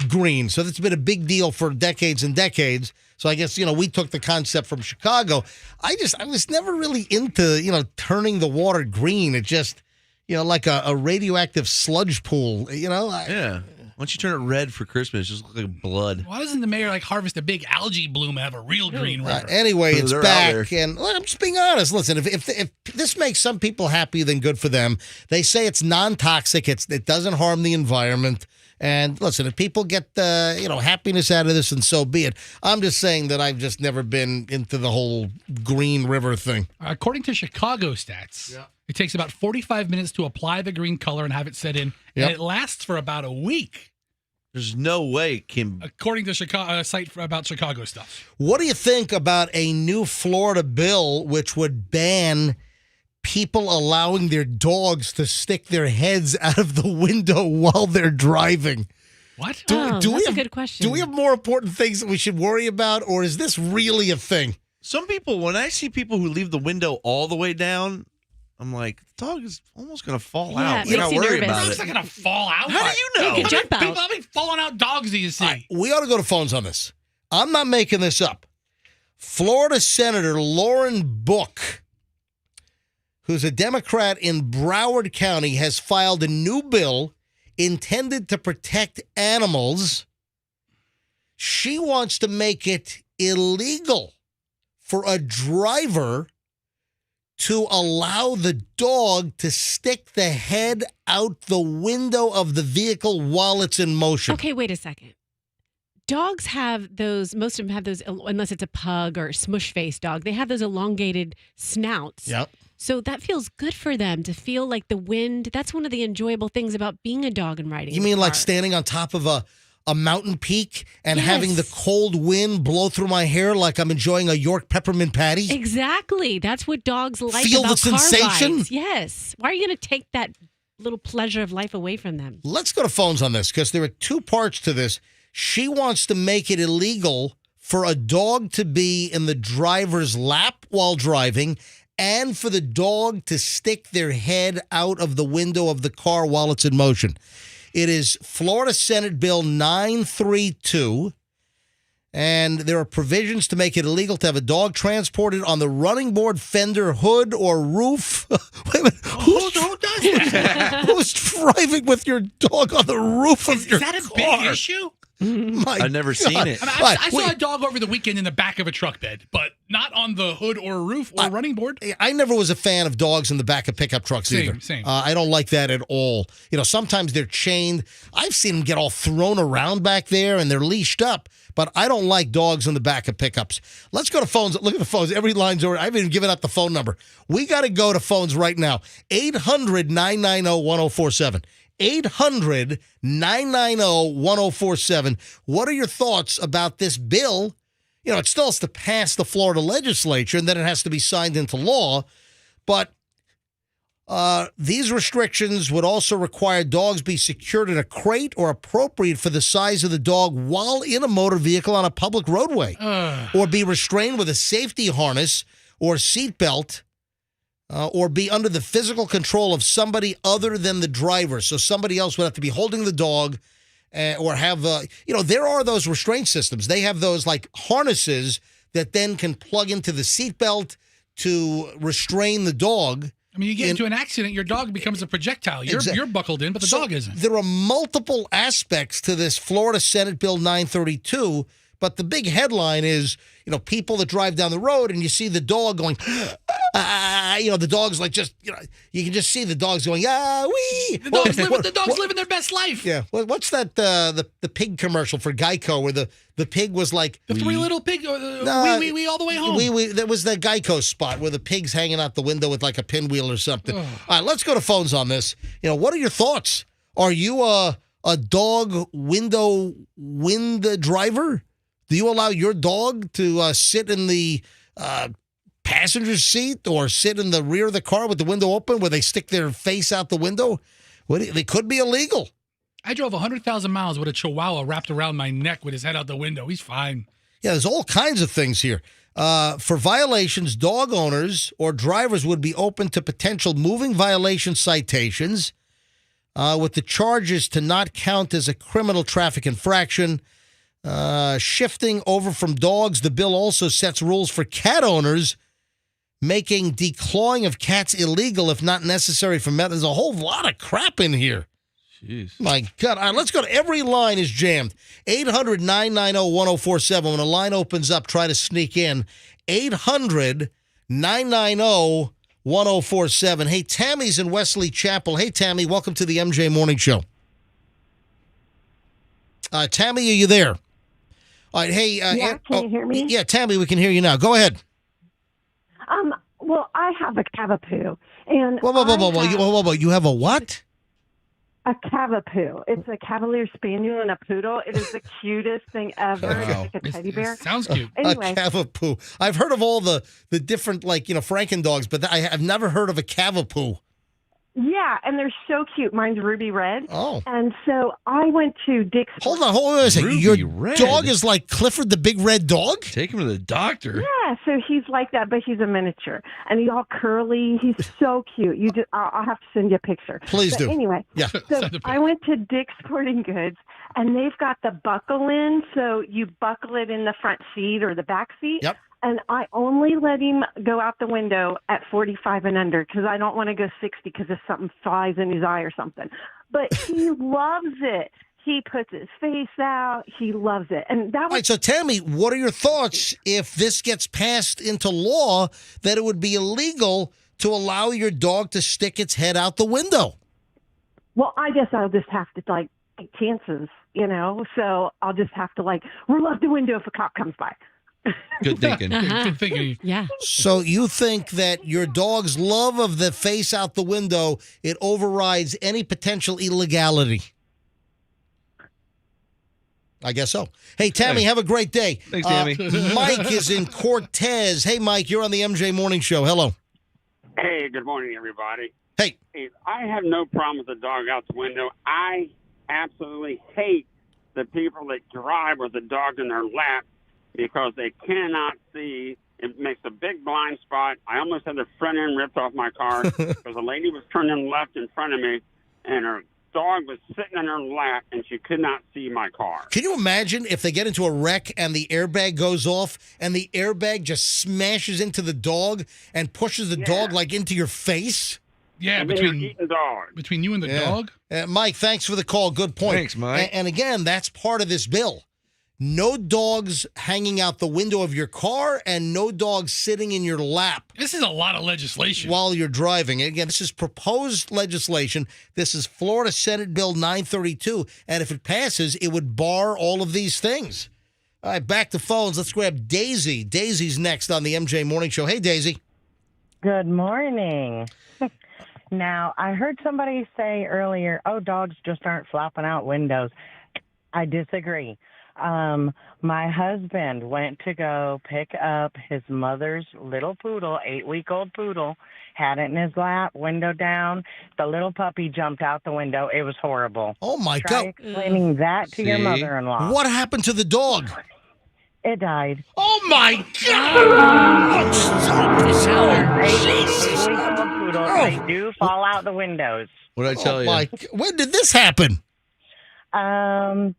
A: green. So that's been a big deal for decades and decades. So I guess, we took the concept from Chicago. I was never really into, turning the water green. It just, like a radioactive sludge pool,
B: Yeah. Once you turn it red for Christmas, it just looks like blood.
C: Why doesn't the mayor harvest a big algae bloom and have a real green river?
A: Anyway, it's
B: They're
A: back,
B: out there.
A: and I'm just being honest. Listen, if this makes some people happy, then good for them. They say it's non-toxic. It doesn't harm the environment. And listen, if people get happiness out of this, and so be it. I'm just saying that I've just never been into the whole green river thing.
C: According to Chicago stats, it takes about 45 minutes to apply the green color and have it set in, and it lasts for about a week.
B: There's no way it can.
C: According to a site about Chicago stuff.
A: What do you think about a new Florida bill which would ban people allowing their dogs to stick their heads out of the window while they're driving?
C: What?
D: That's a good question.
A: Do we have more important things that we should worry about, or is this really a thing?
B: Some people, when I see people who leave the window all the way down, I'm like, the dog is almost going to fall
D: Yeah,
B: out.
D: it
B: You're
D: makes
B: not
D: you
B: worried
D: nervous.
B: about
C: It's
B: it.
C: not going to fall out.
B: How do you know?
D: You can jump out.
C: How many falling out dogs do you see?
A: We ought to go to phones on this. I'm not making this up. Florida Senator Lauren Book, who's a Democrat in Broward County, has filed a new bill intended to protect animals. She wants to make it illegal for a driver to allow the dog to stick the head out the window of the vehicle while it's in motion.
D: Okay, wait a second. Dogs have those, most of them have those, unless it's a pug or a smush face dog, they have those elongated snouts.
A: Yep.
D: So that feels good for them to feel like the wind. That's one of the enjoyable things about being a dog and riding.
A: You
D: a
A: mean like
D: car.
A: standing on top of a mountain peak and
D: Yes.
A: having the cold wind blow through my hair like I'm enjoying a York peppermint patty?
D: Exactly. That's what dogs like
A: Feel
D: about
A: the
D: car
A: sensation?
D: rides. Yes. Why are you going to take that little pleasure of life away from them?
A: Let's go to phones on this because there are two parts to this. She wants to make it illegal for a dog to be in the driver's lap while driving and for the dog to stick their head out of the window of the car while it's in motion. It is Florida Senate Bill 932, and there are provisions to make it illegal to have a dog transported on the running board, fender, hood, or roof. Wait a minute.
C: Who does that?
A: Who's driving with your dog on the roof of your
C: Is that a
A: car?
C: big issue?
A: My
B: I've never seen it.
C: I mean, I saw a dog over the weekend in the back of a truck bed, but not on the hood or roof or running board.
A: I never was a fan of dogs in the back of pickup trucks either.
C: Same.
A: I don't like that at all. Sometimes they're chained. I've seen them get all thrown around back there and they're leashed up, but I don't like dogs in the back of pickups. Let's go to phones. Look at the phones. Every line's already. I haven't even given out the phone number. We got to go to phones right now. 800-990-1047. 800-990-1047. What are your thoughts about this bill? It still has to pass the Florida legislature, and then it has to be signed into law. But these restrictions would also require dogs be secured in a crate or appropriate for the size of the dog while in a motor vehicle on a public roadway, or be restrained with a safety harness or seatbelt. Or be under the physical control of somebody other than the driver. So somebody else would have to be holding the dog or have, there are those restraint systems. They have those like harnesses that then can plug into the seatbelt to restrain the dog.
C: I mean, you get into an accident, your dog becomes a projectile. You're buckled in, but the dog isn't.
A: There are multiple aspects to this Florida Senate Bill 932, but the big headline is, people that drive down the road and you see the dog going, The dog's like just, you can just see the dogs going, wee.
C: The dog's living their best life.
A: Yeah. What's that, the pig commercial for Geico where the pig was like.
C: The three little pig, wee all the way home.
A: That was the Geico spot where the pig's hanging out the window with like a pinwheel or something. All right, let's go to phones on this. What are your thoughts? Are you a dog window driver? Do you allow your dog to sit in the passenger seat or sit in the rear of the car with the window open where they stick their face out the window? They could be illegal.
C: I drove 100,000 miles with a chihuahua wrapped around my neck with his head out the window. He's fine.
A: Yeah, there's all kinds of things here. For violations, dog owners or drivers would be open to potential moving violation citations with the charges to not count as a criminal traffic infraction. Shifting over from dogs, the bill also sets rules for cat owners, making declawing of cats illegal if not necessary for meth. There's a whole lot of crap in here.
B: Jeez.
A: My God. All right, let's go to every line is jammed. 800-990-1047. When a line opens up, try to sneak in. 800-990-1047. Hey, Tammy's in Wesley Chapel. Hey, Tammy, welcome to the MJ Morning Show. Tammy, are you there? All right, hey.
M: Can you hear me?
A: Yeah, Tammy, we can hear you now. Go ahead.
M: Well, I have a Cavapoo. And
A: Whoa. You have a what?
M: A Cavapoo. It's a Cavalier Spaniel and a Poodle. It is the cutest thing ever.
A: Wow.
M: It's like a teddy bear.
C: Sounds cute.
M: Anyway.
A: A Cavapoo. I've heard of all the different, Franken dogs, but I've never heard of a Cavapoo.
M: Yeah, and they're so cute. Mine's ruby red.
A: Oh.
M: And so I went to Dick's.
A: Hold on a second.
B: Ruby
A: Your
B: red?
A: dog is like Clifford the Big Red Dog?
B: Take him to the doctor.
M: Yeah, so he's like that, but he's a miniature. And he's all curly. He's so cute. I'll have to send you a picture.
A: Please do.
M: Anyway,
A: Yeah.
M: so I went to Dick's Sporting Goods, and they've got the buckle in, so you buckle it in the front seat or the back seat.
A: Yep.
M: And I only let him go out the window at 45 and under because I don't want to go 60 because if something flies in his eye or something. But he loves it. He puts his face out. He loves it. And that was.
A: All right, so Tammy, what are your thoughts if this gets passed into law that it would be illegal to allow your dog to stick its head out the window?
M: Well, I guess I'll just have to, take chances, So I'll just have to, roll out the window if a cop comes by.
B: Good thinking.
C: Good thinking.
D: Yeah.
A: So you think that your dog's love of the face out the window, it overrides any potential illegality? I guess so. Hey, Tammy, have a great day.
B: Thanks, Tammy.
A: Mike is in Cortez. Hey, Mike, you're on the MJ Morning Show. Hello.
N: Hey, good morning, everybody.
A: Hey.
N: I have no problem with the dog out the window. I absolutely hate the people that drive with the dog in their lap because they cannot see. It makes a big blind spot. I almost had the front end ripped off my car because a lady was turning left in front of me, and her dog was sitting in her lap, and she could not see my car.
A: Can you imagine if they get into a wreck and the airbag goes off and the airbag just smashes into the dog and pushes the dog into your face?
C: Yeah,
N: and between
C: you and the dog?
A: Mike, thanks for the call. Good point.
B: Thanks, Mike.
A: And again, that's part of this bill. No dogs hanging out the window of your car and no dogs sitting in your lap.
C: This is a lot of legislation.
A: While you're driving. Again, this is proposed legislation. This is Florida Senate Bill 932. And if it passes, it would bar all of these things. All right, back to phones. Let's grab Daisy. Daisy's next on the MJ Morning Show. Hey, Daisy.
O: Good morning. Now, I heard somebody say earlier, dogs just aren't flopping out windows. I disagree. My husband went to go pick up his mother's little poodle, 8-week-old poodle, had it in his lap, window down. The little puppy jumped out the window. It was horrible.
A: Oh, my
O: Try
A: God.
O: explaining that to your mother-in-law.
A: What happened to the dog?
O: It died.
A: Oh, my God.
O: They do fall out the windows.
B: What did I tell you?
A: When did this happen?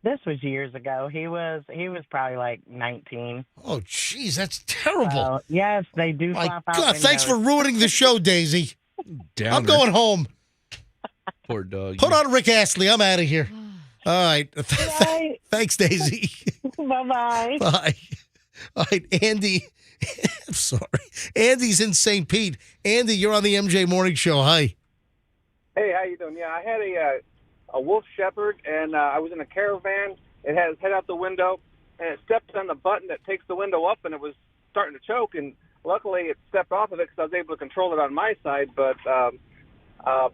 O: This was years ago. He was probably like 19.
A: Oh, jeez, that's terrible.
O: Yes, they do
A: My
O: flop out
A: God,
O: windows.
A: thanks for ruining the show, Daisy.
B: Downer.
A: I'm going home.
B: Poor dog.
A: Put on Rick Astley. I'm out of here. All right. Thanks, Daisy.
O: Bye-bye.
A: Bye. All right, Andy I'm sorry. Andy's in St. Pete. Andy, you're on the MJ Morning Show. Hi.
P: Hey, how you doing? Yeah, I had a wolf shepherd, and I was in a caravan. It had its head out the window, and it stepped on the button that takes the window up, and it was starting to choke. And luckily, it stepped off of it because I was able to control it on my side. But for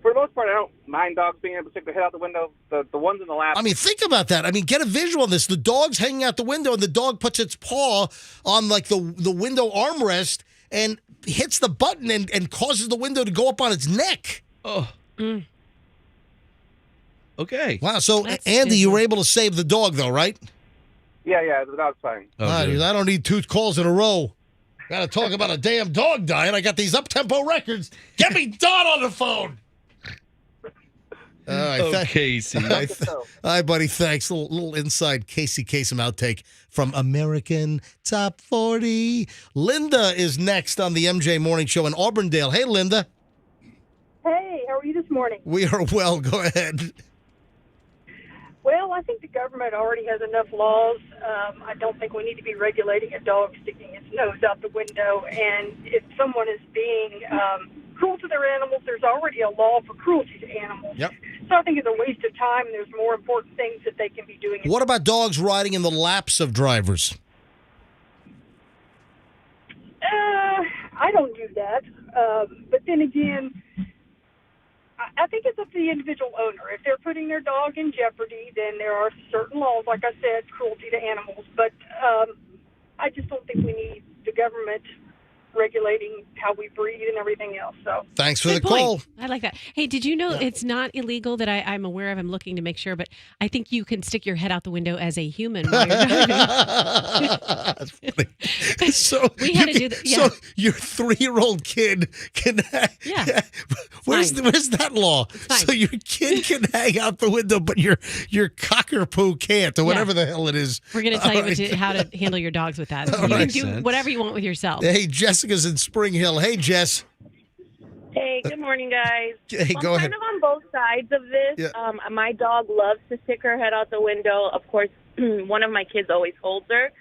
P: the most part, I don't mind dogs being able to stick their head out the window. The ones in the lap.
A: I mean, think about that. I mean, get a visual on this. The dog's hanging out the window, and the dog puts its paw on like the window armrest and hits the button and causes the window to go up on its neck.
B: Oh. Okay.
A: Wow. So, Andy, you were able to save the dog, though, right?
P: Yeah, the dog's fine.
A: I don't need 2 calls in a row. Got to talk about a damn dog dying. I got these up-tempo records. Get me Don on the phone. All right,
B: Casey.
A: Hi, buddy. Thanks. A little inside Casey Kasem outtake from American Top 40. Linda is next on the MJ Morning Show in Auburndale. Hey, Linda.
Q: Hey, how are you this morning?
A: We are well. Go ahead.
Q: Well, I think the government already has enough laws. I don't think we need to be regulating a dog sticking its nose out the window. And if someone is being cruel to their animals, there's already a law for cruelty to animals.
A: Yep.
Q: So I think it's a waste of time. There's more important things that they can be doing.
A: What about dogs riding in the laps of drivers?
Q: I don't do that. But then again, I think it's up to the individual owner. If they're putting their dog in jeopardy, then there are certain laws, like I said, cruelty to animals. But I just don't think we need the government regulating how we breed and everything else. So
A: thanks for
D: Good
A: the
D: point.
A: call.
D: I like that. Hey, did you know it's not illegal that I'm aware of? I'm looking to make sure, but I think you can stick your head out the window as a human while you're driving.
A: That's funny. So
D: We had to do that. Yeah.
A: So your 3-year-old kid can.
D: Yeah.
A: Where's that law? So your kid can hang out the window, but your cockapoo can't, or whatever the hell it is.
D: We're going to tell
A: All
D: you
A: right.
D: how to handle your dogs with that.
A: All
D: You can
A: right.
D: do whatever you want with yourself.
A: Hey, Jessica's in Spring Hill. Hey, Jess.
R: Hey, good morning, guys.
A: Hey,
R: I'm
A: go ahead.
R: kind of on both sides of this.
A: Yeah.
R: My dog loves to stick her head out the window. Of course, one of my kids always holds her.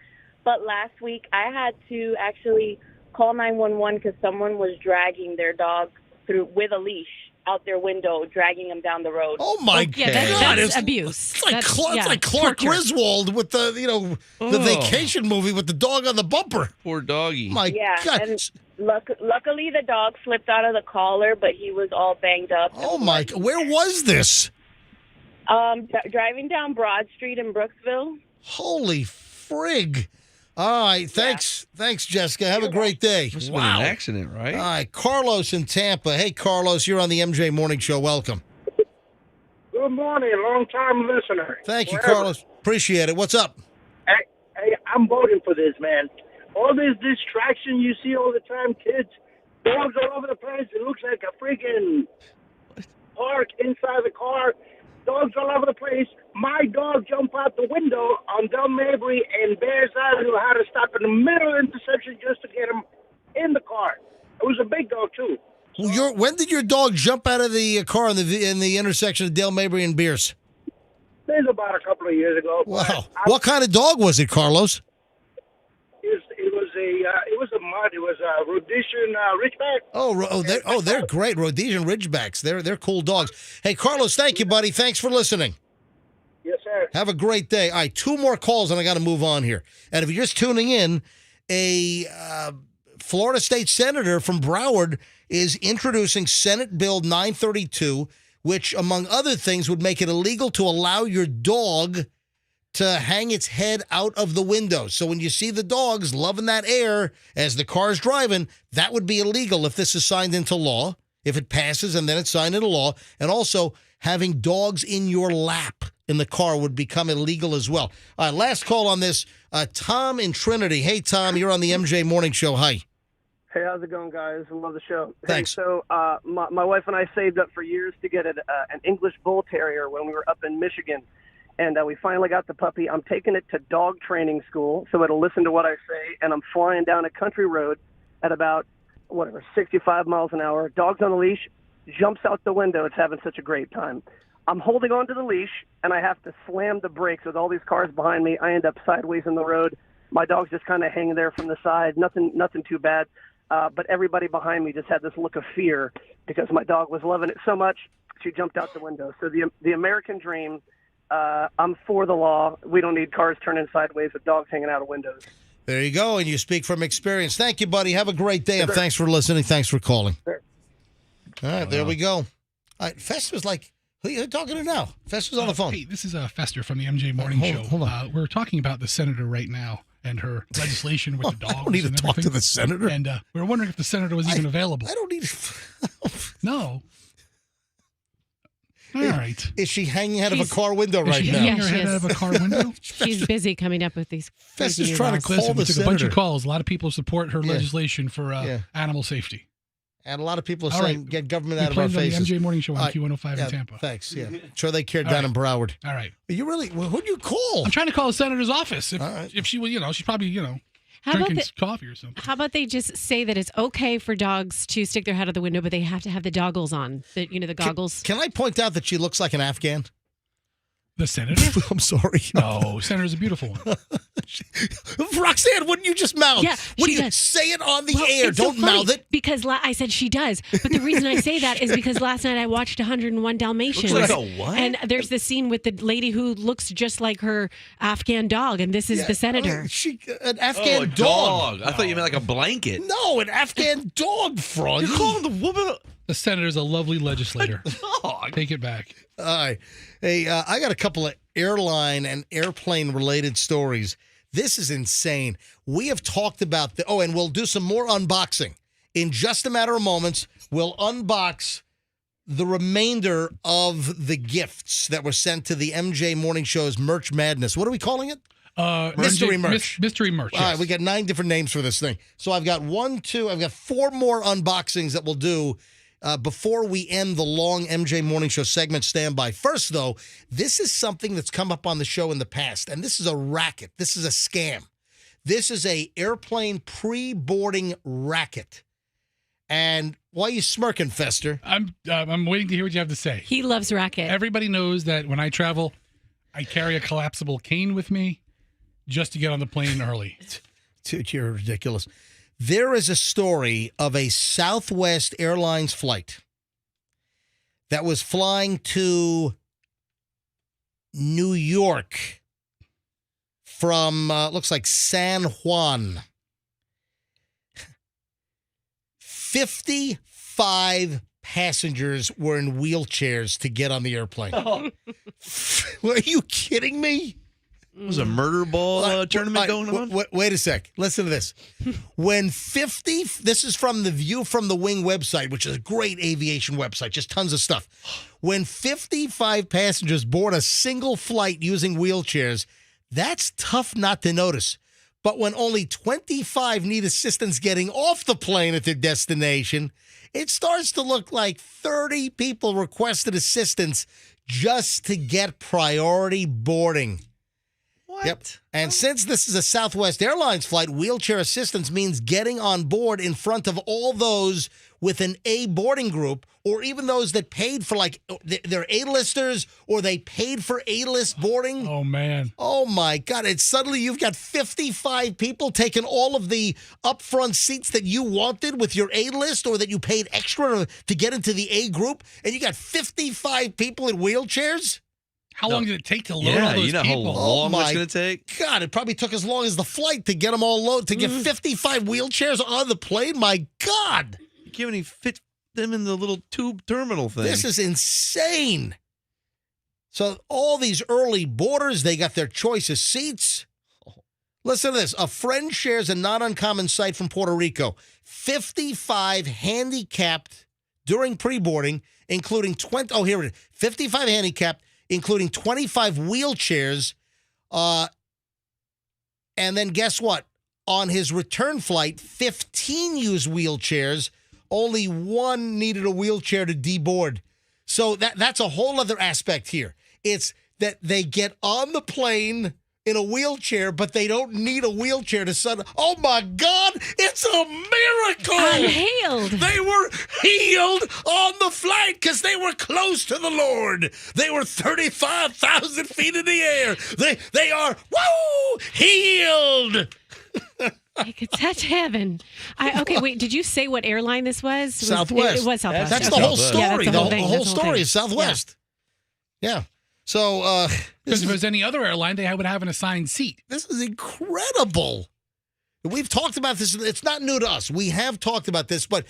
R: But last week, I had to actually call 911 because someone was dragging their dog through with a leash out their window, dragging him down the road.
A: Oh my God!
D: That's
A: It's
D: abuse.
A: It's like,
D: That's-
A: it's like Clark
D: torture.
A: Griswold with the the vacation movie with the dog on the bumper.
B: Poor doggy.
A: My
R: Yeah,
A: God!
R: and luckily the dog slipped out of the collar, but he was all banged up.
A: Oh my! Where was this?
R: Driving down Broad Street in Brooksville.
A: Holy frig! All right, thanks, Jessica. Have a great day.
B: Must have been an accident, right?
A: All right, Carlos in Tampa. Hey, Carlos, you're on the MJ Morning Show. Welcome.
S: Good morning, long-time listener.
A: Thank you,
S: Wherever.
A: Carlos. Appreciate it. What's up?
S: Hey, I'm voting for this, man. All this distraction you see all the time, kids, dogs all over the place. It looks like a freaking park inside the car. Dogs all over the place. My dog jumped out the window on Del Mabry and Bears Avenue. Had to stop in the middle of the intersection just to get him in the car. It was a big dog, too.
A: Well, when did your dog jump out of the car in the intersection of Dale Mabry and Bierce?
S: This is about a couple of years ago.
A: Wow. What kind of dog was it, Carlos?
S: It was a mutt. It was a Rhodesian Ridgeback.
A: They're great. Rhodesian Ridgebacks. They're cool dogs. Hey, Carlos, thank you, buddy. Thanks for listening.
S: Yes, sir.
A: Have a great day. All right, 2 more calls, and I got to move on here. And if you're just tuning in, a Florida state senator from Broward is introducing Senate Bill 932, which, among other things, would make it illegal to allow your dog to hang its head out of the window. So when you see the dogs loving that air as the car's driving, that would be illegal if this is signed into law, if it passes and then it's signed into law. And also, having dogs in your lap in the car would become illegal as well. All right, last call on this. Tom in Trinity. Hey, Tom, you're on the MJ Morning Show. Hi.
T: Hey, how's it going, guys? I love the show.
A: Thanks.
T: Hey, so my wife and I saved up for years to get an English Bull Terrier when we were up in Michigan. And we finally got the puppy. I'm taking it to dog training school so it'll listen to what I say. And I'm flying down a country road at about, 65 miles an hour. Dog's on a leash, jumps out the window. It's having such a great time. I'm holding on to the leash, and I have to slam the brakes with all these cars behind me. I end up sideways in the road. My dog's just kind of hanging there from the side. Nothing too bad. But everybody behind me just had this look of fear because my dog was loving it so much, she jumped out the window. So the American dream, I'm for the law. We don't need cars turning sideways with dogs hanging out of windows.
A: There you go, and you speak from experience. Thank you, buddy. Have a great day, and thanks for listening. Thanks for calling.
T: Sure.
A: All right, there we go. All right, Fester's like, who are you talking to now? Fester's on the phone.
C: Hey, this is Fester from the MJ Morning Show.
A: Hold on.
C: We're talking about the senator right now and her legislation with the dogs.
A: I don't need to talk to the senator.
C: And we were wondering if the senator was even available.
A: I don't need.
C: No. All right.
A: Is she hanging out of a car window right now?
C: Hanging her head out of a car window?
D: She's busy coming up with these.
A: Fester's
D: crazy
A: trying
D: new
A: to
D: laws.
A: call the
C: We took a
A: senator.
C: bunch of calls. A lot of people support her
A: Yeah.
C: legislation for
A: Yeah.
C: animal safety.
A: And a lot of people are
C: All
A: saying,
C: right.
A: get government
C: We
A: out of our
C: played it on
A: faces.
C: the MJ Morning Show on
A: All right.
C: Q105
A: Yeah,
C: in Tampa.
A: Thanks, yeah. Sure they care
C: All
A: down
C: right.
A: in Broward.
C: All right.
A: You really, who'd you call?
C: I'm trying to call the senator's office. If she was, she's probably,
D: How about
C: drinking
D: the-
C: coffee or something.
D: How about they just say that it's okay for dogs to stick their head out the window, but they have to have the doggles on. The goggles.
A: Can I point out that she looks like an Afghan?
C: The senator?
A: I'm sorry.
C: No, senator's a beautiful one.
A: Roxanne, wouldn't you just mouth?
D: Yeah,
A: What do
D: she
A: you
D: does.
A: say it on the
D: Well,
A: air?
D: it's so
A: Don't
D: funny
A: mouth it.
D: Because I said she does. But the reason I say that is because last night I watched 101 Dalmatians.
B: Looks like a what?
D: And there's the scene with the lady who looks just like her Afghan dog, and this is the senator.
A: An Afghan
B: a
A: dog.
B: I thought you meant like a blanket.
A: No, an Afghan dog, Froggy.
B: You're calling the woman
C: The senator's a lovely legislator.
B: dog.
C: Take it back.
A: All right. Hey, I got a couple of airline and airplane related stories. This is insane. We have talked about and we'll do some more unboxing. In just a matter of moments, we'll unbox the remainder of the gifts that were sent to the MJ Morning Show's Merch Madness. What are we calling it? Mystery merch.
C: Mystery merch.
A: All right, we got 9 different names for this thing. So I've got 4 more unboxings that we'll do before we end the long MJ Morning Show segment. Stand by. First, though, this is something that's come up on the show in the past, and this is a racket. This is a scam. This is a airplane pre-boarding racket. And why are you smirking, Fester?
C: I'm waiting to hear what you have to say.
D: He loves racket.
C: Everybody knows that when I travel, I carry a collapsible cane with me just to get on the plane early.
A: Dude, you're ridiculous. There is a story of a Southwest Airlines flight that was flying to New York from, looks like San Juan. 55 passengers were in wheelchairs to get on the airplane. Are you kidding me?
B: Was a murder ball tournament going on?
A: Wait a sec. Listen to this. When 50, this is from the View from the Wing website, which is a great aviation website, just tons of stuff. When 55 passengers board a single flight using wheelchairs, that's tough not to notice. But when only 25 need assistance getting off the plane at their destination, it starts to look like 30 people requested assistance just to get priority boarding.
B: What?
A: Yep. And since this is a Southwest Airlines flight, wheelchair assistance means getting on board in front of all those with an A boarding group, or even those that paid for, like, they're A-listers, or they paid for A-list boarding.
C: Oh, man.
A: Oh, my God. And suddenly you've got 55 people taking all of the upfront seats that you wanted with your A-list, or that you paid extra to get into the A group, and you got 55 people in wheelchairs?
C: How long did it take to load all those
B: how
C: people?
B: long it's going to take?
A: God, it probably took as long as the flight to get them all loaded, to get 55 wheelchairs on the plane. My God.
B: You can't even fit them in the little tube terminal thing.
A: This is insane. So all these early boarders, they got their choice of seats. Listen to this. A friend shares a not uncommon sight from Puerto Rico. 55 handicapped during pre-boarding, including 20. Oh, here it is. 55 handicapped, including 25 wheelchairs. And then guess what? On his return flight, 15 used wheelchairs. Only 1 needed a wheelchair to deboard. So that's a whole other aspect here. It's that they get on the plane in a wheelchair, but they don't need a wheelchair to oh my God, it's a miracle!
D: Unhealed.
A: They were healed on the flight because they were close to the Lord. They were 35,000 feet in the air. They are, healed.
D: Like, it's such heaven. Okay, wait. Did you say what airline this was?
A: Southwest.
D: It was Southwest.
A: That's
D: Okay.
A: the whole story.
D: Yeah, that's
A: the whole
D: thing. That's the
A: story
D: thing.
A: is Southwest. Yeah. So,
C: Because if it was any other airline, they would have an assigned seat.
A: This is incredible. We've talked about this. It's not new to us. We have talked about this, but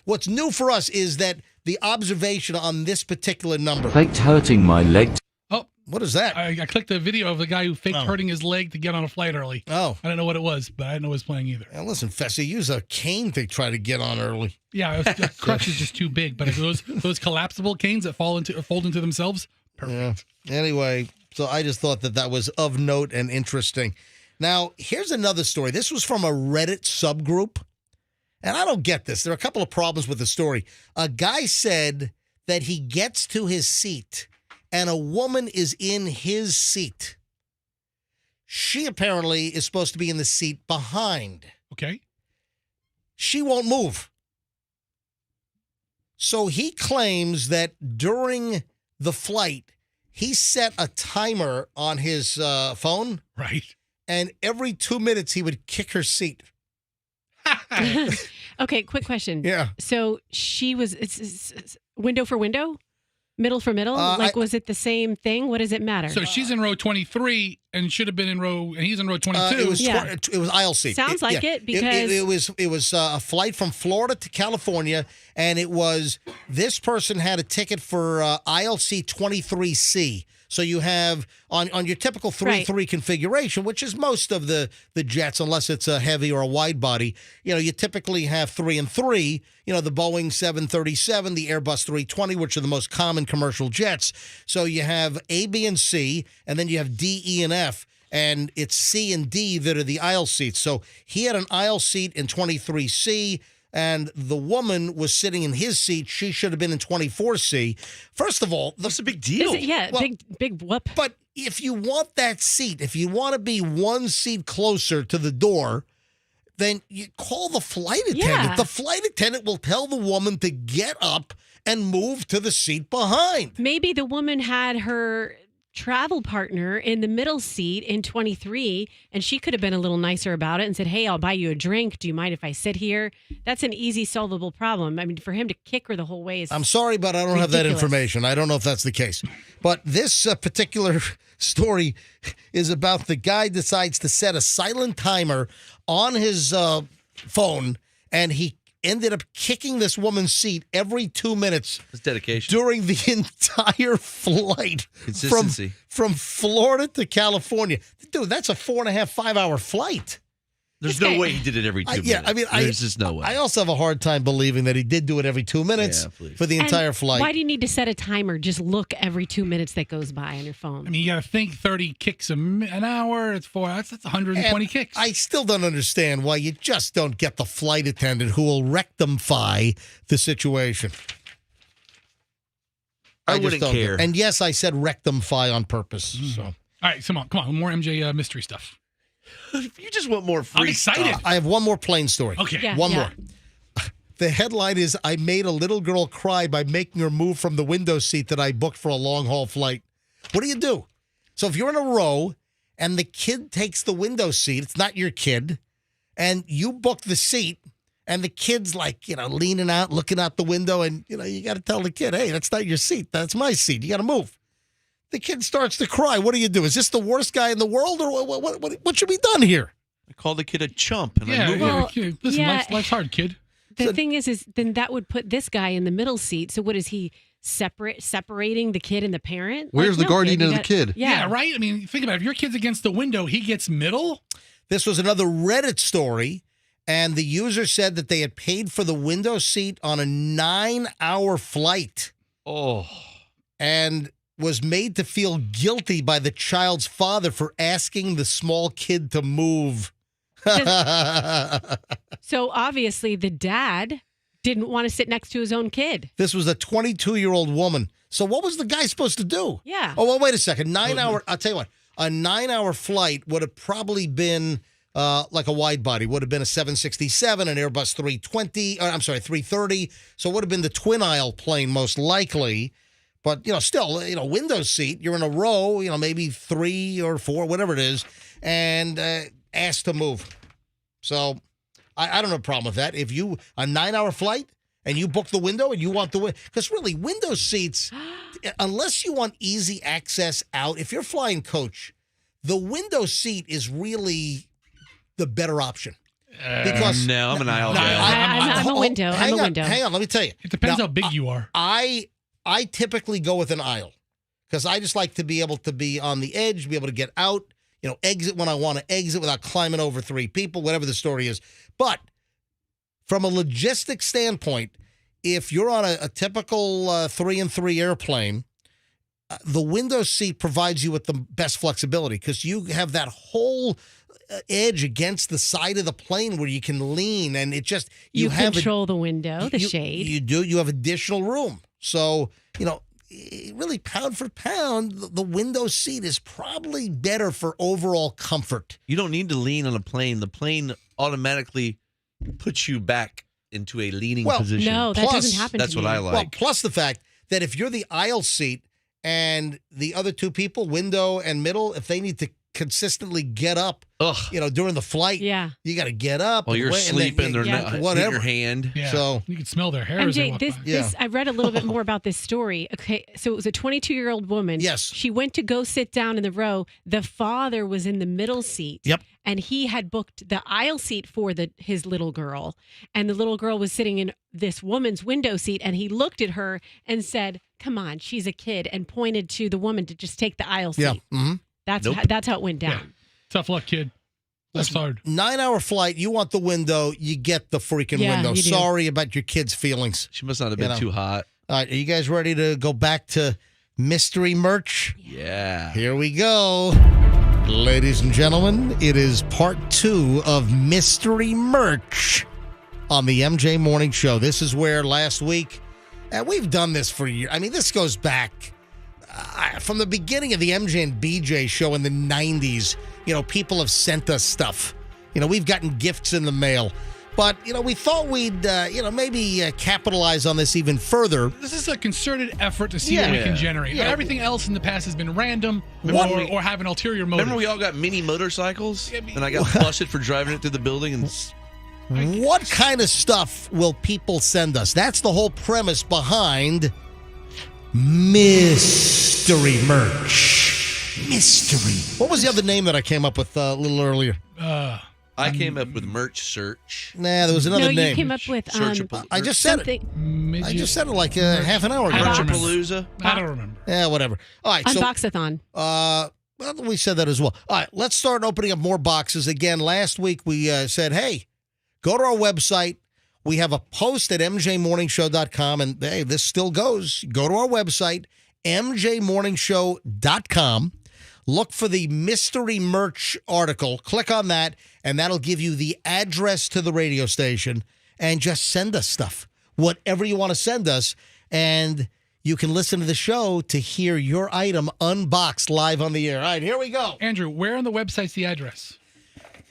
A: what's new for us is that the observation on this particular number.
U: Faked hurting my leg.
C: Oh,
A: what is that?
C: I clicked the video of the guy who faked hurting his leg to get on a flight early.
A: Oh.
C: I don't know what it was, but I didn't know it was playing either.
A: Now listen, Fessy, use a cane to try to get on early.
C: Yeah, the crutch is just too big. But if those collapsible canes that fold into themselves, perfect.
A: Yeah. Anyway, so I just thought that was of note and interesting. Now, here's another story. This was from a Reddit subgroup, and I don't get this. There are a couple of problems with the story. A guy said that he gets to his seat, and a woman is in his seat. She apparently is supposed to be in the seat behind.
C: Okay.
A: She won't move. So he claims that during the flight, he set a timer on his phone.
C: Right.
A: And every 2 minutes, he would kick her seat.
D: Okay, quick question.
A: Yeah.
D: So she was it's window for window? Middle for middle? Was it the same thing? What does it matter?
C: So she's in row 23 and should have been in row, and he's in row 22.
A: It was aisle seat.
D: Sounds like it because
A: it was a flight from Florida to California, and it was this person had a ticket for aisle seat 23C. So you have on your typical 3-3 configuration, which is most of the jets, unless it's a heavy or a wide body. You typically have 3 and 3. The Boeing 737, the Airbus 320, which are the most common commercial jets. So you have A, B, and C, and then you have D, E, and F. And it's C and D that are the aisle seats. So he had an aisle seat in 23C. And the woman was sitting in his seat. She should have been in 24C. First of all, that's a big deal.
D: Big whoop.
A: But if you want that seat, if you want to be one seat closer to the door, then you call the flight attendant.
D: Yeah.
A: The flight attendant will tell the woman to get up and move to the seat behind.
D: Maybe the woman had her travel partner in the middle seat in 23, and she could have been a little nicer about it and said, hey, I'll buy you a drink. Do you mind if I sit here? That's an easy solvable problem. I mean, for him to kick her the whole way is
A: I'm sorry, but I don't have that information. I don't know if that's the case. But this particular story is about the guy decides to set a silent timer on his phone, and he ended up kicking this woman's seat every 2 minutes.
B: That's dedication.
A: During the entire flight.
B: Consistency.
A: From Florida to California. Dude, that's a 4.5, 5 hour flight.
B: There's no way he did it every 2 minutes.
A: Yeah, I mean,
B: there's just no way.
A: I also have a hard time believing that he did do it every 2 minutes for the entire flight.
D: Why do you need to set a timer? Just look every 2 minutes that goes by on your phone.
C: I mean, you got to think 30 kicks an hour. It's 4 hours. That's 120 kicks.
A: I still don't understand why you just don't get the flight attendant who will rectify the situation.
B: I
A: just
B: wouldn't
A: don't
B: care.
A: And yes, I said rectify on purpose. So.
C: All right, come on. More MJ mystery stuff.
B: You just want more free
C: I'm excited.
B: stuff.
A: I have one more plain story.
C: Okay. Yeah,
A: one more. The headline is, I made a little girl cry by making her move from the window seat that I booked for a long-haul flight. What do you do? So if you're in a row and the kid takes the window seat, it's not your kid, and you book the seat, and the kid's like, leaning out, looking out the window, and, you got to tell the kid, hey, that's not your seat. That's my seat. You got to move. The kid starts to cry. What do you do? Is this the worst guy in the world, or what should be done here?
B: I called the kid a chump. And I moved him.
C: Listen, life's hard, kid.
D: The thing is then that would put this guy in the middle seat. So what is he separating the kid and the parent?
H: Where's the guardian of the kid?
C: Yeah, right? I mean, think about it. If your kid's against the window, he gets middle.
A: This was another Reddit story, and the user said that they had paid for the window seat on a 9-hour flight.
B: Oh.
A: And was made to feel guilty by the child's father for asking the small kid to move.
D: So obviously the dad didn't want to sit next to his own kid.
A: This was a 22-year-old woman. So what was the guy supposed to do?
D: Yeah.
A: Oh, well, wait a second. 9-hour, I'll tell you what, a 9-hour flight would have probably been like a wide body. Would have been a 767, an Airbus 330. So it would have been the twin aisle plane most likely. But, still, window seat, you're in a row, maybe 3 or 4, whatever it is, and asked to move. So I don't have a problem with that. If you, a 9-hour flight, and you book the window and you want the because really window seats, unless you want easy access out, if you're flying coach, the window seat is really the better option. Because
B: no, I'm an aisle guy.
D: I'm a window. I'm a window.
A: Hang on, let me tell you.
C: It depends how big you are.
A: I typically go with an aisle because I just like to be able to be on the edge, be able to get out, exit when I want to exit without climbing over 3 people, whatever the story is. But from a logistics standpoint, if you're on a typical 3-and-3 airplane, the window seat provides you with the best flexibility because you have that whole edge against the side of the plane where you can lean, and it just
D: you control the window, the shade.
A: You do. You have additional room. So, really pound for pound, the window seat is probably better for overall comfort.
B: You don't need to lean on a plane. The plane automatically puts you back into a leaning position.
D: No, that doesn't happen to
B: That's what I like.
A: Well, plus the fact that if you're the aisle seat and the other 2 people, window and middle, if they need to consistently get up, during the flight, you got to get up.
B: Well, you're sleeping, they're not
A: whatever.
B: your hand.
C: Yeah.
A: So
C: you can smell their hair as they
D: MJ,
C: walk by.
D: this I read a little bit more about this story. Okay, so it was a 22-year-old woman.
A: Yes.
D: She went to go sit down in the row. The father was in the middle seat.
A: Yep.
D: And he had booked the aisle seat for his little girl. And the little girl was sitting in this woman's window seat. And he looked at her and said, "Come on, she's a kid," and pointed to the woman to just take the aisle seat.
A: Yeah. Mm-hmm.
D: That's how it went down.
C: Yeah. Tough luck, kid. That's hard.
A: 9-hour flight, you want the window, you get the freaking window.
D: You do.
A: Sorry about your kid's feelings.
B: She must not have been too hot.
A: All right, are you guys ready to go back to mystery merch?
B: Yeah.
A: Here we go. Ladies and gentlemen, it is part 2 of mystery merch on the MJ Morning Show. This is where last week, and we've done this for years. I mean, this goes back from the beginning of the MJ and BJ show in the 90s. People have sent us stuff. We've gotten gifts in the mail. But, we thought we'd, maybe capitalize on this even further.
C: This is a concerted effort to see what we can generate.
A: Yeah.
C: Everything else in the past has been random or have an ulterior motive.
B: Remember we all got mini motorcycles? And I got busted for driving it through the building? And
A: What kind of stuff will people send us? That's the whole premise behind mystery merch. Mystery. What was the other name that I came up with a little earlier?
B: I came up with merch search.
A: Nah, there was another name.
D: No, you came up with
A: I just said it. I just said it like half an hour ago.
B: Merchapalooza?
C: I don't remember.
A: Yeah, whatever. All right.
D: Unboxathon.
A: Well, we said that as well. All right, let's start opening up more boxes. Again, last week we said, hey, go to our website. We have a post at mjmorningshow.com, and hey, this still goes. Go to our website, mjmorningshow.com. Look for the mystery merch article. Click on that, and that'll give you the address to the radio station. And just send us stuff, whatever you want to send us. And you can listen to the show to hear your item unboxed live on the air. All right, here we go.
C: Andrew, where on the website's the address?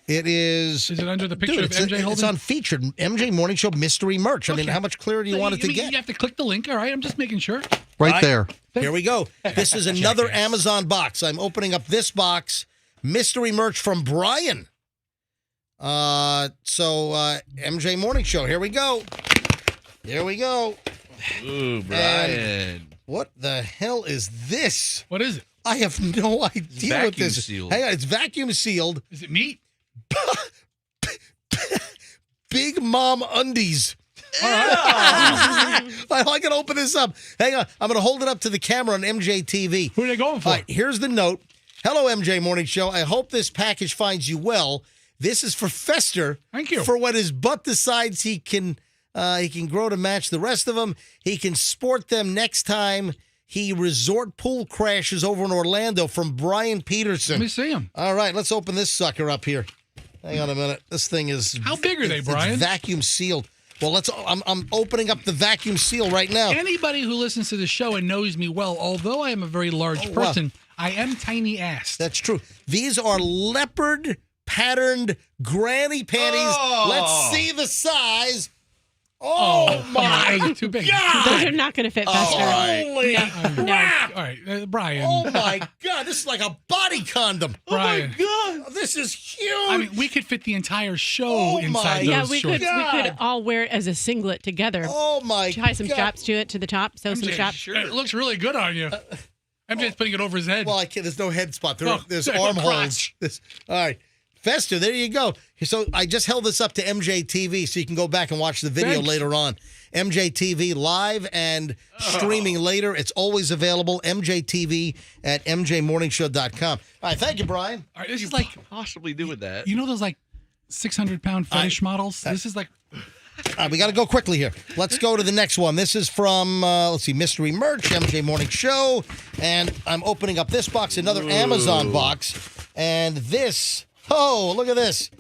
A: It is.
C: Is it under the picture of
A: it's,
C: MJ holding?
A: It's on featured MJ Morning Show mystery merch. I mean, how much clearer do you want it to get?
C: You have to click the link. All right, I'm just making sure.
H: Right there.
A: Here we go. This is another Amazon box. I'm opening up this box. Mystery merch from Brian. MJ Morning Show. Here we go. Here we go.
B: Ooh, Brian.
A: And what the hell is this?
C: What is it?
A: I have no idea what
B: Vacuum
A: this is.
B: sealed.
A: Hang on, it's vacuum sealed.
C: Is it meat?
A: Big Mom undies. All right. I can open this up. Hang on. I'm going to hold it up to the camera on MJ TV.
C: Who are they going for?
A: All right, here's the note. Hello, MJ Morning Show. I hope this package finds you well. This is for Fester.
C: Thank you.
A: For when his butt decides he can grow to match the rest of them. He can sport them next time he resort pool crashes over in Orlando, from Brian Peterson.
C: Let me see him.
A: All right, let's open this sucker up here. Hang on a minute. This thing is...
C: How big are they,
A: it's
C: Brian?
A: vacuum sealed. Well, I'm opening up the vacuum seal right now.
C: Anybody who listens to the show and knows me well, although I am a very large person, I am tiny-assed.
A: That's true. These are leopard patterned granny panties. Let's see the size. Oh my
C: those are too big.
A: God!
D: Those are not going to fit Fester.
A: Holy crap!
C: All right, Brian.
A: Oh my God! This is like a body condom.
C: Brian.
A: Oh my God! This is huge.
C: I mean, we could fit the entire show inside those
D: Yeah, we
C: shorts.
D: could all wear it as a singlet together.
A: Oh my
D: Tie some
A: God.
D: straps to it to the top. Sew some straps.
C: It looks really good on you. MJ's putting it over his head.
A: Well, I can't. There's no head spot. There's
C: there's
A: armholes.
C: crotch.
A: All right. Fester, there you go. So I just held this up to MJ TV so you can go back and watch the video
C: Thanks.
A: later on. MJ TV live and streaming later. It's always available. MJ TV at mjmorningshow.com. All right. Thank you, Brian.
C: All right, this is like
B: Possibly doing that.
C: you know those like 600-pound fetish models. This is like
A: All right, we got to go quickly here. Let's go to the next one. This is from, let's see, Mystery Merch, MJ Morning Show. And I'm opening up this box, another Amazon box. And this, oh, look at this.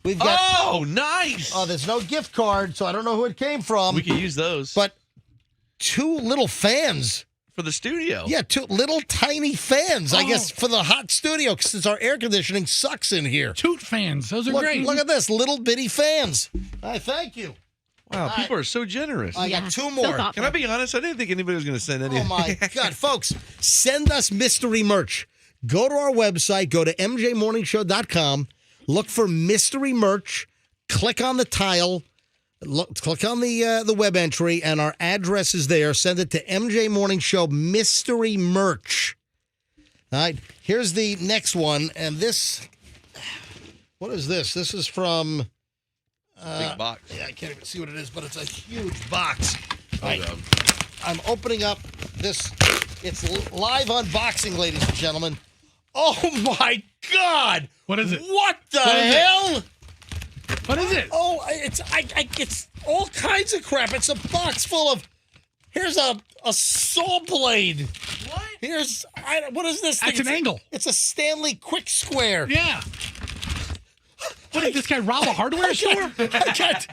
A: We've got.
B: Oh, nice.
A: Oh, there's no gift card, so I don't know who it came from.
B: We can use those.
A: But 2 little fans.
B: For the studio.
A: Yeah, 2 little tiny fans, I guess, for the hot studio, since our air conditioning sucks in here.
C: Toot fans. Those are
A: Look,
C: great.
A: Look at this, little bitty fans. All right, thank you.
B: Wow, people are so generous.
A: I got 2 more.
B: Can I be honest? I didn't think anybody was going to send anything.
A: Oh, my God. Folks, send us mystery merch. Go to our website. Go to mjmorningshow.com. Look for mystery merch. Click on the tile. Click on the web entry, and our address is there. Send it to MJ Morning Show Mystery Merch. All right. Here's the next one. And this, what is this? This is from...
B: Big box.
A: Yeah, I can't even see what it is, but it's a huge box. All right. I'm opening up this. It's live unboxing, ladies and gentlemen. Oh my God!
C: What is it?
A: What the hell?
C: What is it?
A: Oh, it's all kinds of crap. It's a box full of. Here's a saw blade.
C: What?
A: Here's what is this thing?
C: That's an angle.
A: It's a Stanley Quick Square.
C: Yeah. What did this guy rob a hardware store?
A: I got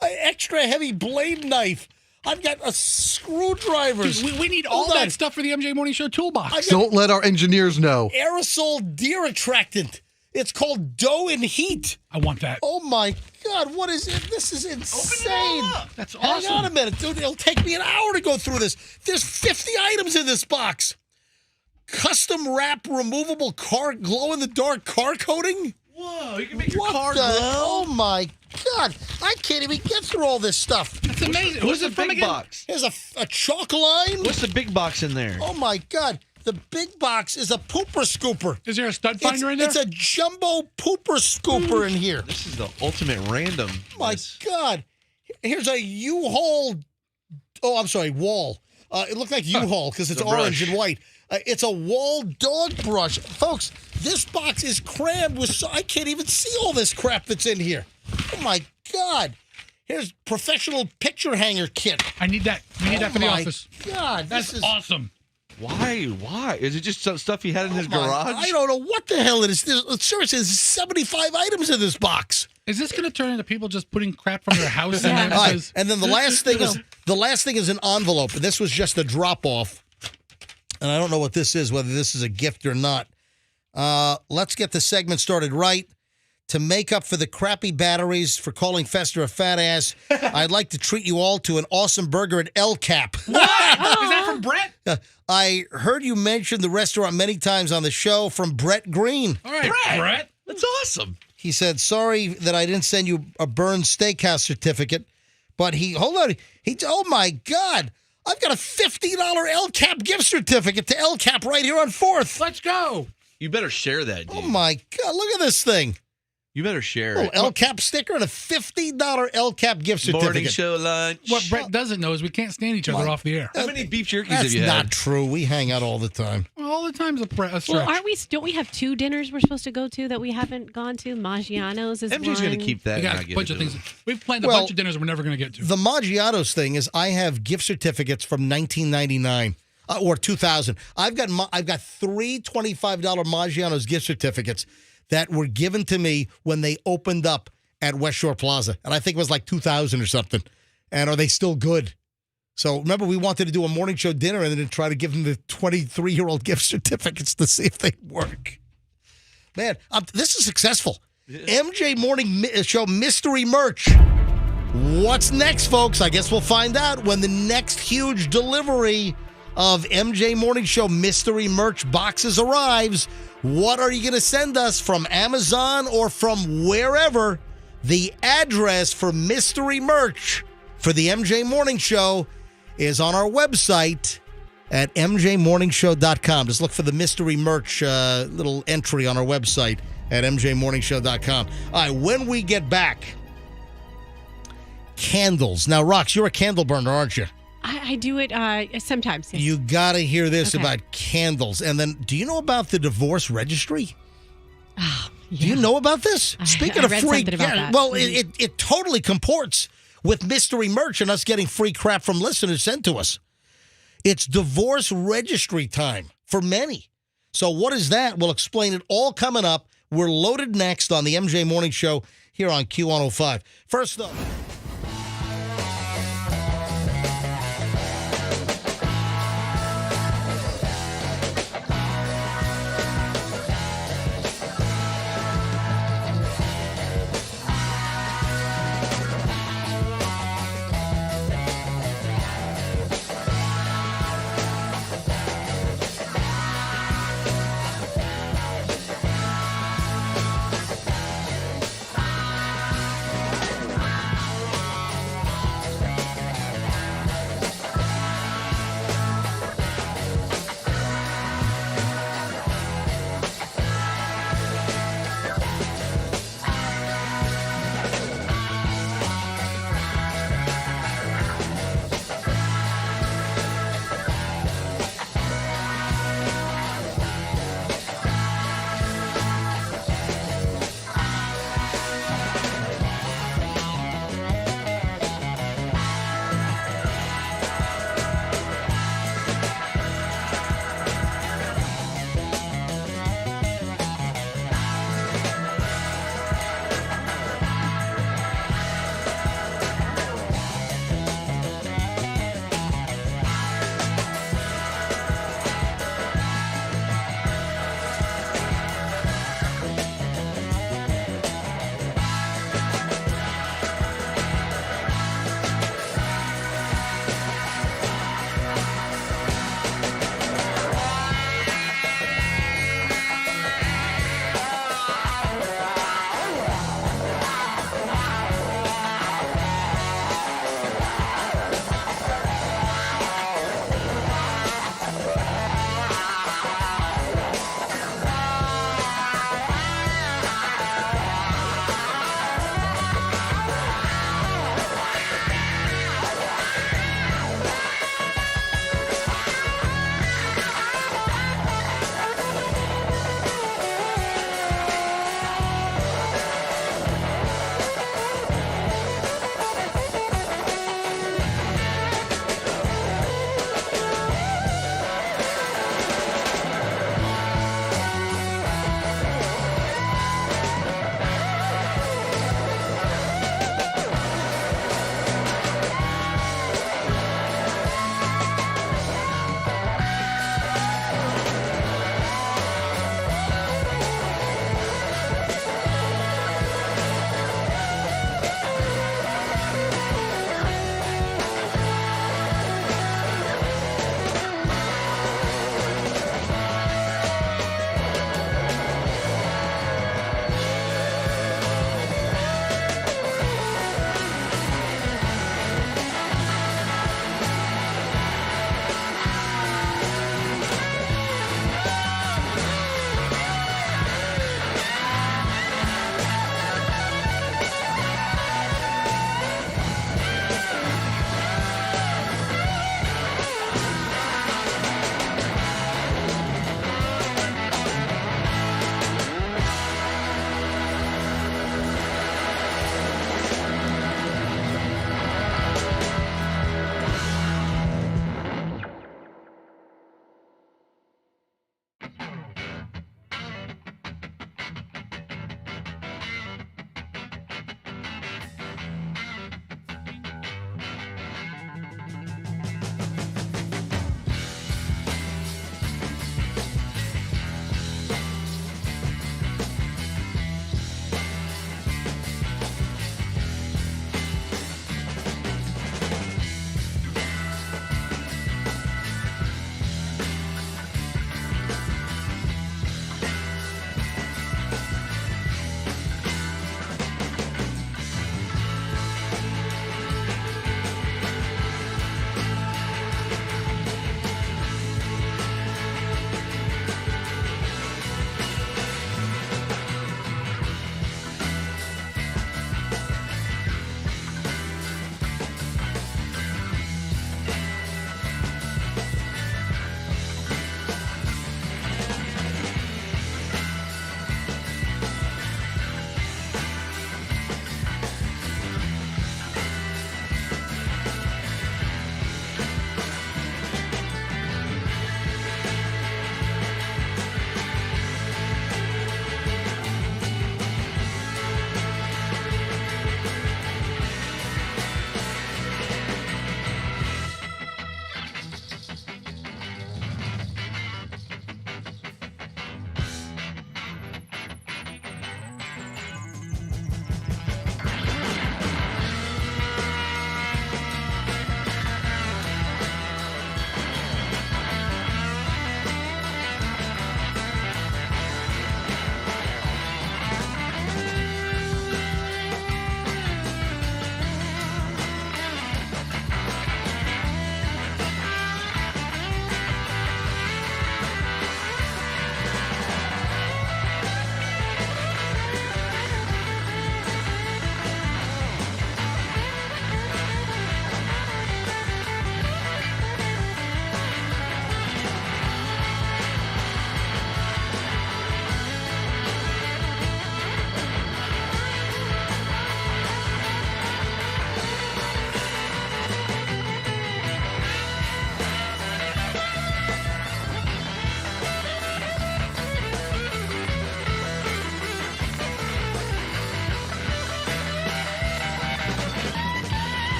A: an extra heavy blade knife. I've got a screwdriver.
C: We need all that stuff for the MJ Morning Show toolbox.
H: Don't let our engineers know.
A: Aerosol deer attractant. It's called Dough and Heat.
C: I want that.
A: Oh my God, what is it? This is insane.
C: That's
A: Hang
C: awesome.
A: on a minute, dude. It'll take me an hour to go through this. There's 50 items in this box. Custom wrap removable car glow-in-the-dark car coating.
B: Whoa, you can make your
A: What
B: car
A: the?
B: glow.
A: Oh my God, I can't even get through all this stuff.
C: That's amazing.
B: What's
C: Who's
B: the
C: it from
B: big
C: again?
B: box?
A: Here's a chalk line.
B: What's the big box in there?
A: Oh my God. The big box is a pooper scooper.
C: Is there a stud finder in there?
A: It's a jumbo pooper scooper in here.
B: This is the ultimate random.
A: My God. Here's a U-Haul. Oh, I'm sorry, wall. It looked like U-Haul because it's
B: The
A: orange
B: brush.
A: and white. It's a wall dog brush. Folks, this box is crammed with... I can't even see all this crap that's in here. Oh, my God. Here's professional picture hanger kit.
C: I need that. We need that for the
A: my
C: office.
A: God,
C: That's
A: this is...
C: awesome.
B: Why? Is it just some stuff he had in his garage?
A: I don't know what the hell it is. Seriously, there's 75 items in this box.
C: Is this going to turn into people just putting crap from their house in there?
A: All right,
C: Because-
A: and then the last thing is an envelope. And this was just a drop off. And I don't know what this is, whether this is a gift or not. Let's get the segment started right. To make up for the crappy batteries for calling Fester a fat ass, I'd like to treat you all to an awesome burger at El Cap.
C: What? Is that from Brett?
A: I heard you mention the restaurant many times on the show from Brett Green.
C: All right, Brett.
B: That's awesome.
A: He said, sorry that I didn't send you a Burns Steakhouse certificate, but oh my God, I've got a $50 El Cap gift certificate to El Cap right here on 4th.
C: Let's go.
B: You better share that, dude.
A: Oh my God, look at this thing.
B: You better share
A: Oh,
B: it.
A: El Cap sticker and a $50 El Cap gift certificate.
B: Morning show lunch.
C: What Brett doesn't know is we can't stand each other off the air.
B: How many beef jerkies
A: That's
B: have you
A: not
B: had?
A: true. We hang out all the time.
C: All the time's a stretch.
D: Well, don't we have 2 dinners we're supposed to go to that we haven't gone to? Maggiano's is
B: MJ's
C: one.
B: going to keep that.
C: We
B: and
C: got
B: not
C: a
B: get
C: bunch of
B: into
C: things.
B: it.
C: We've planned a
A: Well,
C: bunch of dinners we're never going to get to.
A: The Maggiano's thing is I have gift certificates from 1999 or 2000. I've got 3 $25 Maggiano's gift certificates that were given to me when they opened up at West Shore Plaza. And I think it was like 2000 or something. And are they still good? So remember, we wanted to do a morning show dinner and then try to give them the 23-year-old gift certificates to see if they work. Man, this is successful. MJ Morning Show mystery merch. What's next, folks? I guess we'll find out when the next huge delivery of MJ Morning Show mystery merch boxes arrives. What are you going to send us from Amazon or from wherever? The address for mystery merch for the MJ Morning Show is on our website at mjmorningshow.com. Just look for the mystery merch little entry on our website at mjmorningshow.com. All right, when we get back, candles. Now, Rox, you're a candle burner, aren't you?
D: I do it sometimes. Yes.
A: You got to hear this about candles. And then, do you know about the divorce registry?
D: Oh, yeah.
A: Do you know about this? Speaking
D: I
A: of
D: read
A: free,
D: something about that.
A: well, it totally comports with mystery merch and us getting free crap from listeners sent to us. It's divorce registry time for many. So what is that? We'll explain it all coming up. We're loaded next on the MJ Morning Show here on Q105. First up.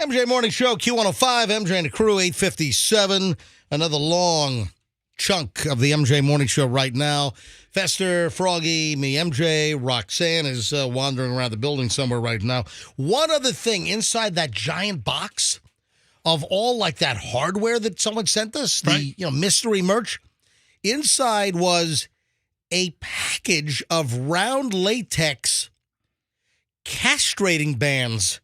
A: MJ Morning Show, Q105, MJ and the crew, 857. Another long chunk of the MJ Morning Show right now. Fester, Froggy, me, MJ, Roxanne is wandering around the building somewhere right now. One other thing, inside that giant box of all like that hardware that someone sent us, the mystery merch, inside was a package of round latex castrating bands.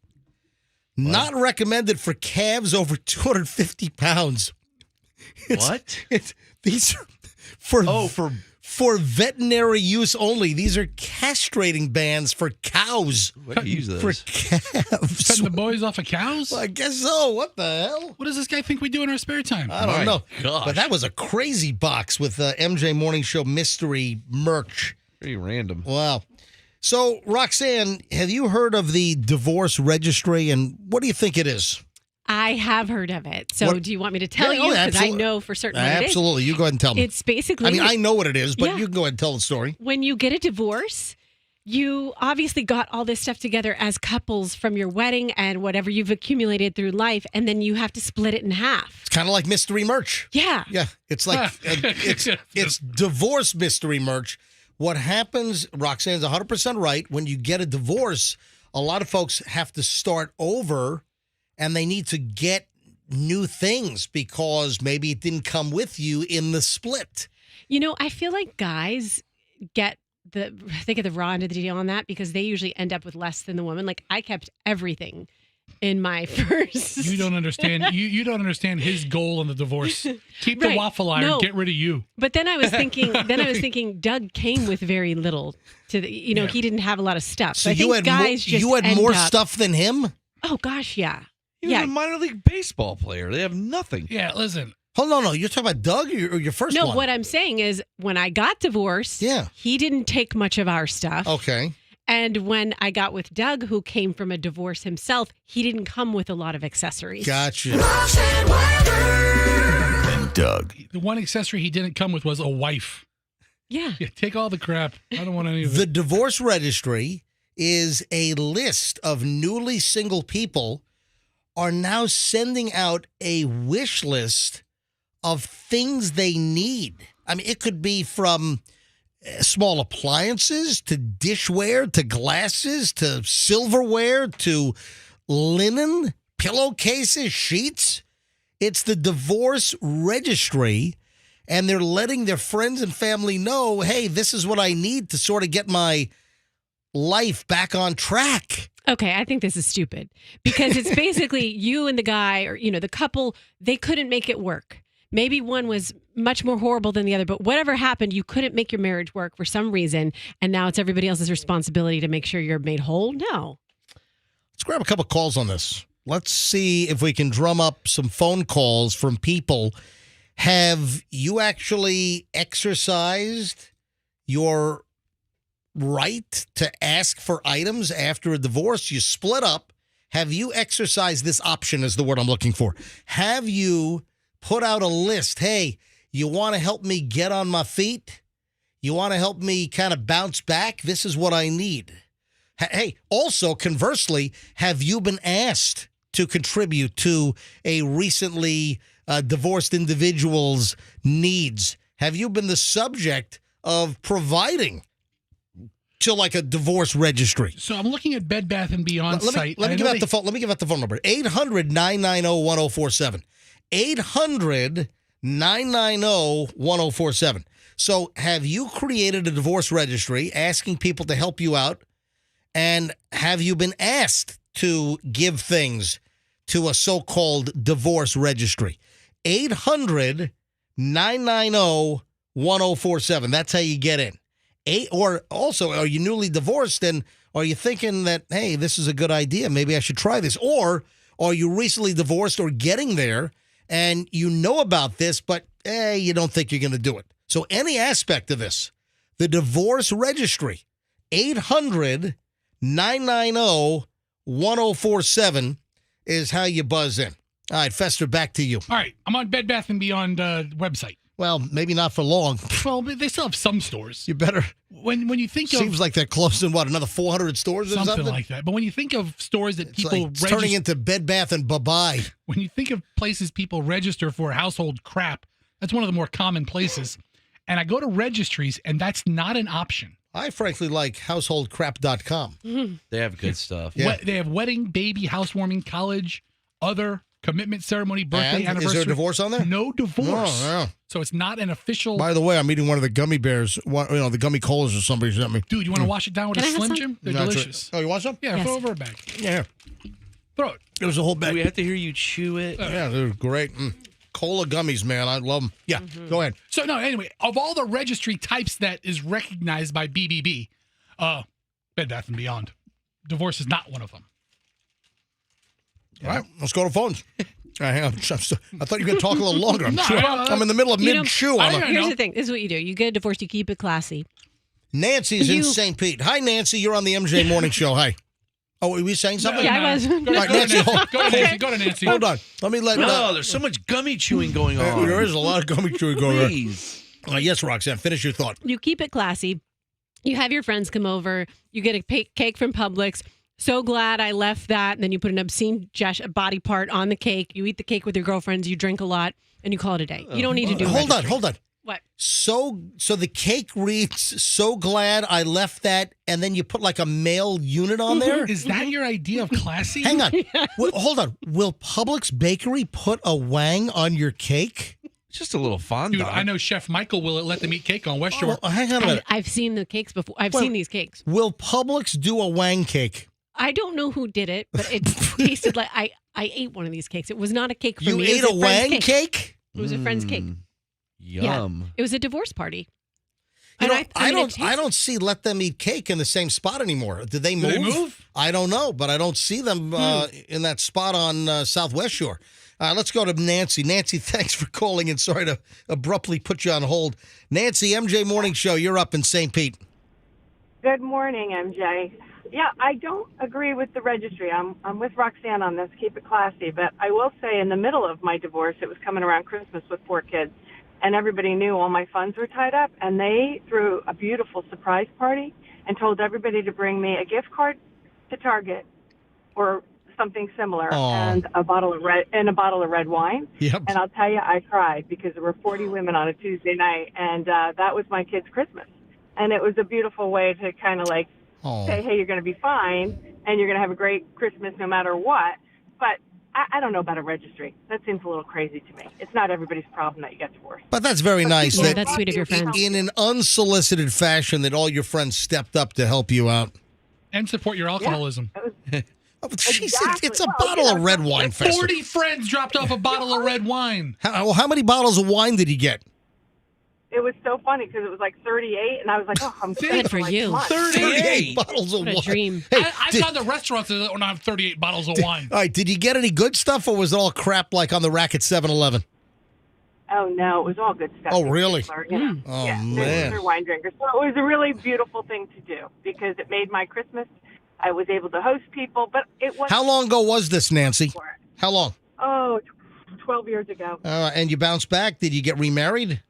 A: Not recommended for calves over 250 pounds. These are for veterinary use only. These are castrating bands for cows.
B: Where do you use those?
A: For calves.
C: Cutting the boys off of cows?
A: Well, I guess so. What the hell?
C: What does this guy think we do in our spare time?
A: I don't know.
B: gosh.
A: But that was a crazy box with MJ Morning Show mystery merch.
B: Pretty random.
A: Wow. So, Roxanne, have you heard of the divorce registry, and what do you think it is?
D: I have heard of it. So do you want me to tell you? Because I know for certain what it is.
A: Absolutely. You go ahead and tell me.
D: It's basically...
A: I mean, I know what it is, but you can go ahead and tell the story.
D: When you get a divorce, you obviously got all this stuff together as couples from your wedding and whatever you've accumulated through life, and then you have to split it in half.
A: It's kind of like mystery merch.
D: Yeah.
A: Yeah. It's like, it's divorce mystery merch. What happens, Roxanne's 100% right, when you get a divorce, a lot of folks have to start over and they need to get new things because maybe it didn't come with you in the split.
D: You know, I feel like guys get the raw end of the deal on that because they usually end up with less than the woman. Like, I kept everything in my first.
C: You don't understand. You don't understand his goal in the divorce. Keep the waffle iron. Get rid of you.
D: But then I was thinking. Doug came with very little. He didn't have a lot of stuff.
A: So
D: I think guys
A: you had more stuff than him?
D: Oh gosh, yeah.
B: He was a minor league baseball player. They have nothing.
C: Yeah, listen.
A: Hold on, no. You're talking about Doug or your first one?
D: No, what I'm saying is when I got divorced, he didn't take much of our stuff.
A: Okay.
D: And when I got with Doug, who came from a divorce himself, he didn't come with a lot of accessories.
A: Gotcha.
C: And Doug. The one accessory he didn't come with was a wife.
D: Yeah.
C: Take all the crap. I don't want any of it.
A: The divorce registry is a list of newly single people are now sending out a wish list of things they need. I mean, it could be from small appliances to dishware to glasses to silverware to linen, pillowcases, sheets. It's the divorce registry, and they're letting their friends and family know, hey, this is what I need to sort of get my life back on track.
D: Okay, I think this is stupid because it's basically you and the guy or, the couple, they couldn't make it work. Maybe one was much more horrible than the other, but whatever happened, you couldn't make your marriage work for some reason, and now it's everybody else's responsibility to make sure you're made whole? No.
A: Let's grab a couple calls on this. Let's see if we can drum up some phone calls from people. Have you actually exercised your right to ask for items after a divorce? You split up. Have you exercised this option is the word I'm looking for. Have you put out a list? Hey, you want to help me get on my feet? You want to help me kind of bounce back? This is what I need. Hey, also, conversely, have you been asked to contribute to a recently divorced individual's needs? Have you been the subject of providing to like a divorce registry?
C: So I'm looking at Bed Bath & Beyond site.
A: Let me give out the phone. Let me give out the phone number. 800-990-1047. 800-990-1047. So have you created a divorce registry asking people to help you out? And have you been asked to give things to a so-called divorce registry? 800-990-1047. That's how you get in. Or also, are you newly divorced and are you thinking that, hey, this is a good idea, maybe I should try this? Or are you recently divorced or getting there and you know about this, but you don't think you're going to do it? So any aspect of this, the divorce registry, 800-990-1047 is how you buzz in. All right, Fester, back to you.
C: All right, I'm on Bed Bath & Beyond website.
A: Well, maybe not for long.
C: Well, but they still have some stores.
A: You better.
C: When you think of
A: Seems like they're closing, another 400 stores or something?
C: like that. But when you think of stores that
A: It's
C: people
A: like turning into Bed Bath and Bye-Bye.
C: when you think of places people register for household crap, that's one of the more common places. And I go to registries, and that's not an option.
A: I frankly like householdcrap.com.
B: They have good stuff.
A: Yeah.
C: They have wedding, baby, housewarming, college, other commitment ceremony, birthday,
A: And
C: anniversary.
A: is there a divorce on there?
C: No divorce.
A: Oh, yeah.
C: So it's not an official.
A: By the way, I'm eating one of the gummy bears, the gummy colas or somebody sent me.
C: Dude, you want to wash it down with
D: Can
C: a
D: I have
C: Slim
D: some?
C: Jim? They're
A: That's right.
C: delicious.
A: Oh, you want some?
C: Yeah,
D: Yes.
C: throw over a bag.
A: Yeah.
C: Throw it.
A: There was a whole bag.
B: We have to hear you chew it.
A: Yeah, they're great. Cola gummies, man. I love them. Yeah, go ahead.
C: So, no, anyway, of all the registry types that is recognized by BBB, Bed Bath & Beyond, divorce is not one of them.
A: All right, let's go to phones. Hang on. I thought you were going to talk a little longer. I'm,
C: No,
A: I'm in the middle of mid-chew.
D: Here's the thing. This is what you do. You get a divorce, you keep it classy.
A: Nancy's in St. Pete. Hi, Nancy. You're on the MJ Morning Show. Hi. Oh, were we saying something?
D: Yeah, I was.
A: All right, Nancy,
C: Go to Nancy.
A: hold on. Let me let.
B: No, there's so much gummy chewing going on.
A: There is a lot of gummy chewing going on.
B: Please.
A: Yes, Roxanne. Finish your thought.
D: You keep it classy. You have your friends come over. You get a cake from Publix. So glad I left that. And then you put an obscene body part on the cake. You eat the cake with your girlfriends. You drink a lot, and you call it a day. You don't need to do.
A: Hold
D: registry.
A: on.
D: What?
A: So the cake reads, so glad I left that, and then you put like a male unit on there?
C: Is that your idea of classy?
A: Hang on. Hold on. Will Publix Bakery put a wang on your cake?
B: Just a little fondant.
C: Dude, I know Chef Michael will let them eat cake on West Shore.
A: Well, hang on a minute.
D: I've seen the cakes before. I've seen these cakes.
A: Will Publix do a wang cake?
D: I don't know who did it, but it tasted like I ate one of these cakes. It was not a cake for
A: You
D: me.
A: ate a wang cake?
D: It was a friend's cake.
B: Yum.
D: Yeah, it was a divorce party.
A: You
D: And
A: know,
D: I mean,
A: I don't see Let Them Eat Cake in the same spot anymore. Did they move?
C: they move?
A: I don't know, but I don't see them in that spot on Southwest Shore. Let's go to Nancy. Nancy, thanks for calling and sorry to abruptly put you on hold. Nancy, MJ Morning Show, you're up in St. Pete.
U: Good morning, MJ. Yeah, I don't agree with the registry. I'm with Roxanne on this. Keep it classy. But I will say in the middle of my divorce, it was coming around Christmas with 4 kids, and everybody knew all my funds were tied up, and they threw a beautiful surprise party and told everybody to bring me a gift card to Target or something similar and a bottle of red wine.
A: Yep.
U: And I'll tell you, I cried because there were 40 women on a Tuesday night, and that was my kids' Christmas. And it was a beautiful way to kind of like say, hey, you're going to be fine, and you're going to have a great Christmas no matter what. But I don't know about a registry. That seems a little crazy to me. It's not everybody's problem that you get divorced.
A: But that's very nice.
D: Yeah, that's sweet of your friends.
A: In an unsolicited fashion that all your friends stepped up to help you out.
C: And support your alcoholism.
A: She said it's a bottle of red wine.
C: 40 friends dropped off a bottle of red wine.
A: How many bottles of wine did you get?
U: It was so funny because it was like 38, and I was like, oh, I'm
D: Good for you.
A: 38 bottles of
D: What a
A: wine.
D: dream.
A: Hey,
C: I've gone to restaurants that don't have 38 bottles of wine.
A: all right, did you get any good stuff, or was it all crap like on the rack at 7-Eleven?
U: Oh, no, it was all good stuff.
A: Oh, really?
U: You know?
A: Oh,
U: yeah,
A: man.
U: they're wine drinkers. So it was a really beautiful thing to do because it made my Christmas. I was able to host people, but it was...
A: How long ago was this, Nancy? How long?
U: Oh, 12 years ago.
A: And you bounced back? Did you get remarried?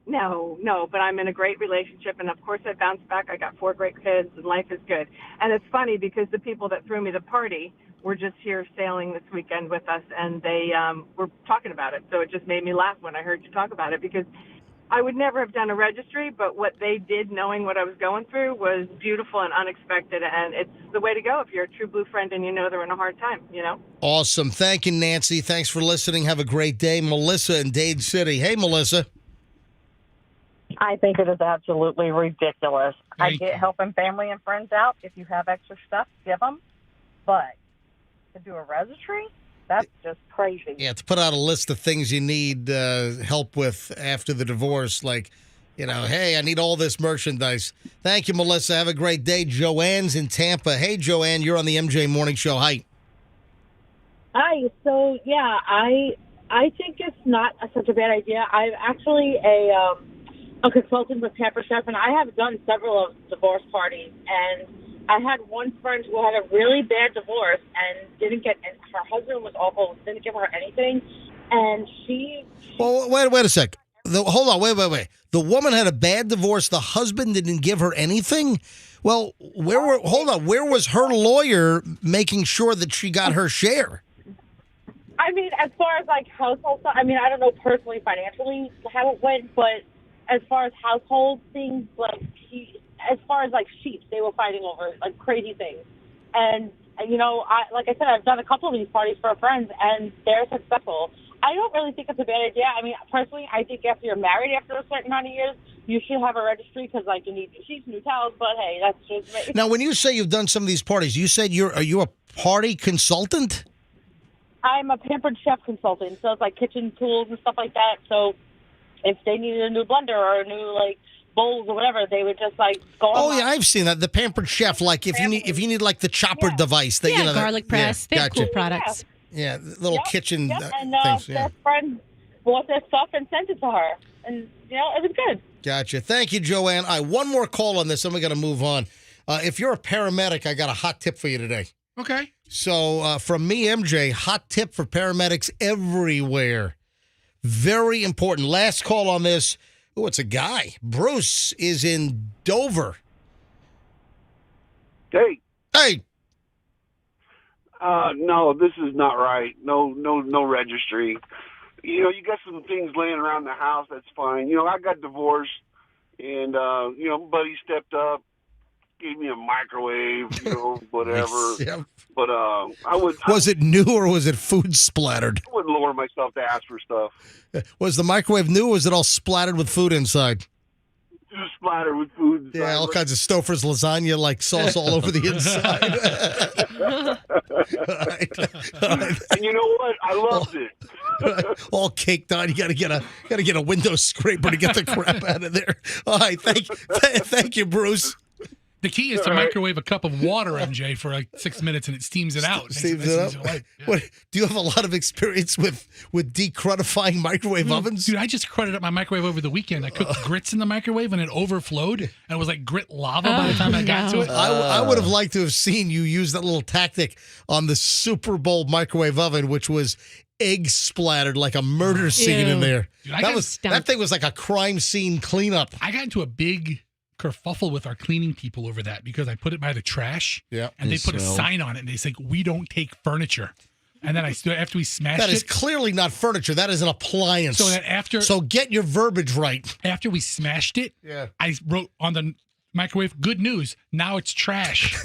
U: No, but I'm in a great relationship, and of course I bounced back. I got 4 great kids, and life is good. And it's funny because the people that threw me the party were just here sailing this weekend with us, and they were talking about it. So it just made me laugh when I heard you talk about it because I would never have done a registry, but what they did, knowing what I was going through, was beautiful and unexpected, and it's the way to go if you're a true blue friend and you know they're in a hard time, you know?
A: Awesome. Thank you, Nancy. Thanks for listening. Have a great day. Melissa in Dade City. Hey, Melissa.
O: I think it is absolutely ridiculous. I get helping family and friends out. If you have extra stuff, give them. But to do a registry, that's just crazy.
A: Yeah, to put out a list of things you need help with after the divorce, like, you know, hey, I need all this merchandise. Thank you, Melissa. Have a great day. Joanne's in Tampa. Hey, Joanne, you're on the MJ Morning Show. Hi.
V: Hi. So, yeah, I think it's not such a bad idea. I'm actually a consultant with Pamper Chef, and I have done several of divorce parties, and I had one friend who had a really bad divorce and didn't get, and her husband was awful, didn't give her anything, and she...
A: Well, wait a sec. Hold on, wait. The woman had a bad divorce. The husband didn't give her anything. Well, where was her lawyer making sure that she got her share?
V: I mean, as far as like household stuff, I mean, I don't know personally financially how it went, but as far as household things, like as far as like sheep, they were fighting over like crazy things. And you know, like I said, I've done a couple of these parties for friends, and they're successful. I don't really think it's a bad idea. I mean, personally, I think after you're married after a certain amount of years, you should have a registry because, like, you need new sheets, new towels. But hey, that's just me.
A: Now, when you say you've done some of these parties, you said are you a party consultant?
V: I'm a pampered chef consultant, so it's like kitchen tools and stuff like that. So if they needed a new blender or a new like bowls or whatever, they would just like go.
A: Oh yeah, I've seen that. The pampered chef, like if you need like the chopper device, that you know,
D: garlic press. They have cool products.
A: Yeah, little kitchen
V: and
A: things.
V: their friend bought their stuff and sent it to her, and you know it was good.
A: Gotcha. Thank you, Joanne. One more call on this, and we got to move on. If you're a paramedic, I got a hot tip for you today.
C: Okay.
A: So from me, MJ, hot tip for paramedics everywhere. Very important. Last call on this. Oh, it's a guy. Bruce is in Dover.
E: Hey.
A: Hey.
E: No, this is not right. No registry. You know, you got some things laying around the house. That's fine. You know, I got divorced, and you know, buddy stepped up, gave me a microwave. You know, whatever.
A: Nice. Yep.
E: But
A: Was it new or was it food splattered?
E: I wouldn't lower myself to ask for stuff.
A: Was the microwave new or was it all splattered with food inside?
E: Just splattered with food.
A: Yeah, all kinds of Stouffer's lasagna, like sauce all over the inside. all right.
E: And you know what? I loved it.
A: All caked on. You got to get a window scraper to get the crap out of there. All right, thank you, Bruce.
C: The key is to microwave a cup of water, MJ, for like 6 minutes, and it steams it out.
A: Steams it up. What, do you have a lot of experience with decrudifying microwave ovens?
C: Dude, I just crudded up my microwave over the weekend. I cooked grits in the microwave, and it overflowed, and it was like grit lava by the time I got to it.
A: I would have liked to have seen you use that little tactic on the Super Bowl microwave oven, which was egg splattered like a murder scene in there.
C: Dude,
A: that thing was like a crime scene cleanup.
C: I got into a big kerfuffle with our cleaning people over that because I put it by the trash.
A: Yeah,
C: and they put a sign on it, and they said, "We don't take furniture." And then after we smashed it,
A: that is clearly not furniture. That is an appliance. So get your verbiage right.
C: After we smashed it,
A: yeah,
C: I wrote on the microwave, "Good news, now it's trash."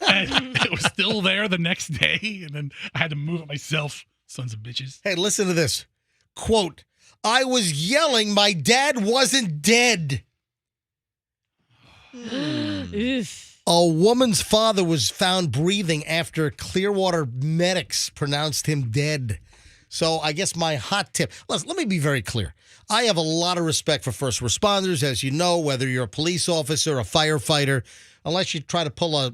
C: And it was still there the next day, and then I had to move it myself. Sons of bitches.
A: Hey, listen to this. Quote, "I was yelling my dad wasn't dead." A woman's father was found breathing after Clearwater medics pronounced him dead. So I guess my hot tip, let me be very clear. I have a lot of respect for first responders, as you know, whether you're a police officer, a firefighter, unless you try to pull a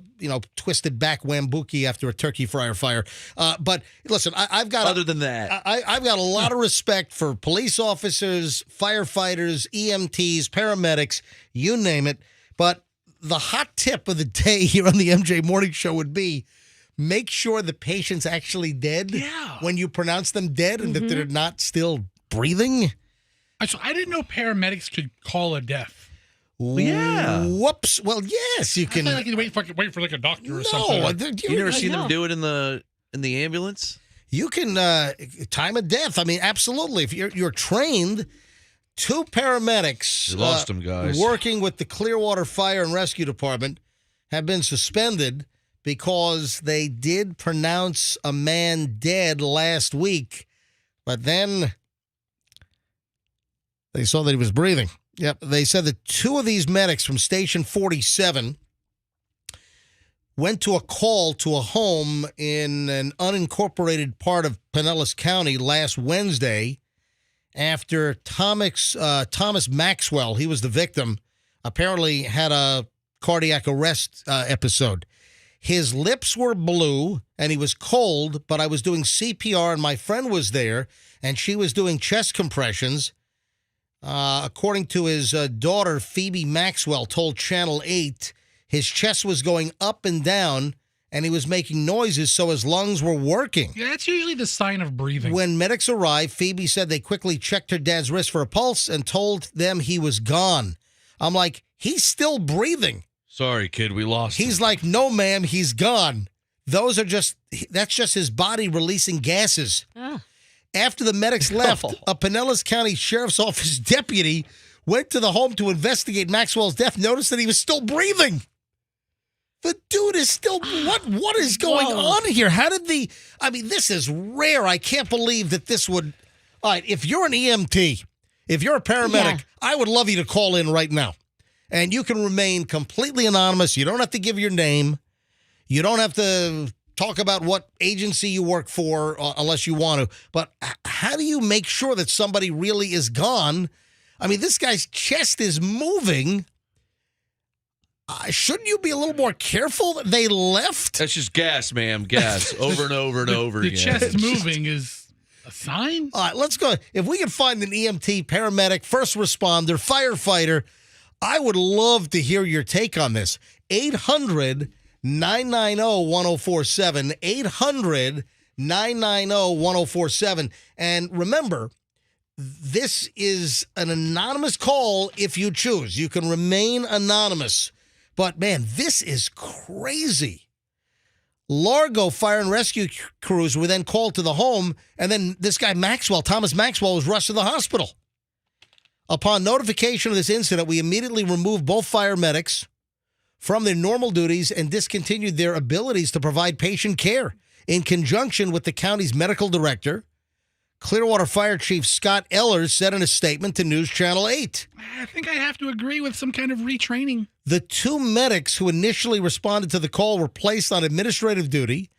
A: twisted back wambuki after a turkey fryer fire. But listen, I've got
B: other than that,
A: I've got a lot of respect for police officers, firefighters, EMTs, paramedics, you name it. But the hot tip of the day here on the MJ Morning Show would be make sure the patient's actually dead when you pronounce them dead and that they're not still breathing.
C: So I didn't know paramedics could call a death.
B: Yeah.
A: Whoops. Well, yes, you can.
C: I feel like you wait for like a doctor or something.
B: You never seen them do it in the ambulance?
A: You can time of death. I mean, absolutely. If you're trained. 2 paramedics
B: You lost them, guys.
A: Working with the Clearwater Fire and Rescue Department have been suspended because they did pronounce a man dead last week, but then they saw that he was breathing. Yep, they said that 2 of these medics from Station 47 went to a call to a home in an unincorporated part of Pinellas County last Wednesday after Thomas Maxwell, he was the victim, apparently had a cardiac arrest episode. His lips were blue and he was cold, but I was doing CPR and my friend was there and she was doing chest compressions. According to his daughter, Phoebe Maxwell told Channel 8, his chest was going up and down and he was making noises, so his lungs were working.
C: Yeah, that's usually the sign of breathing.
A: When medics arrived, Phoebe said they quickly checked her dad's wrist for a pulse and told them he was gone. I'm like, he's still breathing.
B: Sorry, kid, we lost him.
A: He's like, no, ma'am, he's gone. That's just his body releasing gases. After the medics left, a Pinellas County Sheriff's Office deputy went to the home to investigate Maxwell's death, noticed that he was still breathing. The dude is still, what is going on here? This is rare. I can't believe that this would, all right, if you're an EMT, if you're a paramedic, I would love you to call in right now. And you can remain completely anonymous. You don't have to give your name. You don't have to talk about what agency you work for unless you want to. But how do you make sure that somebody really is gone? I mean, this guy's chest is moving. Shouldn't you be a little more careful that they left?
B: That's just gas, ma'am. Gas. Over and over and over again.
C: The chest moving is a sign?
A: All right, let's go. If we can find an EMT, paramedic, first responder, firefighter, I would love to hear your take on this. 800-990-1047. 800-990-1047. And remember, this is an anonymous call if you choose. You can remain anonymous. But, man, this is crazy. Largo fire and rescue crews were then called to the home, and then this guy Thomas Maxwell, was rushed to the hospital. Upon notification of this incident, we immediately removed both fire medics from their normal duties and discontinued their abilities to provide patient care. In conjunction with the county's medical director, Clearwater Fire Chief Scott Ehlers said in a statement to News Channel 8.
C: I think I have to agree with some kind of retraining.
A: The two medics who initially responded to the call were placed on administrative duty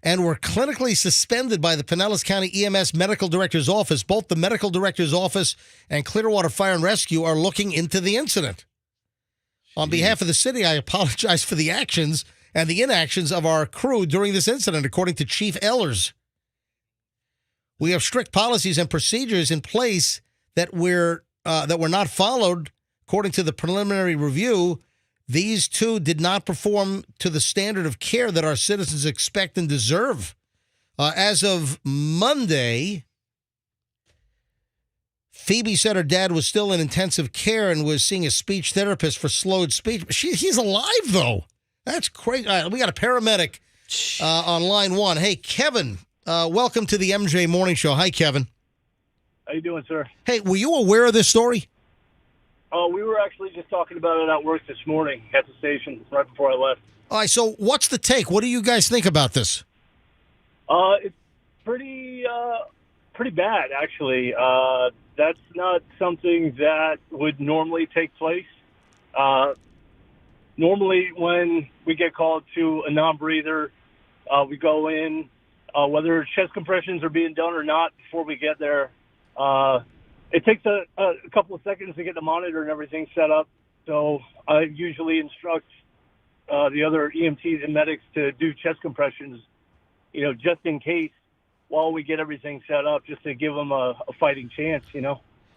A: and were clinically suspended by the Pinellas County EMS Medical Director's Office. Both the Medical Director's Office and Clearwater Fire and Rescue are looking into the incident. On behalf of the city, I apologize for the actions and the inactions of our crew during this incident, according to Chief Ehlers. We have strict policies and procedures in place that were not followed. According to the preliminary review, these two did not perform to the standard of care that our citizens expect and deserve. As of Monday, Phoebe said her dad was still in intensive care and was seeing a speech therapist for slowed speech. He's alive, though. That's crazy. All right, we got a paramedic on line one. Hey, Kevin. Welcome to the MJ Morning Show. Hi, Kevin.
S: How you doing, sir?
A: Hey, were you aware of this story?
S: We were actually just talking about it at work this morning at the station right before I left.
A: All right, so what's the take? What do you guys think about this?
S: It's pretty bad, actually. That's not something that would normally take place. Normally, when we get called to a non-breather, we go in. Whether chest compressions are being done or not before we get there. It takes a couple of seconds to get the monitor and everything set up. So I usually instruct the other EMTs and medics to do chest compressions, just in case while we get everything set up, just to give them a fighting chance,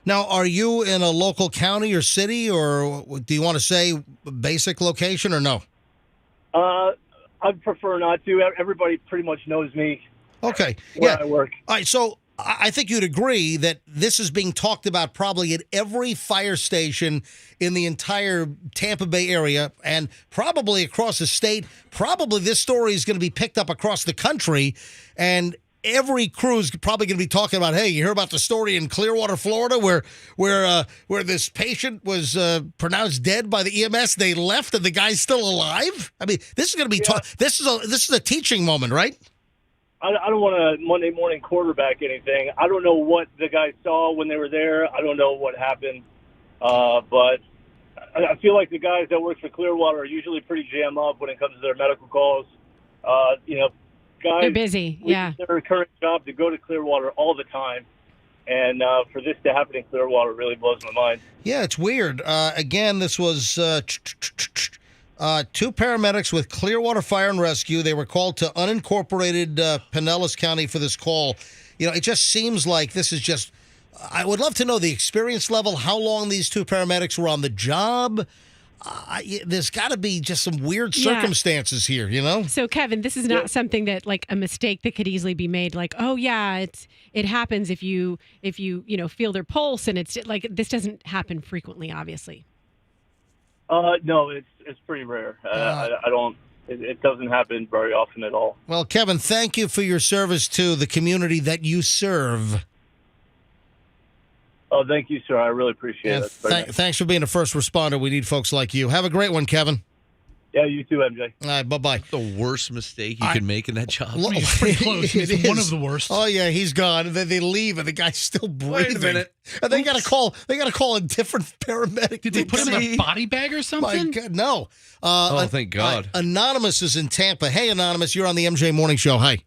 A: Now, are you in a local county or city, or do you want to say basic location or no?
S: I'd prefer not to. Everybody pretty much knows me.
A: Okay.
S: Where I work.
A: All right. So I think you'd agree that this is being talked about probably at every fire station in the entire Tampa Bay area and probably across the state. Probably this story is going to be picked up across the country, and every crew is probably going to be talking about, hey, you hear about the story in Clearwater, Florida, where this patient was pronounced dead by the EMS. They left, and the guy's still alive. I mean, this is going to be this is a teaching moment, right?
S: I don't want to Monday morning quarterback anything. I don't know what the guys saw when they were there. I don't know what happened, but I feel like the guys that work for Clearwater are usually pretty jammed up when it comes to their medical calls. Guys,
D: they're busy. Yeah,
S: their current job to go to Clearwater all the time, and for this to happen in Clearwater really blows my mind.
A: Yeah, it's weird. Again, this was two paramedics with Clearwater Fire and Rescue. They were called to unincorporated Pinellas County for this call. It just seems like this is just. I would love to know the experience level, how long these two paramedics were on the job. there's got to be just some weird
D: Yeah.
A: circumstances here, you know?
D: So, Kevin, this is not something that like a mistake that could easily be made. Like, oh yeah, it happens if you feel their pulse, and it's like this doesn't happen frequently, obviously.
F: No, it's pretty rare. I don't. It doesn't happen very often at all.
A: Well, Kevin, thank you for your service to the community that you serve.
F: Oh, thank you, sir. I really appreciate
A: And
F: it. Very nice.
A: thanks for being a first responder. We need folks like you. Have a great one, Kevin.
F: Yeah, you too, MJ.
A: All right, bye-bye.
B: The worst mistake you can make in that job.
C: It's pretty close.
A: It
C: It's one
A: is.
C: of the worst.
A: Oh yeah, he's gone, and then they leave, and the guy's still breathing.
B: minute.
A: And they got to call. They got to call a different paramedic.
C: Did they put him in a body bag or
A: My
C: something?
A: God, no.
B: Thank God.
A: Anonymous is in Tampa. Hey, Anonymous, you're on the MJ Morning Show. Hi.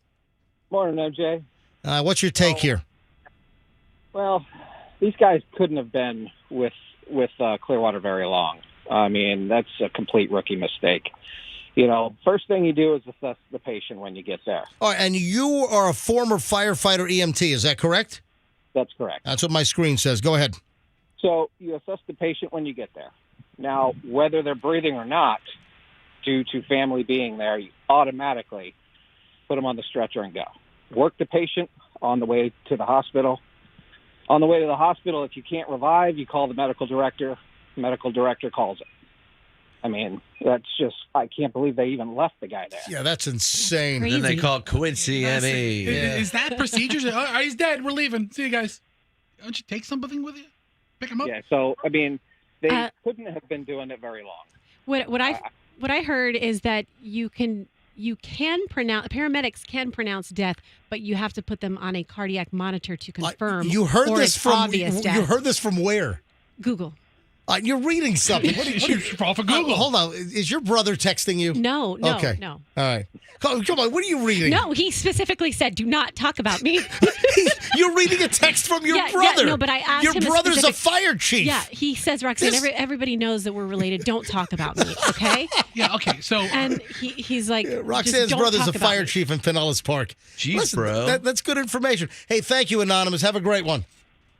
G: Morning, MJ.
A: What's your take here?
G: Well, these guys couldn't have been with Clearwater very long. I mean, that's a complete rookie mistake. You know, first thing you do is assess the patient when you get there.
A: All right, and you are a former firefighter EMT, is that correct?
G: That's correct.
A: That's what my screen says. Go ahead.
G: So you assess the patient when you get there. Now, whether they're breathing or not, due to family being there, you automatically put them on the stretcher and go. Work the patient on the way to the hospital. On the way to the hospital, if you can't revive, you call the medical director. The medical director calls it. I mean, that's just, I can't believe they even left the guy there.
A: Yeah, that's insane.
B: Then they call Quincy ME.
C: Is that procedures? Oh, he's dead. We're leaving. See you guys. Don't you take something with you? Pick him up.
G: Yeah, so, I mean, they couldn't have been doing it very long.
D: What I heard is that you can pronounce, paramedics can pronounce death, but you have to put them on a cardiac monitor to confirm.
A: You heard
D: or
A: this
D: it's
A: from
D: obvious death.
A: you heard this from where?
D: Google.
A: You're reading something. What are you
C: off of Google?
A: Hold on. Is your brother texting you?
D: No,
A: Okay.
D: no.
A: All right. Come on. What are you reading?
D: No, he specifically said, "Do not talk about me."
A: You're reading a text from your
D: Yeah,
A: brother.
D: no, but I asked
A: your
D: him a
A: brother's
D: specific-
A: a fire chief.
D: Yeah, he says, Roxanne, everybody knows that we're related. Don't talk about me, okay?
C: Yeah, okay. So,
D: and he's like,
A: Roxanne's
D: just don't
A: brother's
D: talk
A: a
D: about
A: fire
D: me.
A: chief in Pinellas Park.
B: Jeez,
A: Listen,
B: bro.
A: That's good information. Hey, thank you, Anonymous. Have a great one.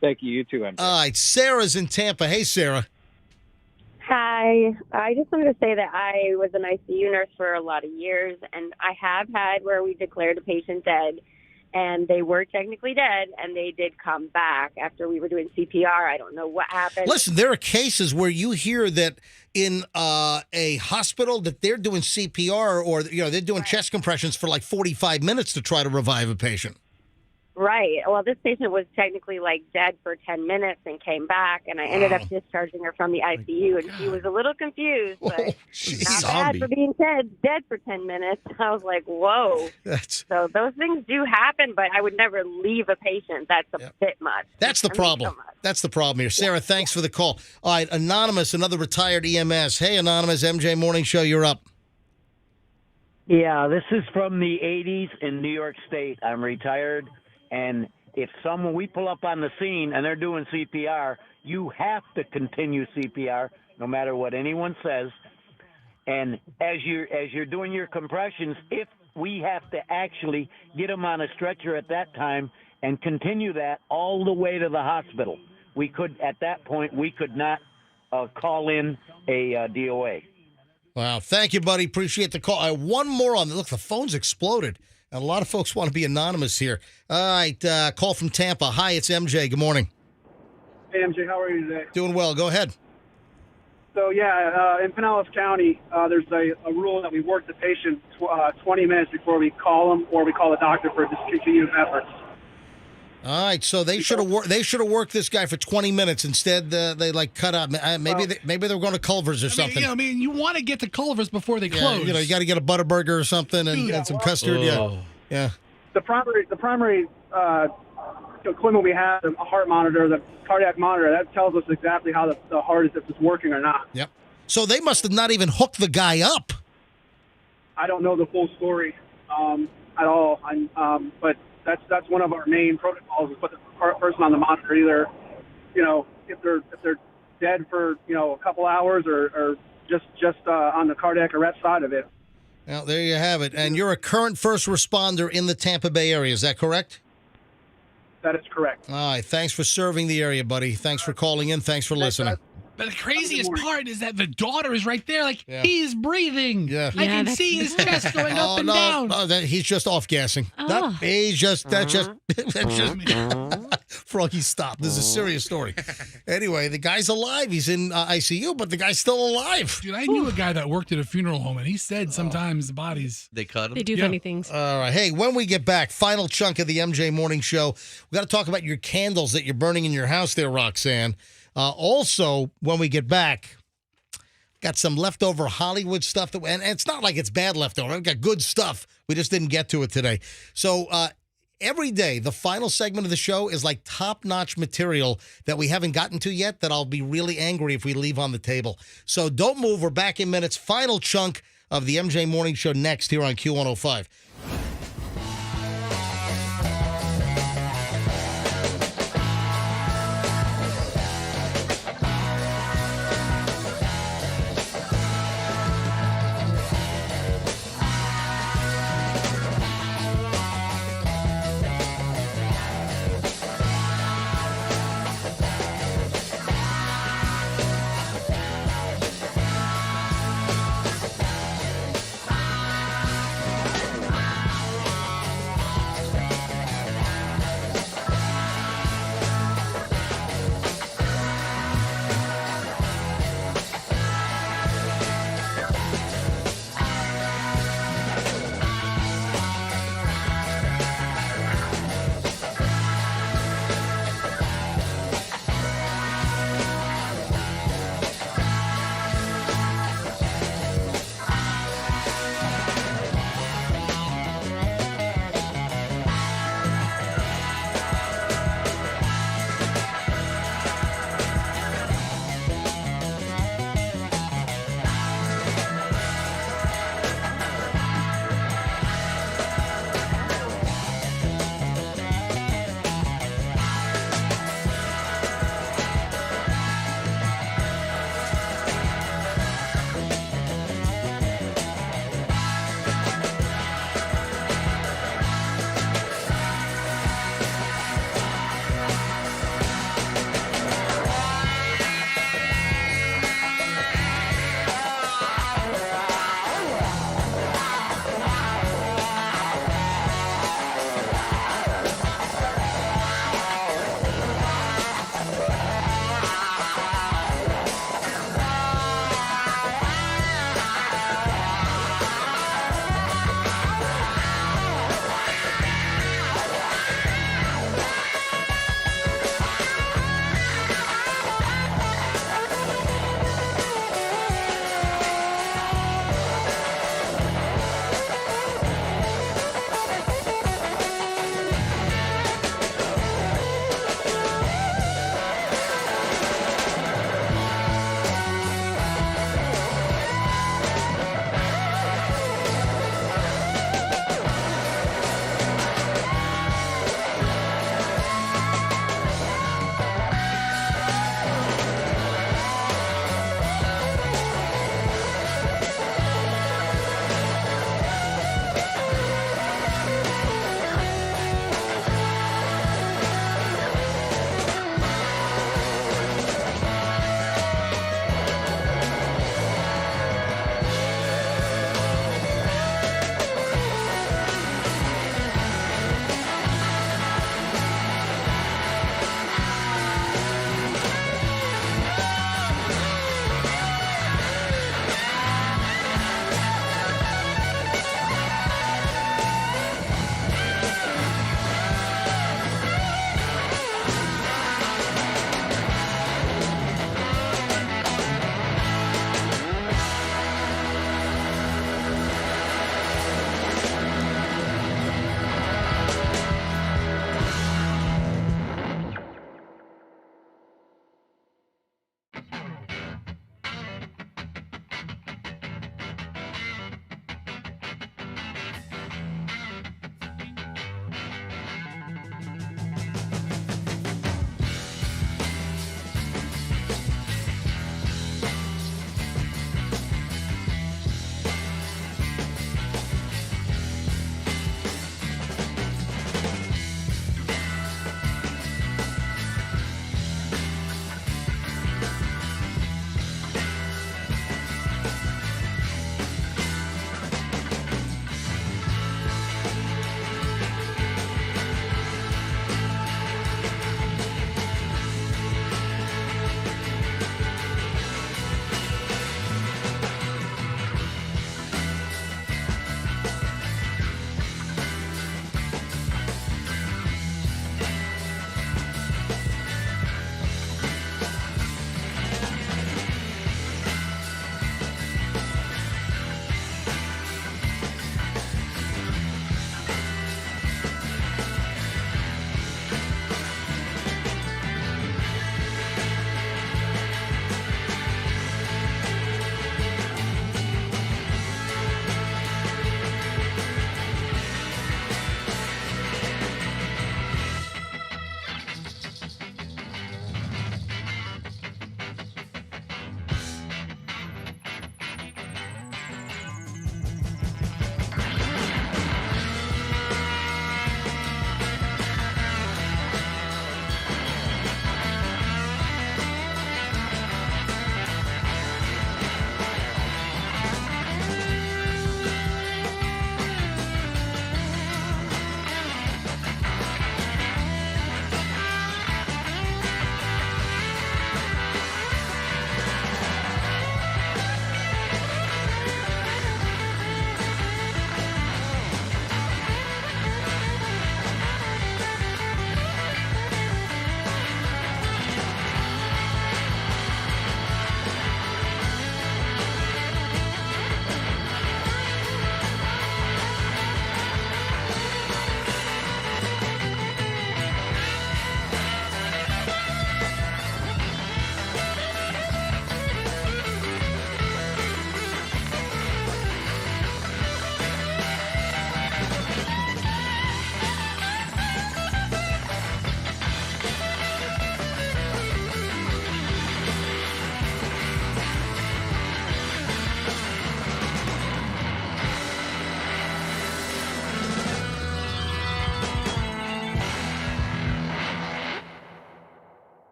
G: Thank you. You too, MJ.
A: All right. Sarah's in Tampa. Hey, Sarah.
R: Hi. I just wanted to say that I was an ICU nurse for a lot of years, and I have had where we declared a patient dead, and they were technically dead, and they did come back after we were doing CPR. I don't know what happened.
A: Listen, there are cases where you hear that in a hospital that they're doing CPR or they're doing chest compressions for like 45 minutes to try to revive a patient.
R: Right. Well, this patient was technically like dead for 10 minutes and came back, and I ended up discharging her from the ICU, and she was a little confused, but not bad for being dead for 10 minutes. I was like, whoa. So those things do happen, but I would never leave a patient. That's a bit much.
A: That's the problem. That's the problem here. Sarah, thanks for the call. All right, Anonymous, another retired EMS. Hey, Anonymous, MJ Morning Show, you're up.
W: Yeah, this is from the 80s in New York State. I'm retired. And if we pull up on the scene and they're doing CPR, you have to continue CPR no matter what anyone says. And as you're doing your compressions, if we have to actually get them on a stretcher at that time and continue that all the way to the hospital, at that point, we could not call in a DOA.
A: Wow. Thank you, buddy. Appreciate the call. One more on. Look, the phone's exploded. And a lot of folks want to be anonymous here. All right. Call from Tampa. Hi, it's MJ. Good morning.
J: Hey, MJ, how are you today?
A: Doing well. Go ahead.
J: So, in Pinellas County, there's a rule that we work the patient 20 minutes before we call them or we call the doctor for discontinued efforts.
A: All right, so they should have worked this guy for 20 minutes. Instead, they cut out. Maybe they were going to Culver's or something.
C: You want to get to Culver's before they close.
A: You got to get a Butterburger or something and some custard. Yeah.
J: The primary equipment we have, the heart monitor, the cardiac monitor, that tells us exactly how the heart is, if it's working or not.
A: Yep. So they must have not even hooked the guy up.
J: I don't know the full story at all. But that's one of our main protocols is put the person on the monitor either, if they're dead for a couple hours or just on the cardiac arrest side of it.
A: Well, there you have it. And you're a current first responder in the Tampa Bay area. Is that correct?
J: That is correct.
A: All right. Thanks for serving the area, buddy. Thanks for calling in. Thanks for listening.
C: But the craziest part is that the daughter is right there, like,
A: Yeah.
C: he's breathing.
A: Yeah.
C: I can see his chest going up and down.
A: No, he's just off gassing. No, he's just, that's just, Froggy, stop. This is a serious story. Anyway, the guy's alive. He's in ICU, but the guy's still alive.
C: Dude, I knew a guy that worked at a funeral home, and he said sometimes the bodies.
B: They cut him?
D: They do funny things.
A: All right. Hey, when we get back, final chunk of the MJ Morning Show, we got to talk about your candles that you're burning in your house there, Roxanne. Also, when we get back, got some leftover Hollywood stuff. And it's not like it's bad leftover. I've got good stuff. We just didn't get to it today. So every day, the final segment of the show is like top-notch material that we haven't gotten to yet that I'll be really angry if we leave on the table. So don't move. We're back in minutes. Final chunk of the MJ Morning Show next here on Q105.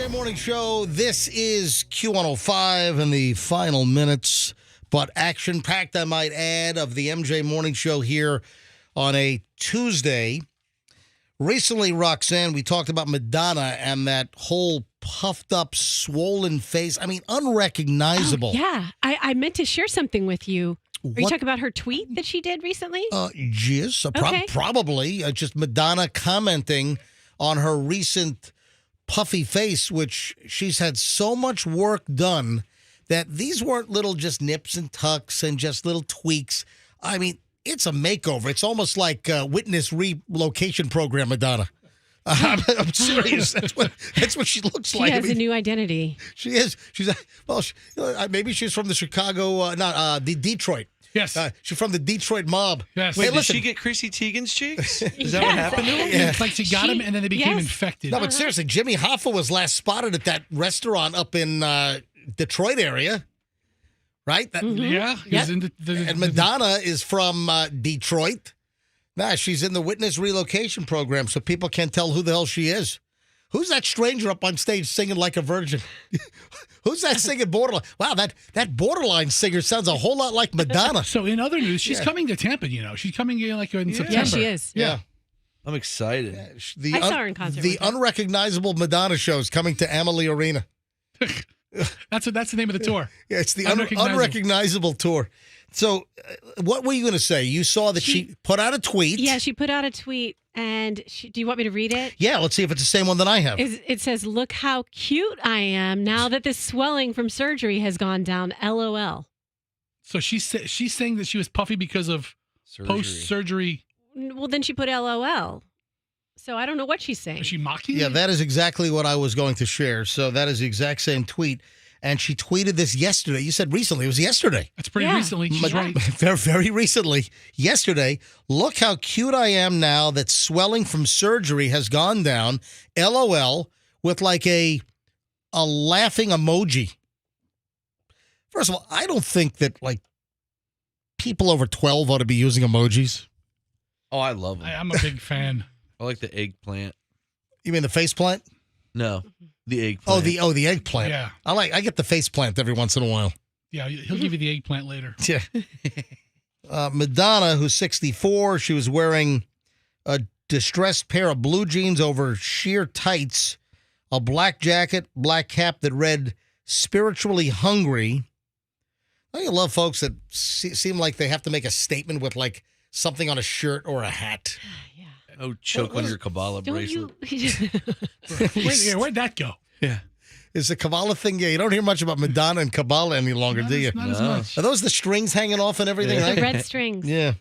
A: MJ Morning Show. This is Q105 in the final minutes, but action-packed, I might add, of the MJ Morning Show here on a Tuesday. Recently, Roxanne, we talked about Madonna and that whole puffed up, swollen face. I mean, unrecognizable.
D: Oh, yeah. I meant to share something with you. Are you
A: What?
D: talking about her tweet that she did recently?
A: Yes,
D: Okay.
A: probably. Just Madonna commenting on her recent puffy face, which she's had so much work done that these weren't little just nips and tucks and just little tweaks. I mean, it's a makeover. It's almost like witness relocation program, Madonna. I'm serious. That's what she looks
D: She
A: like.
D: has a new identity.
A: She is. She's maybe she's from the Chicago, the Detroit.
C: Yes.
A: She's from the Detroit mob.
C: Yes.
B: Wait,
A: Hey,
B: did
A: listen.
B: she get Chrissy Teigen's cheeks? Is that
D: Yes.
B: what happened to him?
A: Yeah.
C: It's like she got him and then they became infected.
A: No, but seriously, Jimmy Hoffa was last spotted at that restaurant up in Detroit area, right?
C: Yeah. He was in
A: And Madonna is from Detroit. Nah, she's in the witness relocation program, so people can't tell who the hell she is. Who's that stranger up on stage singing like a virgin? Who's that singing Borderline? Wow, that Borderline singer sounds a whole lot like Madonna.
C: So in other news, she's
A: Yeah.
C: coming to Tampa, She's coming in like in September.
D: Yeah, she is.
A: Yeah.
B: I'm excited.
D: I saw her in concert
A: The
D: one time.
A: unrecognizable Madonna show is coming to Amalie Arena.
C: That's the name of the tour.
A: Yeah, it's the
C: Unrecognizable.
A: unrecognizable tour. So, what were you going to say? You saw that she put out a tweet.
D: Yeah, she put out a tweet, and do you want me to read it?
A: Yeah, let's see if it's the same one that I have.
D: It says, "Look how cute I am now that this swelling from surgery has gone down. LOL."
C: So she's saying that she was puffy because of post-surgery.
D: Well, then she put LOL. So I don't know what she's saying.
C: Is she mocking?
A: Yeah, that is exactly what I was going to share. So that is the exact same tweet. And she tweeted this yesterday. You said recently. It was yesterday.
C: That's pretty recently. She's right.
A: Very, very recently. Yesterday. Look how cute I am now that swelling from surgery has gone down. LOL with like a laughing emoji. First of all, I don't think that like people over 12 ought to be using emojis.
B: Oh, I love them.
C: I'm a big fan.
B: I like the eggplant.
A: You mean the face plant?
B: No, the eggplant.
A: Oh, the eggplant.
C: Yeah.
A: I get the face plant every once in a while.
C: Yeah, he'll give you the eggplant later.
A: Yeah. Madonna, who's 64, she was wearing a distressed pair of blue jeans over sheer tights, a black jacket, black cap that read "spiritually hungry." Don't you love folks that seem like they have to make a statement with like something on a shirt or a hat?
B: Oh, choke on your Kabbalah bracelet.
C: Where'd that go?
B: Yeah.
A: Is the Kabbalah thing? Yeah, you don't hear much about Madonna and Kabbalah any longer, do you?
C: Not as much.
A: Are those the strings hanging off and everything?
D: The
A: Right?
D: red strings.
A: Yeah.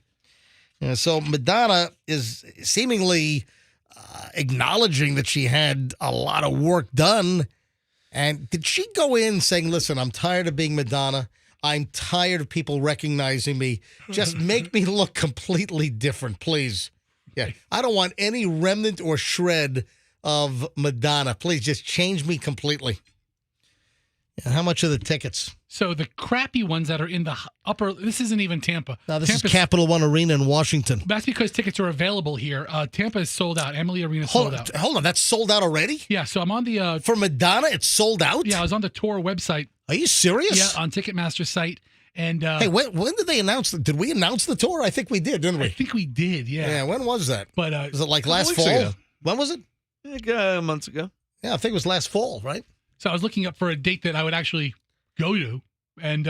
A: So Madonna is seemingly acknowledging that she had a lot of work done. And did she go in saying, listen, I'm tired of being Madonna. I'm tired of people recognizing me. Just make me look completely different, please. Yeah. I don't want any remnant or shred of Madonna. Please just change me completely. And how much are the tickets?
C: So the crappy ones that are in the upper, this isn't even Tampa.
A: Now, this
C: Tampa's-
A: is Capital One Arena in Washington.
C: That's because tickets are available here. Tampa is sold out. Emily Arena sold out.
A: Hold on, that's sold out already?
C: Yeah, so I'm on the...
A: For Madonna, it's sold out?
C: Yeah, I was on the tour website.
A: Are you serious?
C: Yeah, on Ticketmaster's site. And
A: hey, when did they announce? Did we announce the tour? I think we did, didn't we?
C: I think we did, yeah.
A: Yeah, when was that?
C: But
A: was it like
B: couple
A: last
B: weeks
A: fall?
B: ago.
A: When was it?
B: Like, months ago.
A: Yeah, I think it was last fall, right?
C: So I was looking up for a date that I would actually go to. And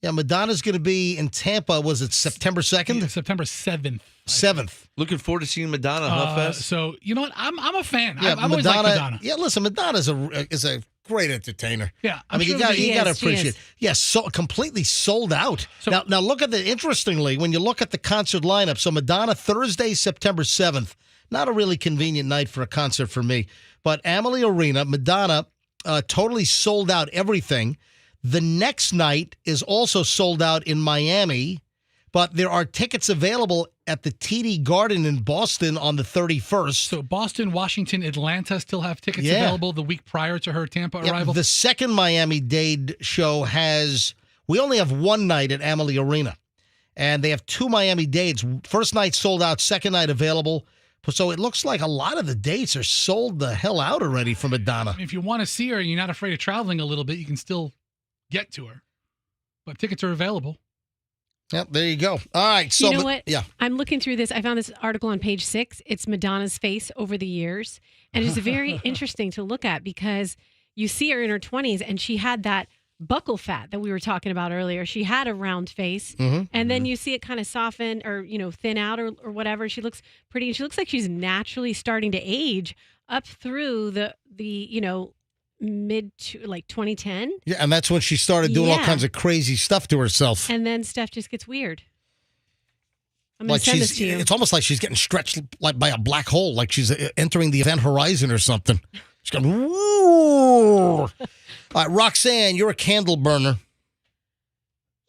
A: yeah, Madonna's going to be in Tampa. Was it September 2nd?
C: September 7th.
A: 7th.
B: Looking forward to seeing Madonna Huffest.
C: So, you know what? I'm a fan.
A: Yeah,
C: I've always liked Madonna.
A: Yeah, listen, Madonna is a great entertainer.
C: Yeah,
A: I mean, you got to appreciate it. Yes, so completely sold out. So, now look at interestingly, when you look at the concert lineup, so Madonna Thursday, September 7th, not a really convenient night for a concert for me, but Amalie Arena, Madonna, totally sold out everything. The next night is also sold out in Miami, but there are tickets available at the TD Garden in Boston on the 31st.
C: So Boston, Washington, Atlanta still have tickets
A: Yeah.
C: available the week prior to her Tampa arrival.
A: The second Miami-Dade show we only have one night at Amalie Arena, and they have two Miami-Dades. First night sold out, second night available. So it looks like a lot of the dates are sold the hell out already for Madonna.
C: If you want to see her and you're not afraid of traveling a little bit, you can still get to her. But tickets are available.
A: Yep, there you go. All right. So,
D: you know what?
A: Yeah.
D: I'm looking through this. I found this article on page 6. It's Madonna's face over the years. And it's very interesting to look at because you see her in her 20s and she had that buckle fat that we were talking about earlier. She had a round face.
A: Mhm.
D: And then you see it kind of soften or, thin out or whatever. She looks pretty. And she looks like she's naturally starting to age up through the mid to like 2010.
A: Yeah, and that's when she started doing all
D: Yeah.
A: kinds of crazy stuff to herself.
D: And then stuff just gets weird. I'm going
A: Like
D: to send this to you.
A: it's almost like she's getting stretched like by a black hole, like she's entering the event horizon or something. She's going, woo. All right, Roxanne, you're a candle burner.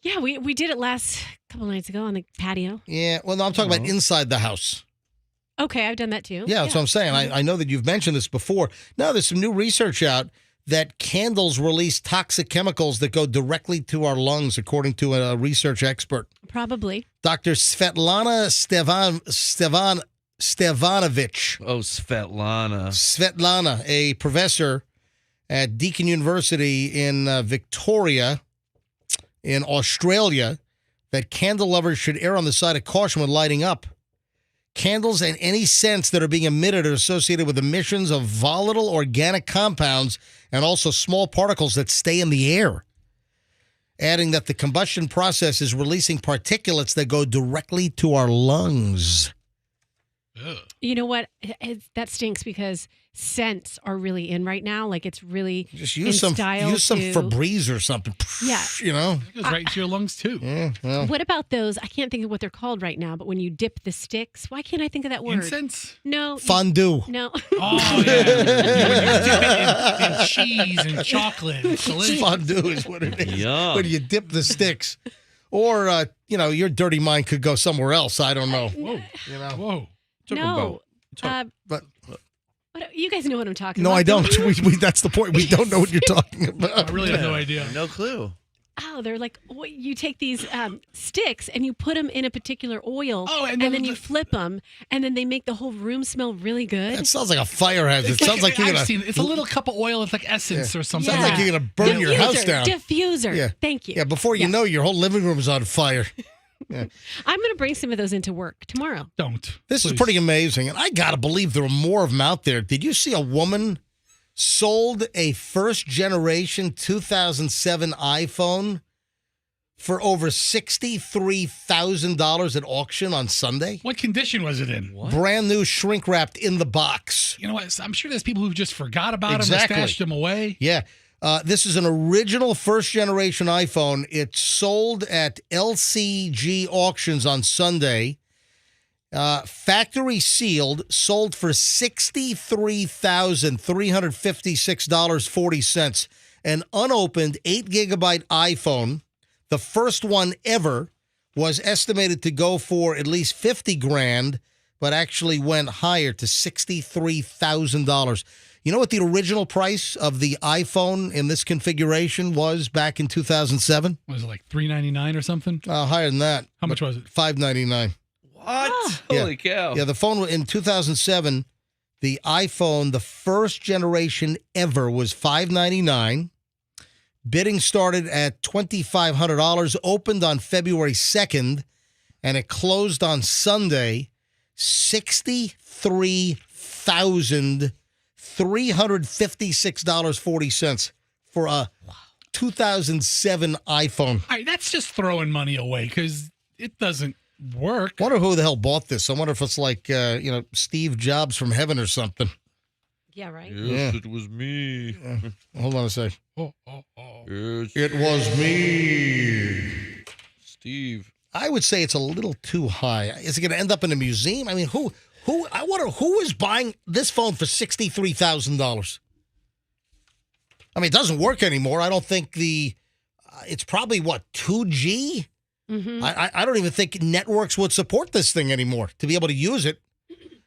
D: Yeah, we did it last couple nights ago on the patio.
A: Yeah, well, no, I'm talking about inside the house.
D: Okay, I've done that too.
A: Yeah, that's what I'm saying. I know that you've mentioned this before. Now, there's some new research out that candles release toxic chemicals that go directly to our lungs, according to a research expert.
D: Probably.
A: Dr. Svetlana Stevanovic.
B: Oh, Svetlana.
A: Svetlana, a professor at Deakin University in Victoria in Australia, that candle lovers should err on the side of caution when lighting up. Candles and any scents that are being emitted are associated with emissions of volatile organic compounds and also small particles that stay in the air. Adding that the combustion process is releasing particulates that go directly to our lungs.
D: You know what? That stinks because scents are really in right now. Like it's really
A: Just
D: in
A: use some
D: style
A: Febreze or something.
D: Yeah.
A: You know?
C: It goes right into your lungs, too.
A: Yeah, well.
D: What about those? I can't think of what they're called right now, but when you dip the sticks, why can't I think of that word?
C: Incense?
D: No.
A: Fondue.
D: No.
C: Oh, yeah. When you dip it in cheese and chocolate. It's delicious.
A: Fondue is what it is.
B: Yum.
A: When you dip the sticks. Or, your dirty mind could go somewhere else. I don't know.
C: Whoa.
A: You know?
C: Whoa.
D: No.
A: But
D: You guys know what I'm talking
A: no,
D: about.
A: I don't. That's the point. We don't know what you're talking about.
C: I really have no idea.
B: No clue.
D: Oh, they're like, you take these sticks and you put them in a particular oil, and
C: then
D: then you flip them, and then they make the whole room smell really good.
A: That sounds like a fire hazard. It sounds like you're
C: I've
A: going
C: seen it. It's a little cup of oil. It's like essence or something.
A: Sounds like you're going to burn your house down.
D: Diffuser.
A: Yeah.
D: Thank you.
A: Yeah, before you know, your whole living room's on fire. Yeah.
D: I'm going to bring some of those into work tomorrow.
C: Don't.
A: This is pretty amazing, and I got to believe there are more of them out there. Did you see a woman sold a first-generation 2007 iPhone for over $63,000 at auction on Sunday?
C: What condition was it in?
A: Brand new, shrink-wrapped in the box.
C: You know what? I'm sure there's people who just forgot about
A: Exactly.
C: them or stashed them away.
A: Yeah. This is an original first-generation iPhone. It sold at LCG auctions on Sunday. Factory sealed, sold for $63,356.40. An unopened 8-gigabyte iPhone, the first one ever, was estimated to go for at least $50,000, but actually went higher to $63,000. You know what the original price of the iPhone in this configuration was back in 2007?
C: Was it like $399 or something?
A: Higher than that.
C: How much was it?
A: $599.
B: What? Holy cow.
A: Yeah, the phone in 2007, the iPhone, the first generation ever, was $599. Bidding started at $2,500, opened on February 2nd, and it closed on Sunday, $63,356.40 for a 2007 iPhone.
C: All right, that's just throwing money away because it doesn't work.
A: I wonder who the hell bought this. I wonder if it's like, Steve Jobs from heaven or something.
D: Yeah, right?
B: Yes, it was me.
A: Hold on a sec.
C: Oh.
B: Yes.
A: It was me.
B: Steve.
A: I would say it's a little too high. Is it going to end up in a museum? I mean, I wonder who is buying this phone for $63,000? I mean, it doesn't work anymore. I don't think it's probably 2G?
D: Mm-hmm.
A: I don't even think networks would support this thing anymore to be able to use it.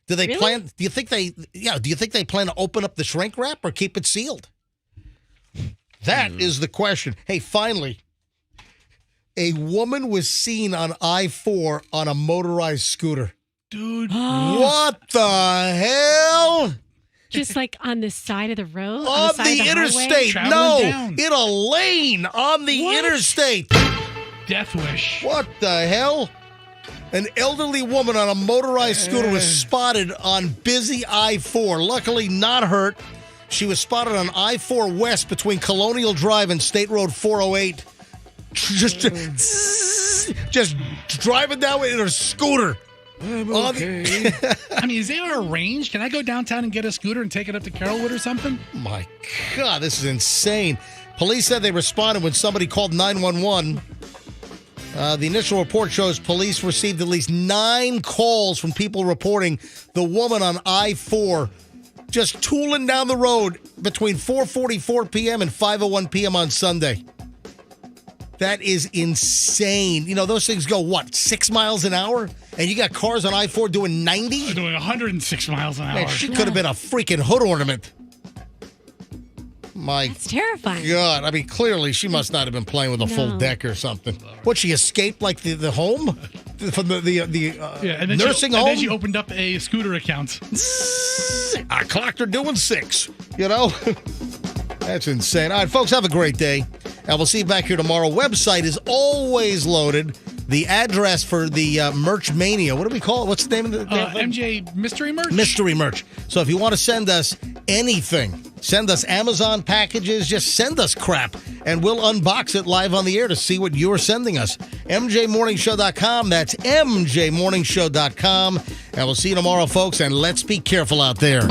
A: Do they plan? Do you think they plan to open up the shrink wrap or keep it sealed? That is the question. Hey, finally, a woman was seen on I-4 on a motorized scooter.
C: Dude. road.
A: What the hell?
D: Just like on the side of the road?
A: On
D: side
A: the
D: of
A: interstate.
C: Traveling
A: No,
C: down.
A: in a lane on the interstate.
C: Death wish.
A: What the hell? An elderly woman on a motorized scooter was spotted on busy I-4. Luckily not hurt. She was spotted on I-4 West between Colonial Drive and State Road 408. Just driving down in her scooter.
C: Okay. I mean, is there a range? Can I go downtown and get a scooter and take it up to Carrollwood or something?
A: My God, this is insane. Police said they responded when somebody called 911. The initial report shows police received at least 9 calls from people reporting the woman on I-4 just tooling down the road between 4:44 p.m. and 5:01 p.m. on Sunday. That is insane. You know, those things go, 6 miles an hour? And you got cars on I-4 doing 90?
C: Doing 106 miles an hour.
A: Man, she could have been a freaking hood ornament.
D: That's terrifying.
A: God, I mean, clearly she must not have been playing with a full deck or something. What, she escaped like the home? From the
C: and then
A: nursing home?
C: And then she opened up a scooter account.
A: I clocked her doing 6, you know? That's insane. All right, folks, have a great day. And we'll see you back here tomorrow. Website is always loaded. The address for the Merch Mania, what do we call it? What's the name of the
C: MJ Mystery Merch?
A: Mystery Merch. So if you want to send us anything, send us Amazon packages, just send us crap, and we'll unbox it live on the air to see what you're sending us. MJMorningshow.com. That's MJMorningshow.com. And we'll see you tomorrow, folks, and let's be careful out there.